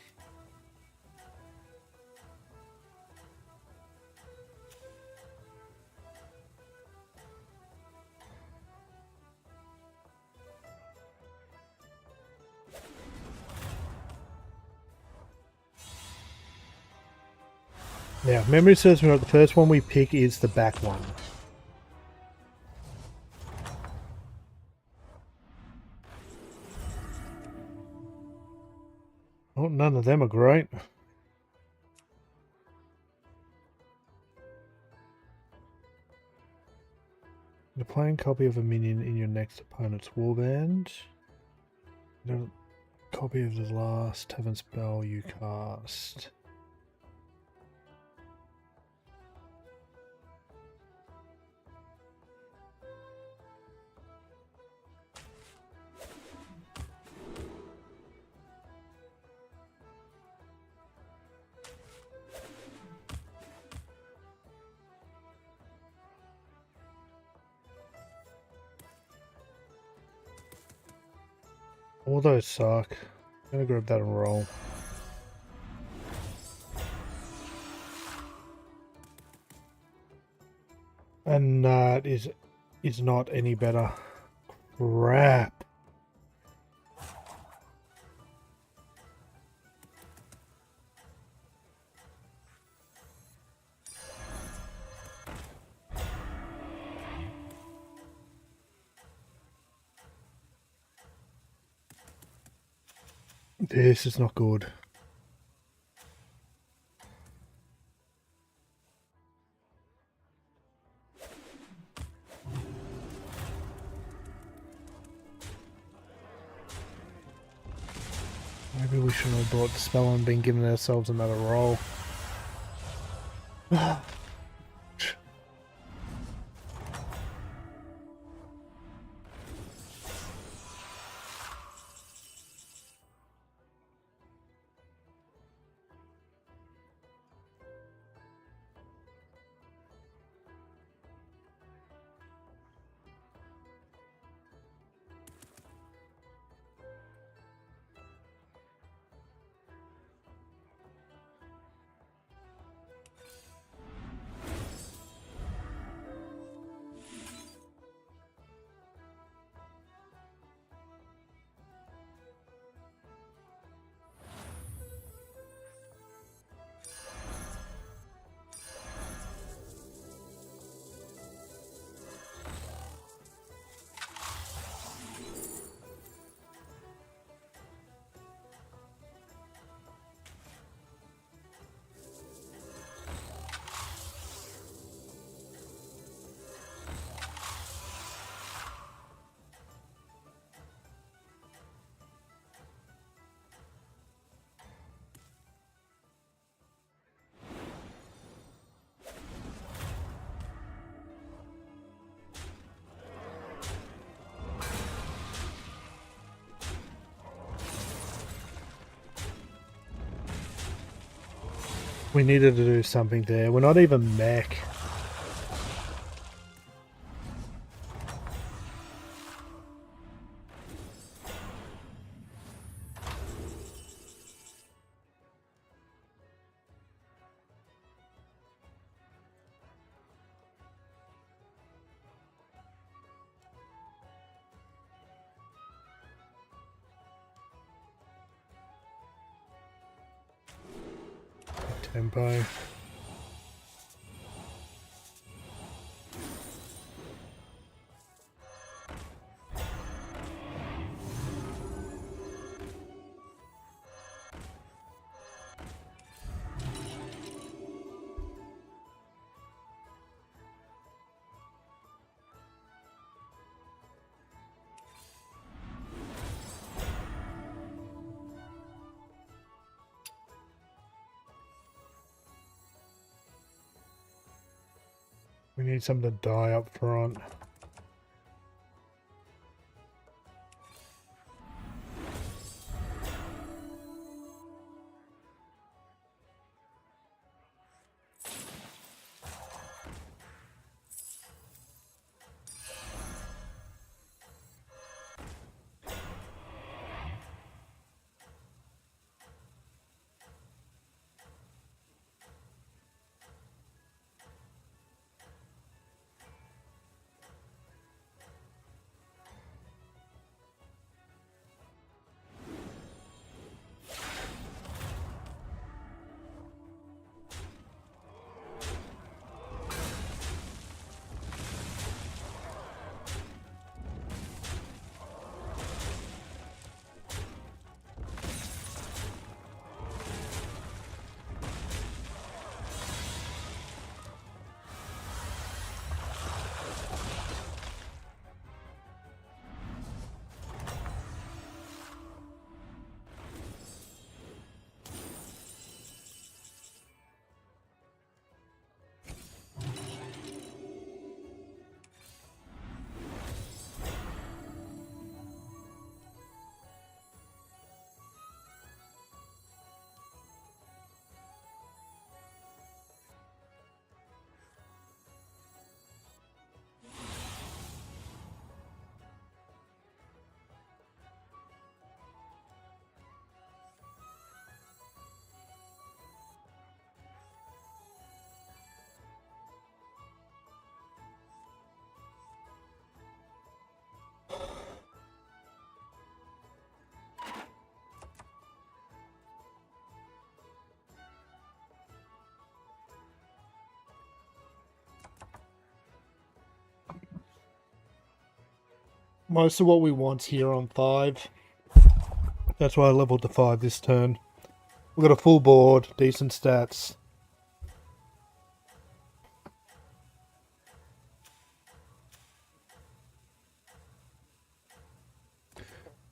Now, memory serves me right, the first one we pick is the back one. Oh, none of them are great. You're playing a copy of a minion in your next opponent's warband. A copy of the last tavern spell you cast. All those suck. I'm gonna grab that and roll. And that is not any better. Crap. This is not good. Maybe we shouldn't have brought the spell and been giving ourselves another roll. We needed to do something there. We're not even mech. Tempo. We need something to die up front. Most of what we want's here on 5. That's why I leveled to 5 this turn. We've got a full board, decent stats.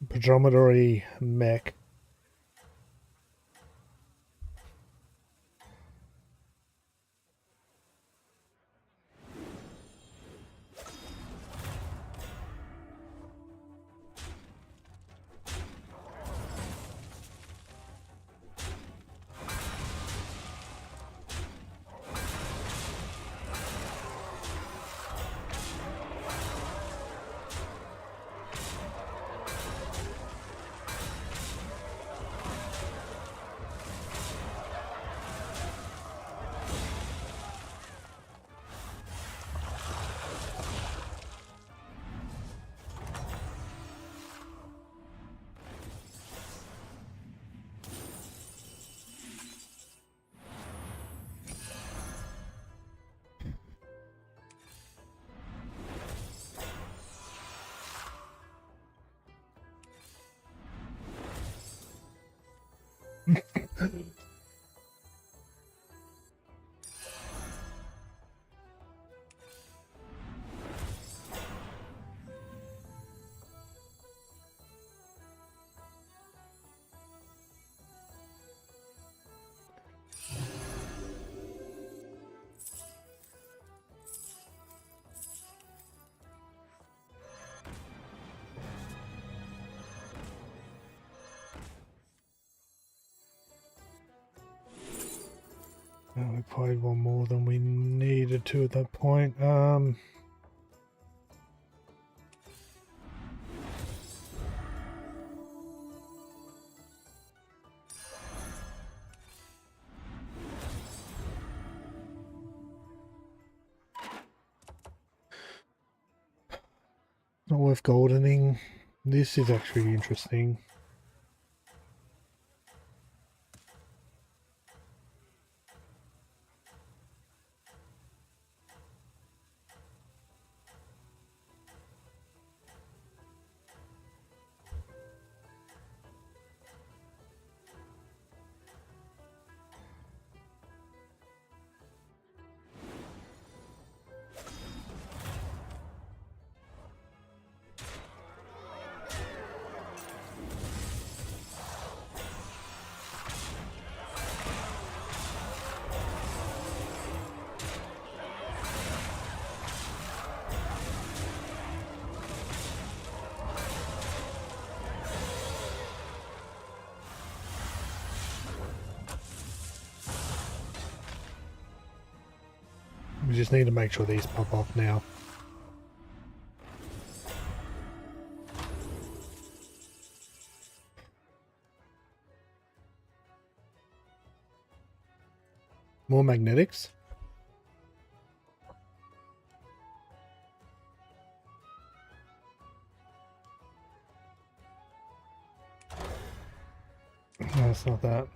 Predominantly mech. We played one more than we needed to at that point. Not worth goldening. This is actually interesting. We just need to make sure these pop off now. More magnetics. No, it's not that.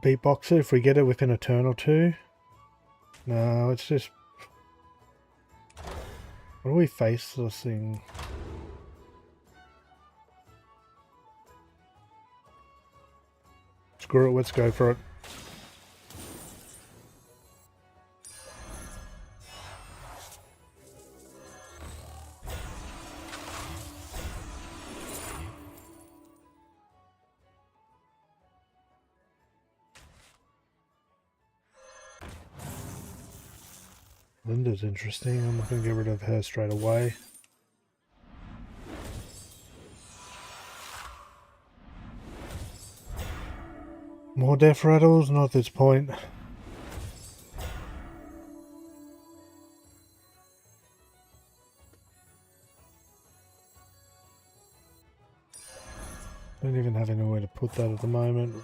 Beatboxer, if we get it within a turn or two. No, it's just... What do we face this thing? Screw it, let's go for it. Linda's interesting. I'm not going to get rid of her straight away. More death rattles? Not at this point. Don't even have anywhere to put that at the moment.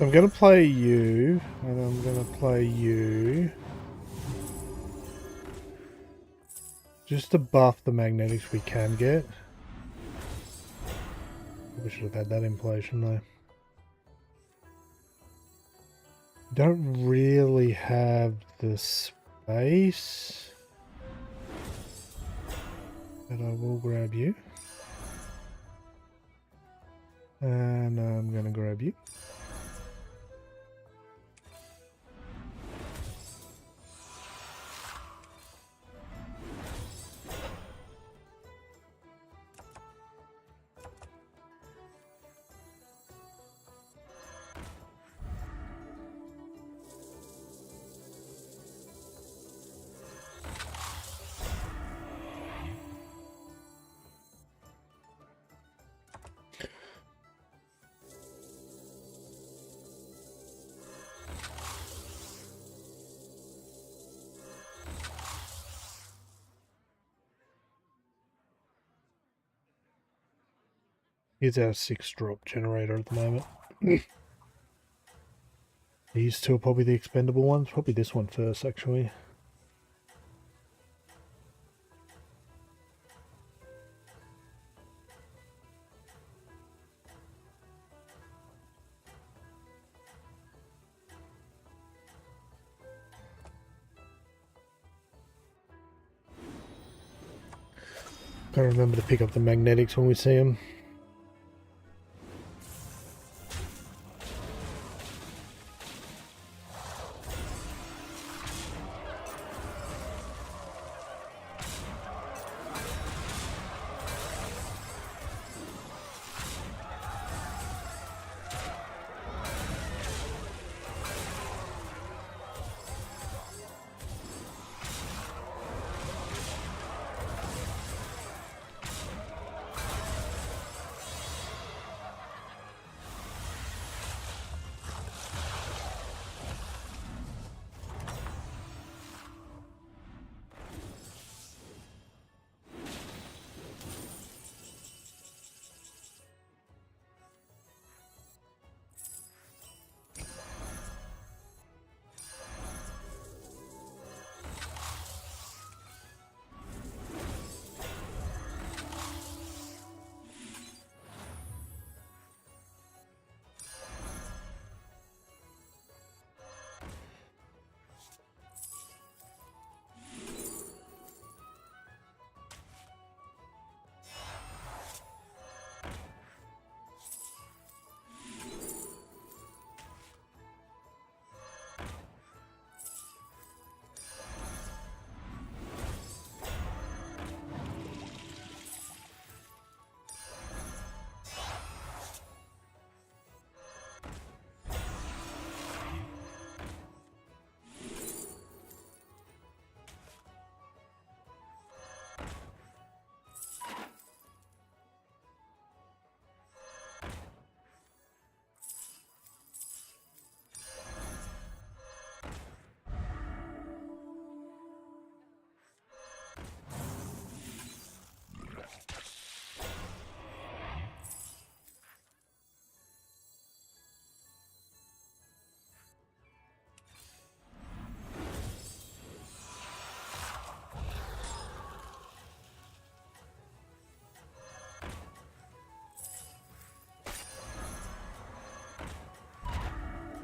I'm going to play you, and I'm going to play you. Just to buff the magnetics we can get. We should have had that in play, shouldn't I? Don't really have the space. But I will grab you. And I'm going to grab you. Here's our 6-drop generator at the moment. These two are probably the expendable ones. Probably this one first, actually. Gotta remember to pick up the magnetics when we see them.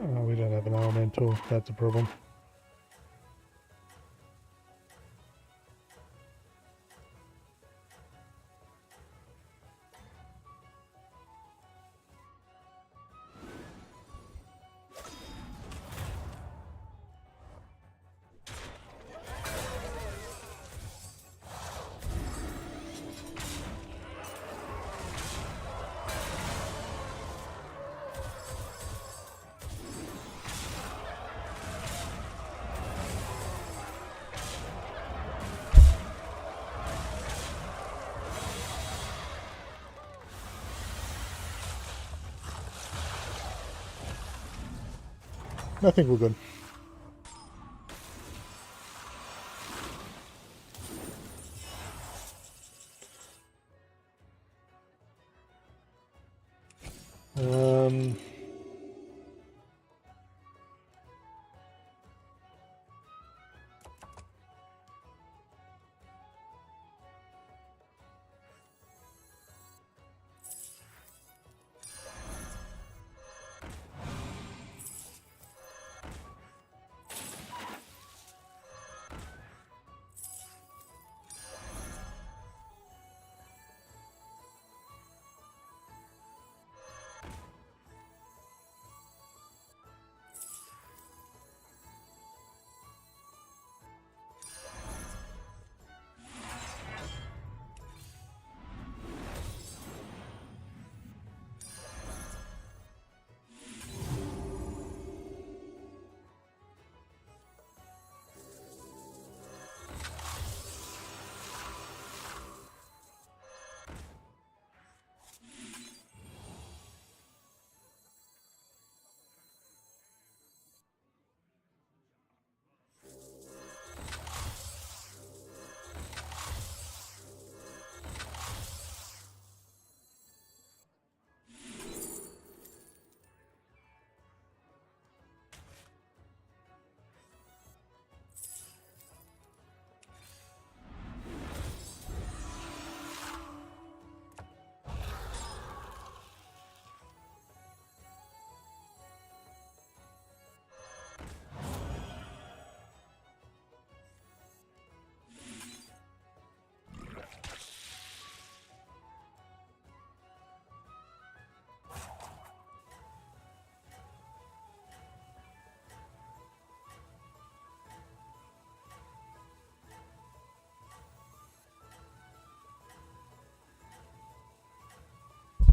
Oh, we don't have an elemental. That's a problem. I think we're good. Um,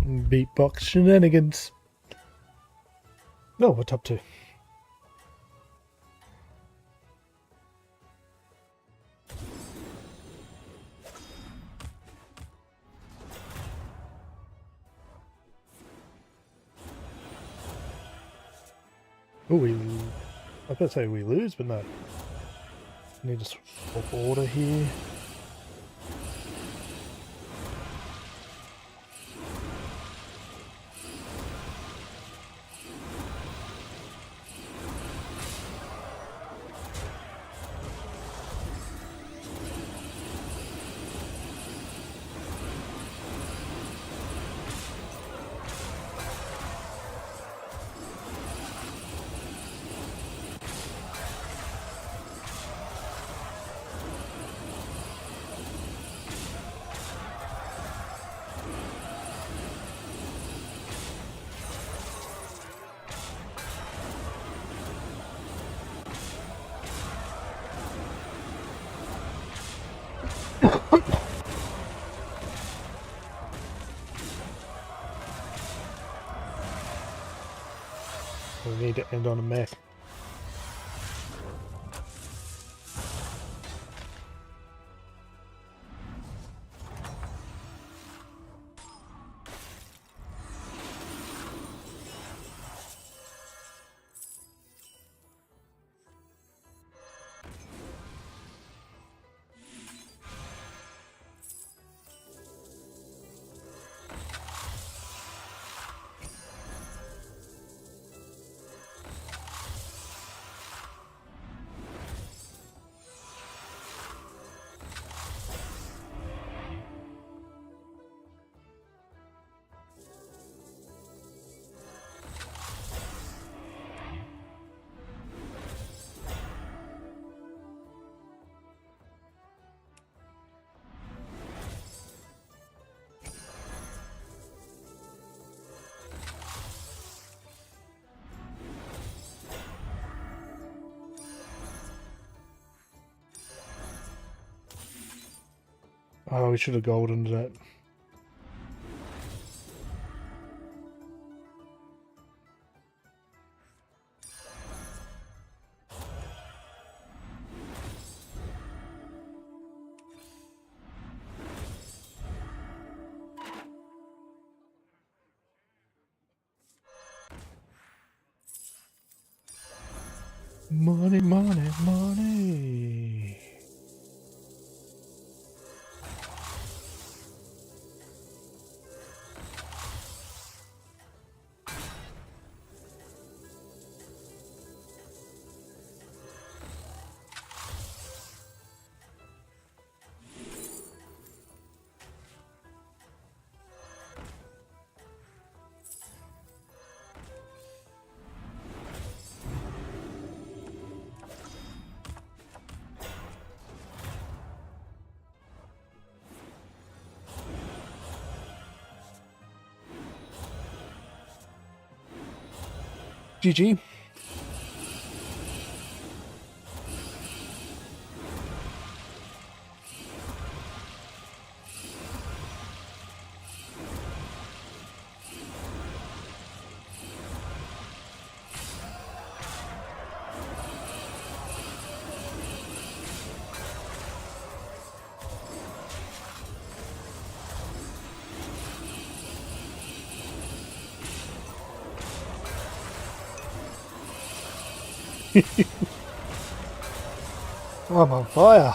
Beatbox shenanigans. No, we're top 2. Oh, I was going to say we lose, but no. Need to swap order here. We need to end on a mech. Oh, we should have goldened that. Money, money, money. GG. I'm on fire.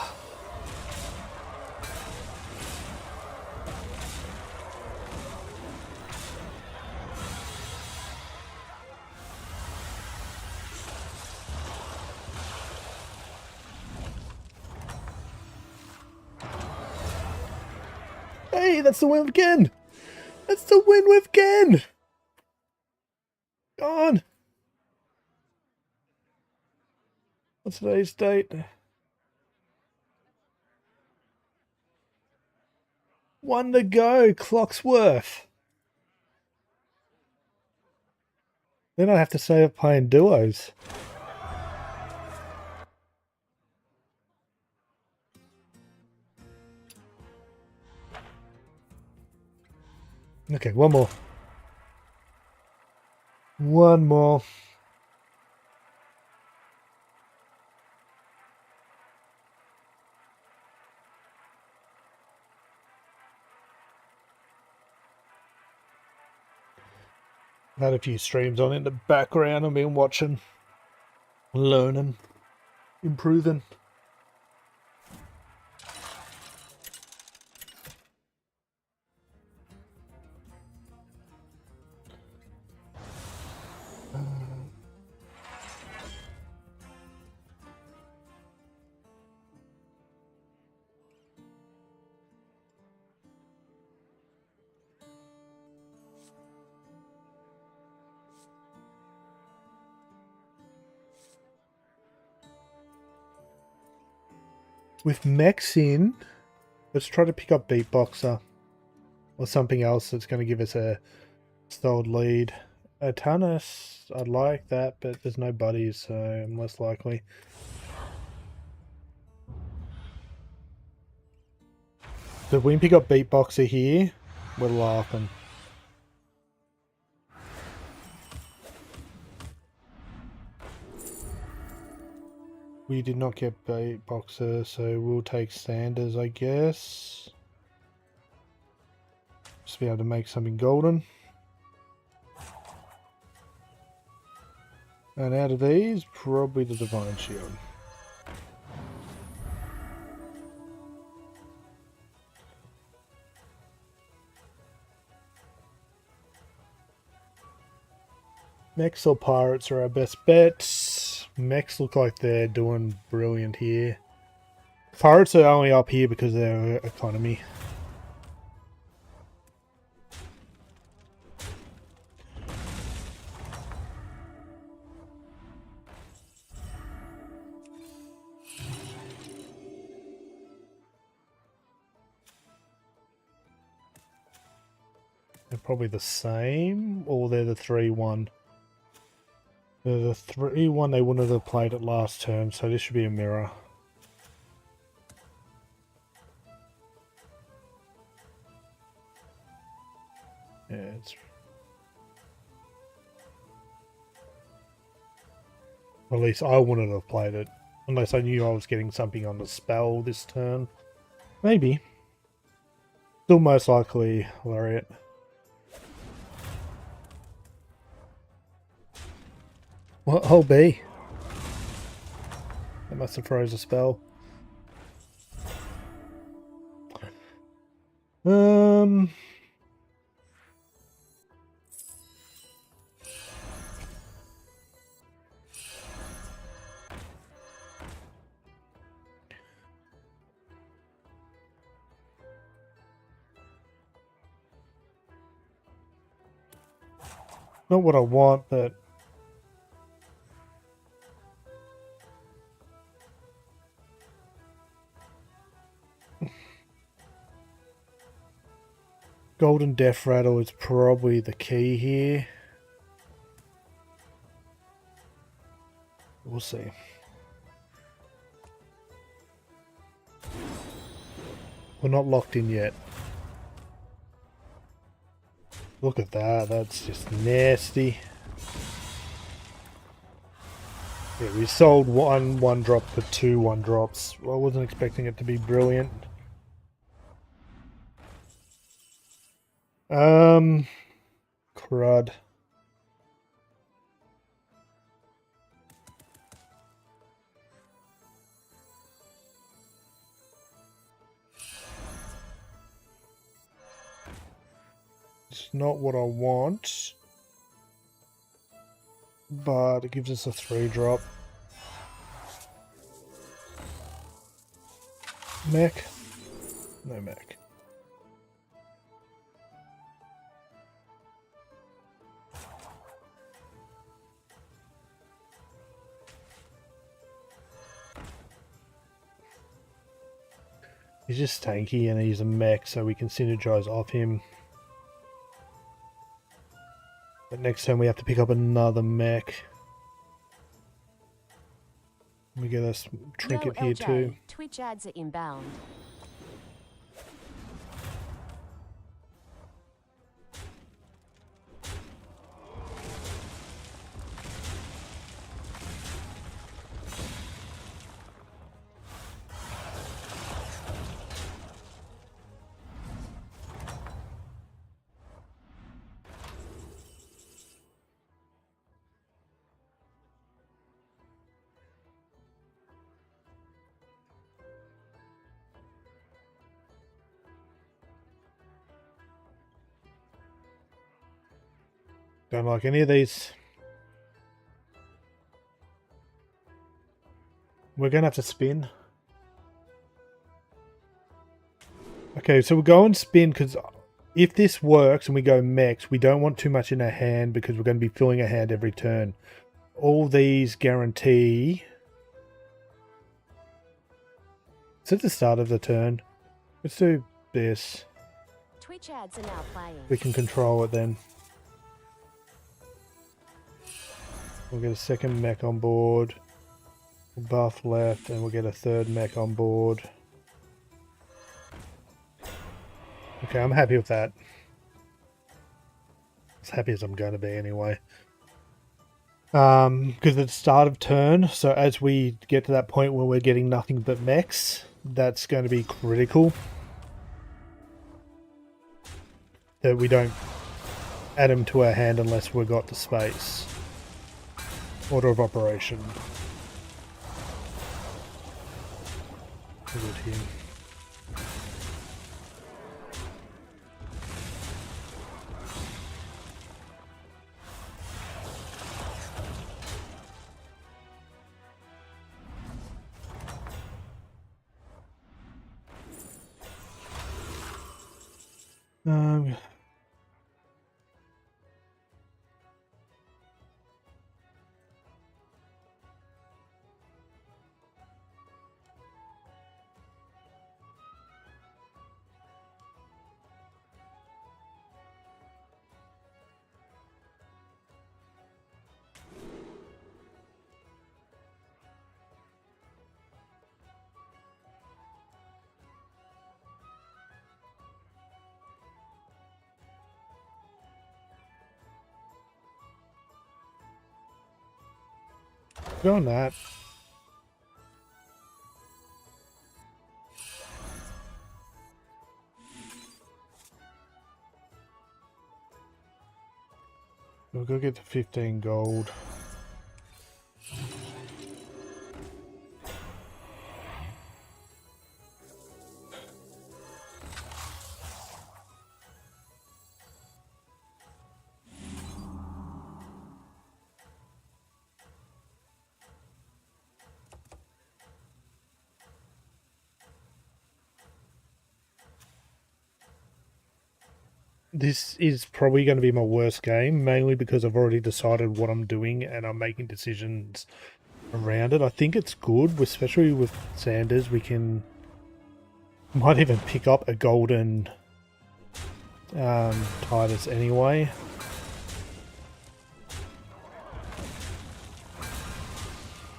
Hey, that's the win again. That's the win with Gen. Gone. What's today's date? One to go. Clock's worth. Then I have to save playing duos. Okay, one more. One more. I've had a few streams on in the background. I've been watching, learning, improving. With mechs in, let's try to pick up Beatboxer or something else that's going to give us a stalled lead. A Tannis, I'd like that, but there's no buddies, so most likely. So if we can pick up Beatboxer here, we're laughing. We did not get Beatboxer, so we'll take Sanders, I guess. Just be able to make something golden. And out of these, probably the Divine Shield. Mechs or Pirates are our best bets. Mechs look like they're doing brilliant here. Pirates are only up here because of their economy. They're probably the same, or they're the 3-1. They're the 3-1, they wouldn't have played it last turn, so this should be a mirror. Yeah, it's... At least I wouldn't have played it, unless I knew I was getting something on the spell this turn. Maybe. Still most likely Lariat. What? Oh, B. That must have froze a spell. Not what I want, but... Golden Death Rattle is probably the key here. We'll see. We're not locked in yet. Look at that, that's just nasty. Yeah, we sold one drop for 2 1-drops. I wasn't expecting it to be brilliant. Crud. It's not what I want, but it gives us a 3-drop. Mech? No mech. He's just tanky and he's a mech, so we can synergize off him. But next time we have to pick up another mech. We get a trinket Yo, here LJ, too. Twitch ads are inbound. Don't like any of these. We're going to have to spin. Okay, so we'll go and spin because if this works and we go mechs, we don't want too much in our hand because we're going to be filling our hand every turn. All these guarantee... It's at the start of the turn. Let's do this. Twitch ads are now playing. We can control it then. We'll get a second mech on board. We'll buff left and we'll get a third mech on board. Okay, I'm happy with that. As happy as I'm going to be anyway. Because it's the start of turn, so as we get to that point where we're getting nothing but mechs, that's going to be critical. That we don't add them to our hand unless we've got the space. Order of operation. Good here. Go on that. We'll go get the 15 gold. This is probably going to be my worst game, mainly because I've already decided what I'm doing and I'm making decisions around it. I think it's good, especially with Sanders. We might even pick up a golden Titus anyway.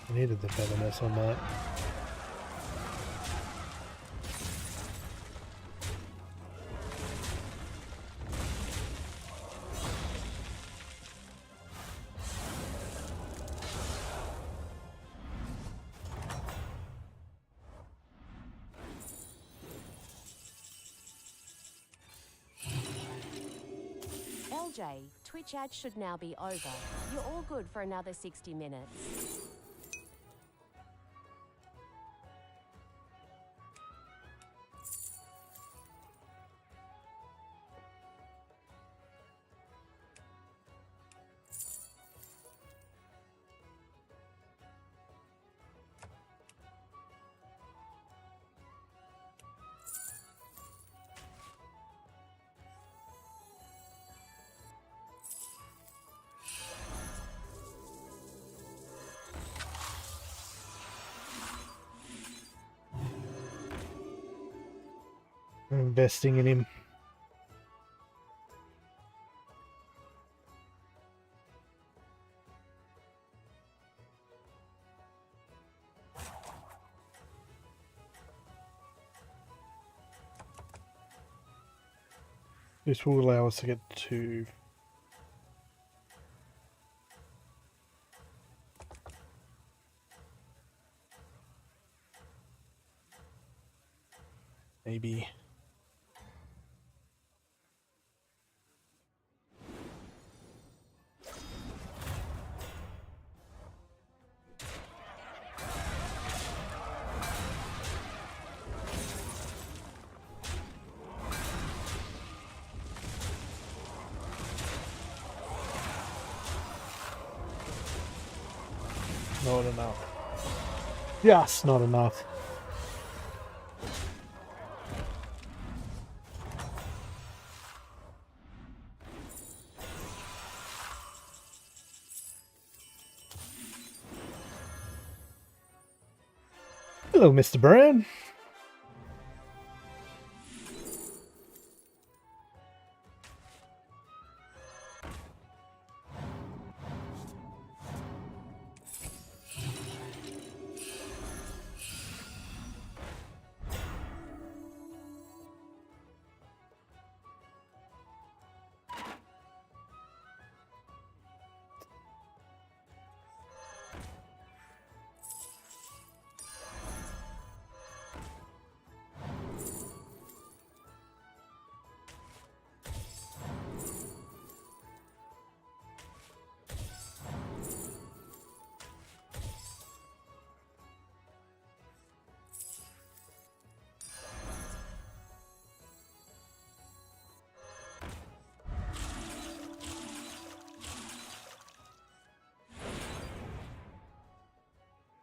I needed the featherness on that. LJ, Twitch ads should now be over. You're all good for another 60 minutes. I'm investing in him. This will allow us to get to maybe not enough. Just not enough. Hello, Mr. Brown.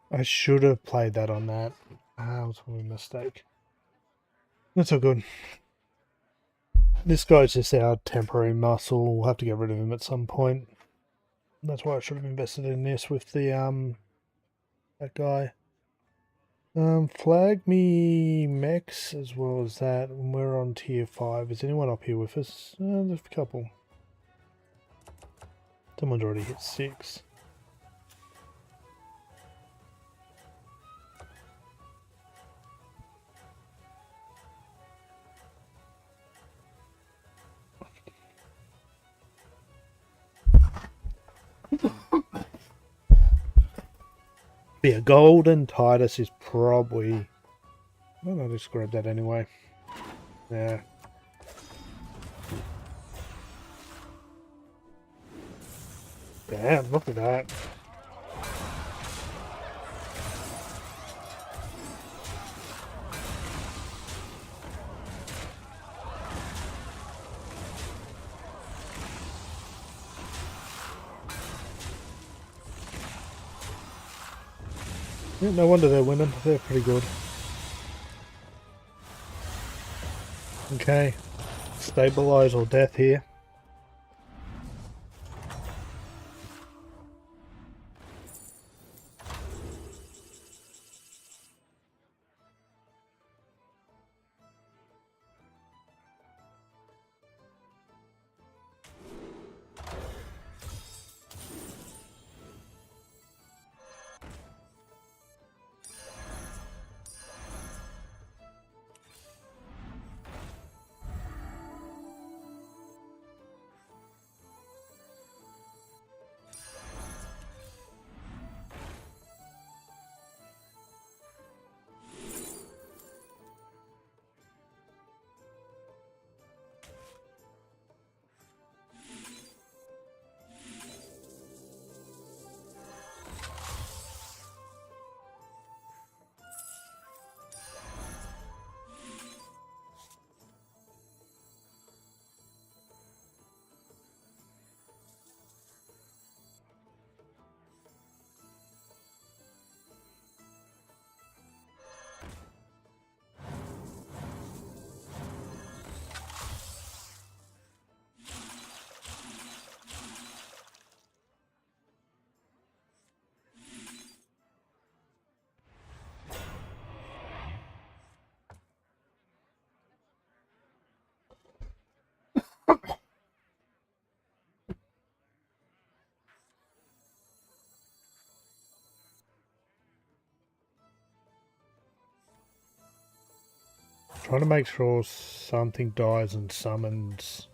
I should have played that on that. That was a mistake. That's all good. This guy's just our temporary muscle. We'll have to get rid of him at some point. That's why I should have invested in this with the that guy. Flag me mechs as well as that. And we're on tier 5. Is anyone up here with us? There's a couple. Someone's already hit 6. Yeah, golden Titus is probably... Well, I'll just grab that anyway. Yeah. Damn, look at that. Yeah, no wonder they're winning. They're pretty good. Okay. Stabilize or death here. Trying to make sure something dies and summons.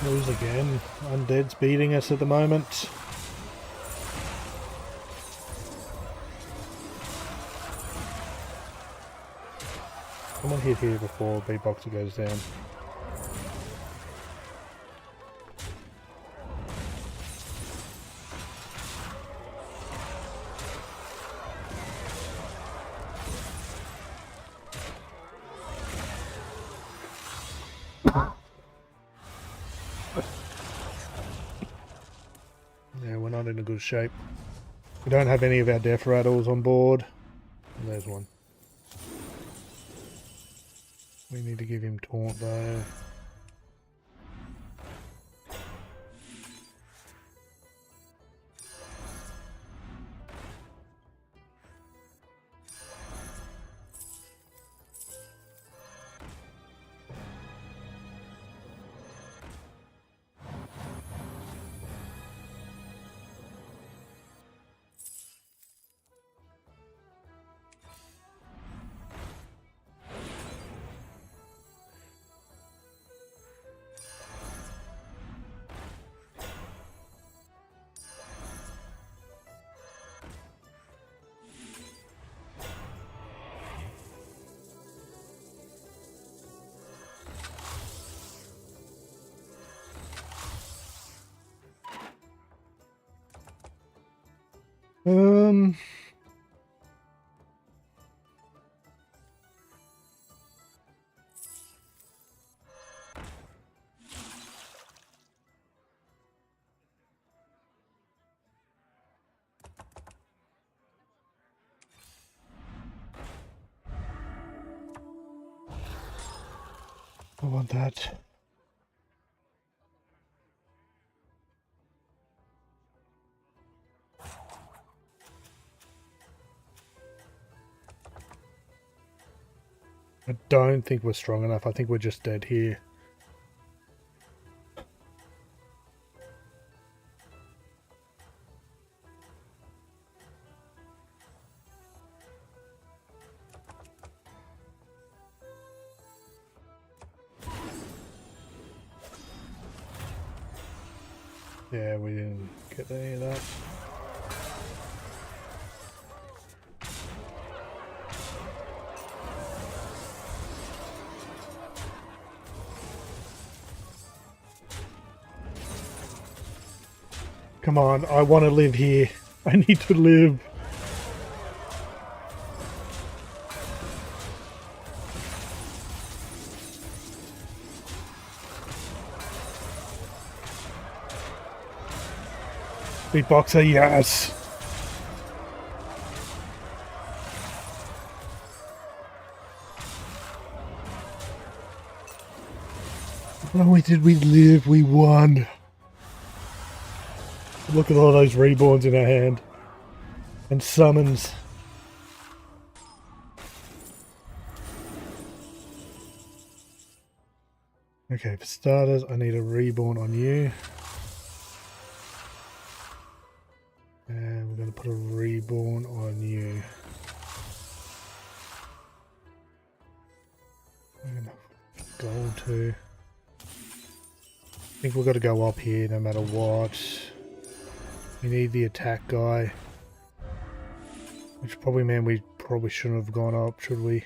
Lose again. Undead's beating us at the moment. Someone hit here before beatboxer goes down. Yeah, we're not in a good shape. We don't have any of our death rattles on board. And there's one. We need to give him taunt though. Um, I want that. I don't think we're strong enough. I think we're just dead here. Yeah, we didn't get any of that. Come on, I want to live here. I need to live. Beatboxer, yes. Not only did we live, we won. Look at all those reborns in our hand. And summons. Okay, for starters, I need a reborn on you. And we're going to put a reborn on you. And gold too. I think we've got to go up here no matter what. We need the attack guy. Which probably meant we probably shouldn't have gone up, should we?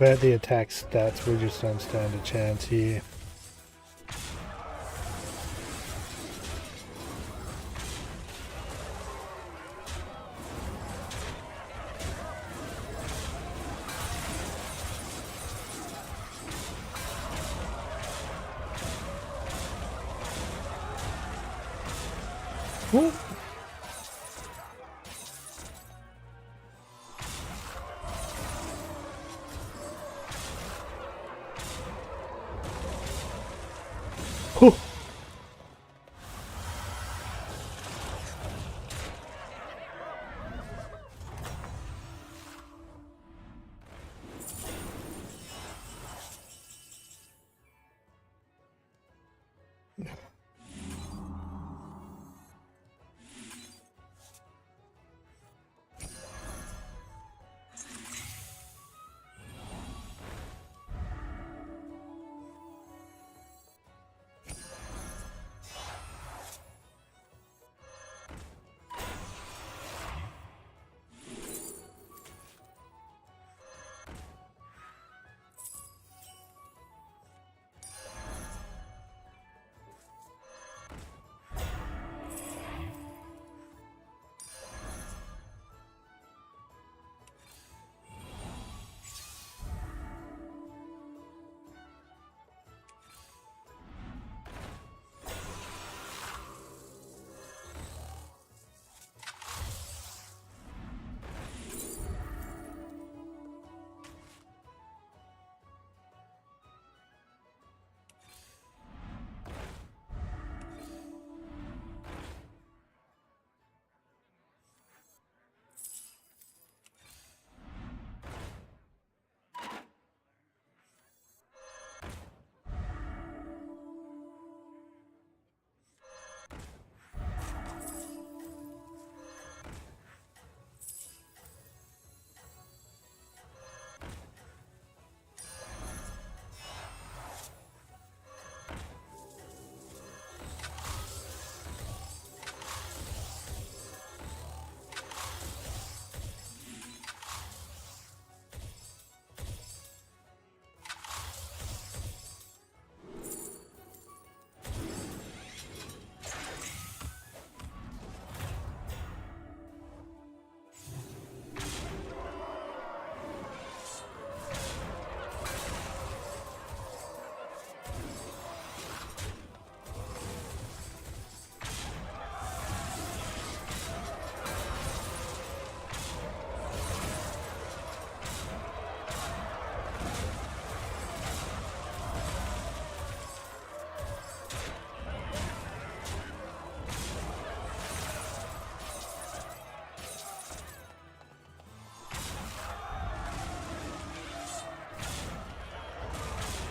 About the attack stats, we just don't stand a chance here. Ooh. Ooh.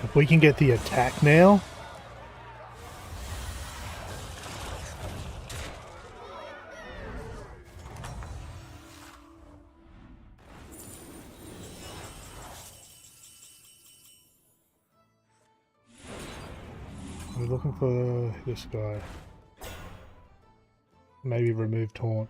If we can get the attack now. We're looking for this guy. Maybe remove taunt.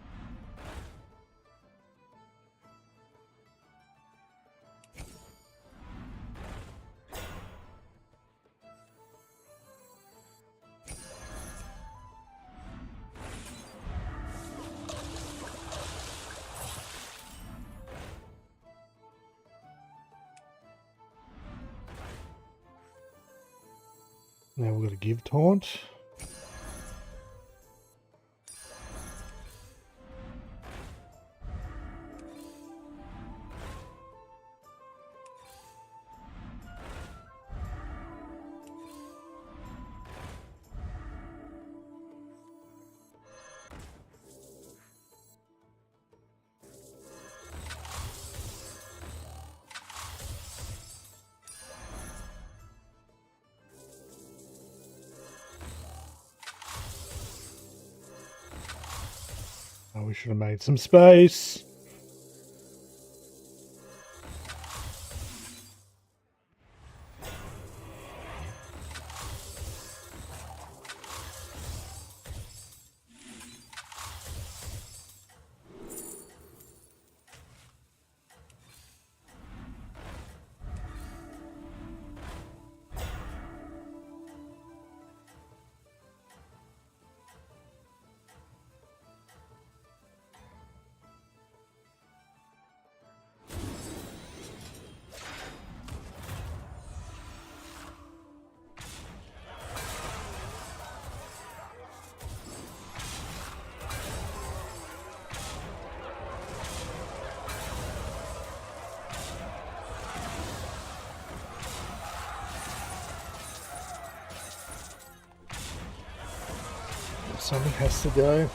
Now we're going to give taunt. Oh, we should have made some space. Something has to go.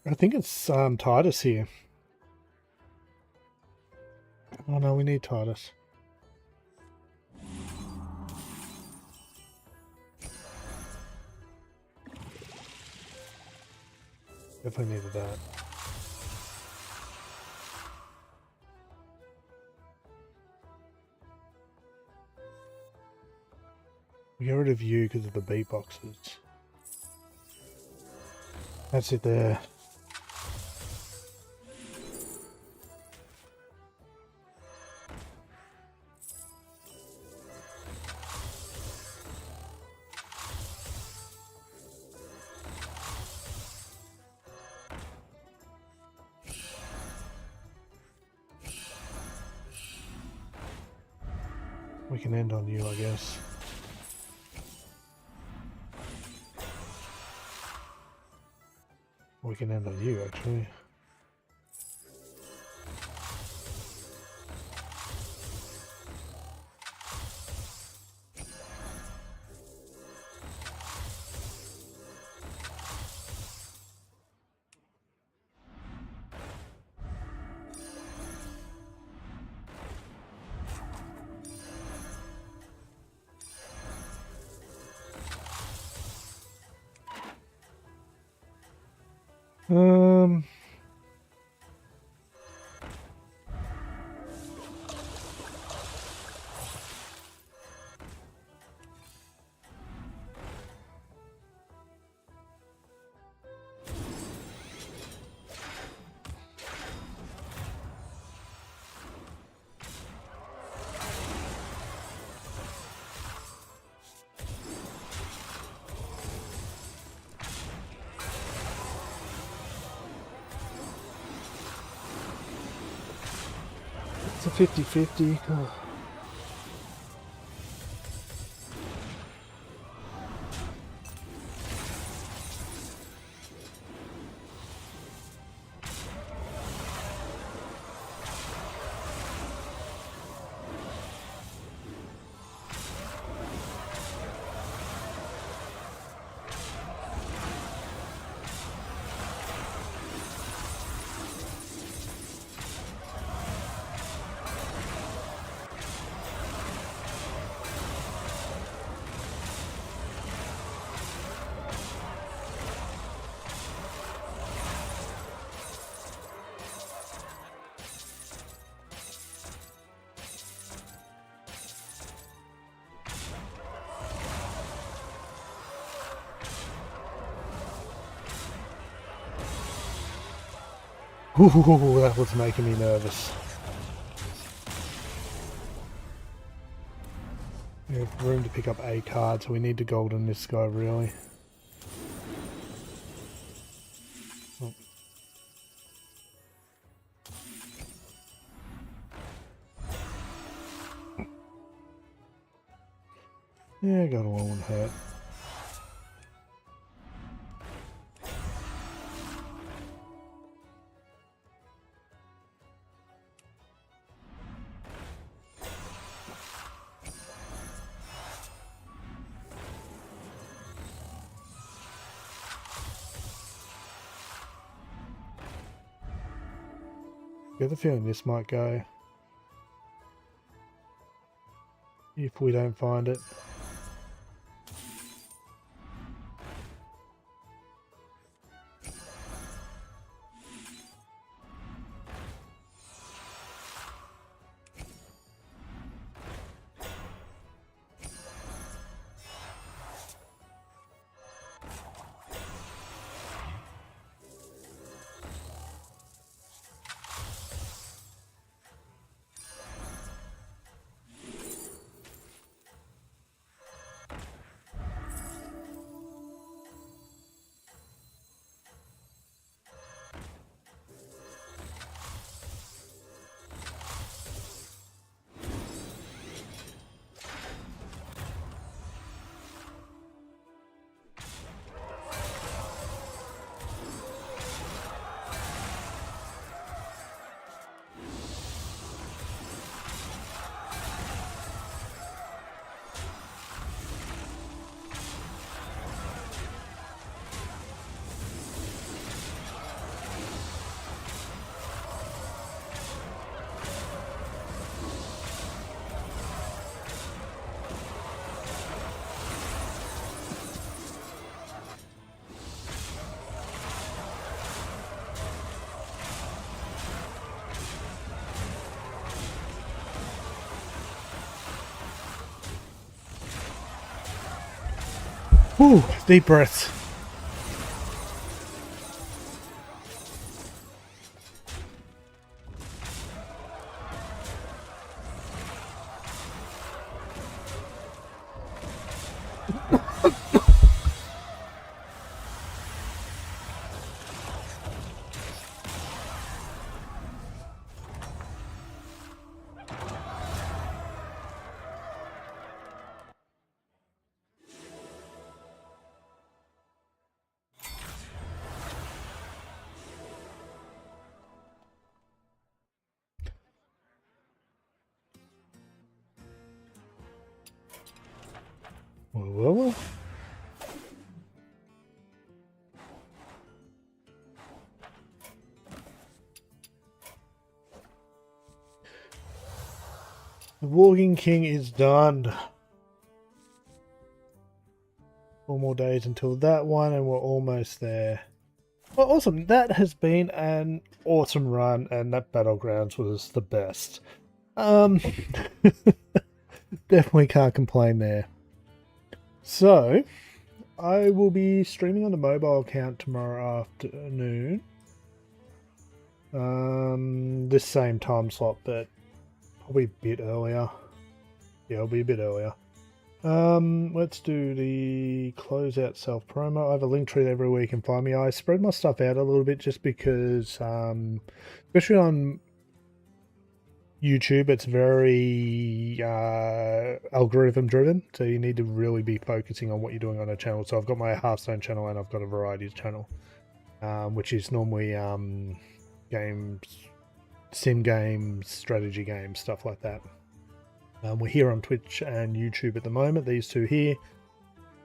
I think it's Titus here. Oh no, we need Titus. Definitely needed that. We get rid of you because of the beatboxes. That's it there. We can end on you, I guess. We can end on you, actually. Um, it's a 50-50. Oh. Ooh, that was making me nervous. We have room to pick up a card, so we need to golden this guy, really. Oh. Yeah, got one won't hurt. I get the feeling this might go. If we don't find it. Whew, deep breaths. Well. The Walking King is done. 4 more days until that one, and we're almost there. Well, awesome. That has been an awesome run, and that Battlegrounds was the best. Definitely can't complain there. So, I will be streaming on the mobile account tomorrow afternoon. This same time slot, but probably a bit earlier. Yeah, it'll be a bit earlier. Let's do the closeout self promo. I have a link tree every week you can find me. I spread my stuff out a little bit just because, especially on YouTube, it's very algorithm driven, so you need to really be focusing on what you're doing on a channel. So I've got my Hearthstone channel and I've got a varieties channel, which is normally games, sim games, strategy games, stuff like that. We're here on Twitch and YouTube at the moment, these two here.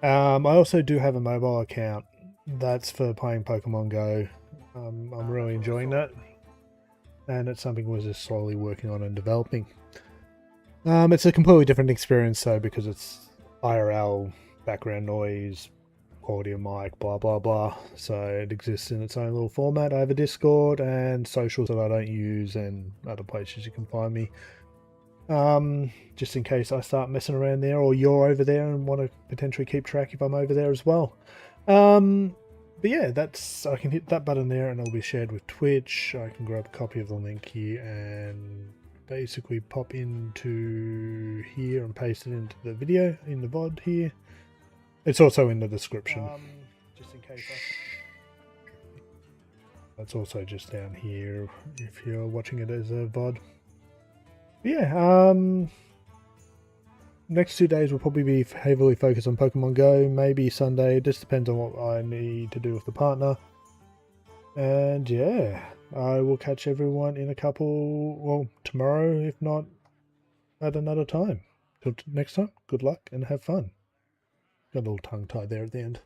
I also do have a mobile account that's for playing Pokemon Go. I'm really enjoying that, and it's something we're just slowly working on and developing. It's a completely different experience though, because it's IRL, background noise, quality of mic, blah blah blah. So it exists in its own little format. I have a Discord and socials that I don't use, and other places you can find me. Just in case I start messing around there, or you're over there and want to potentially keep track if I'm over there as well. But yeah, I can hit that button there and it'll be shared with Twitch. I can grab a copy of the link here and basically pop into here and paste it into the video in the VOD here. It's also in the description. Just in case that's also just down here if you're watching it as a VOD. Yeah, next 2 days will probably be heavily focused on Pokemon Go, maybe Sunday, it just depends on what I need to do with the partner. And yeah, I will catch everyone in a couple, well, tomorrow, if not at another time. Till next time, good luck and have fun. Got a little tongue tied there at the end.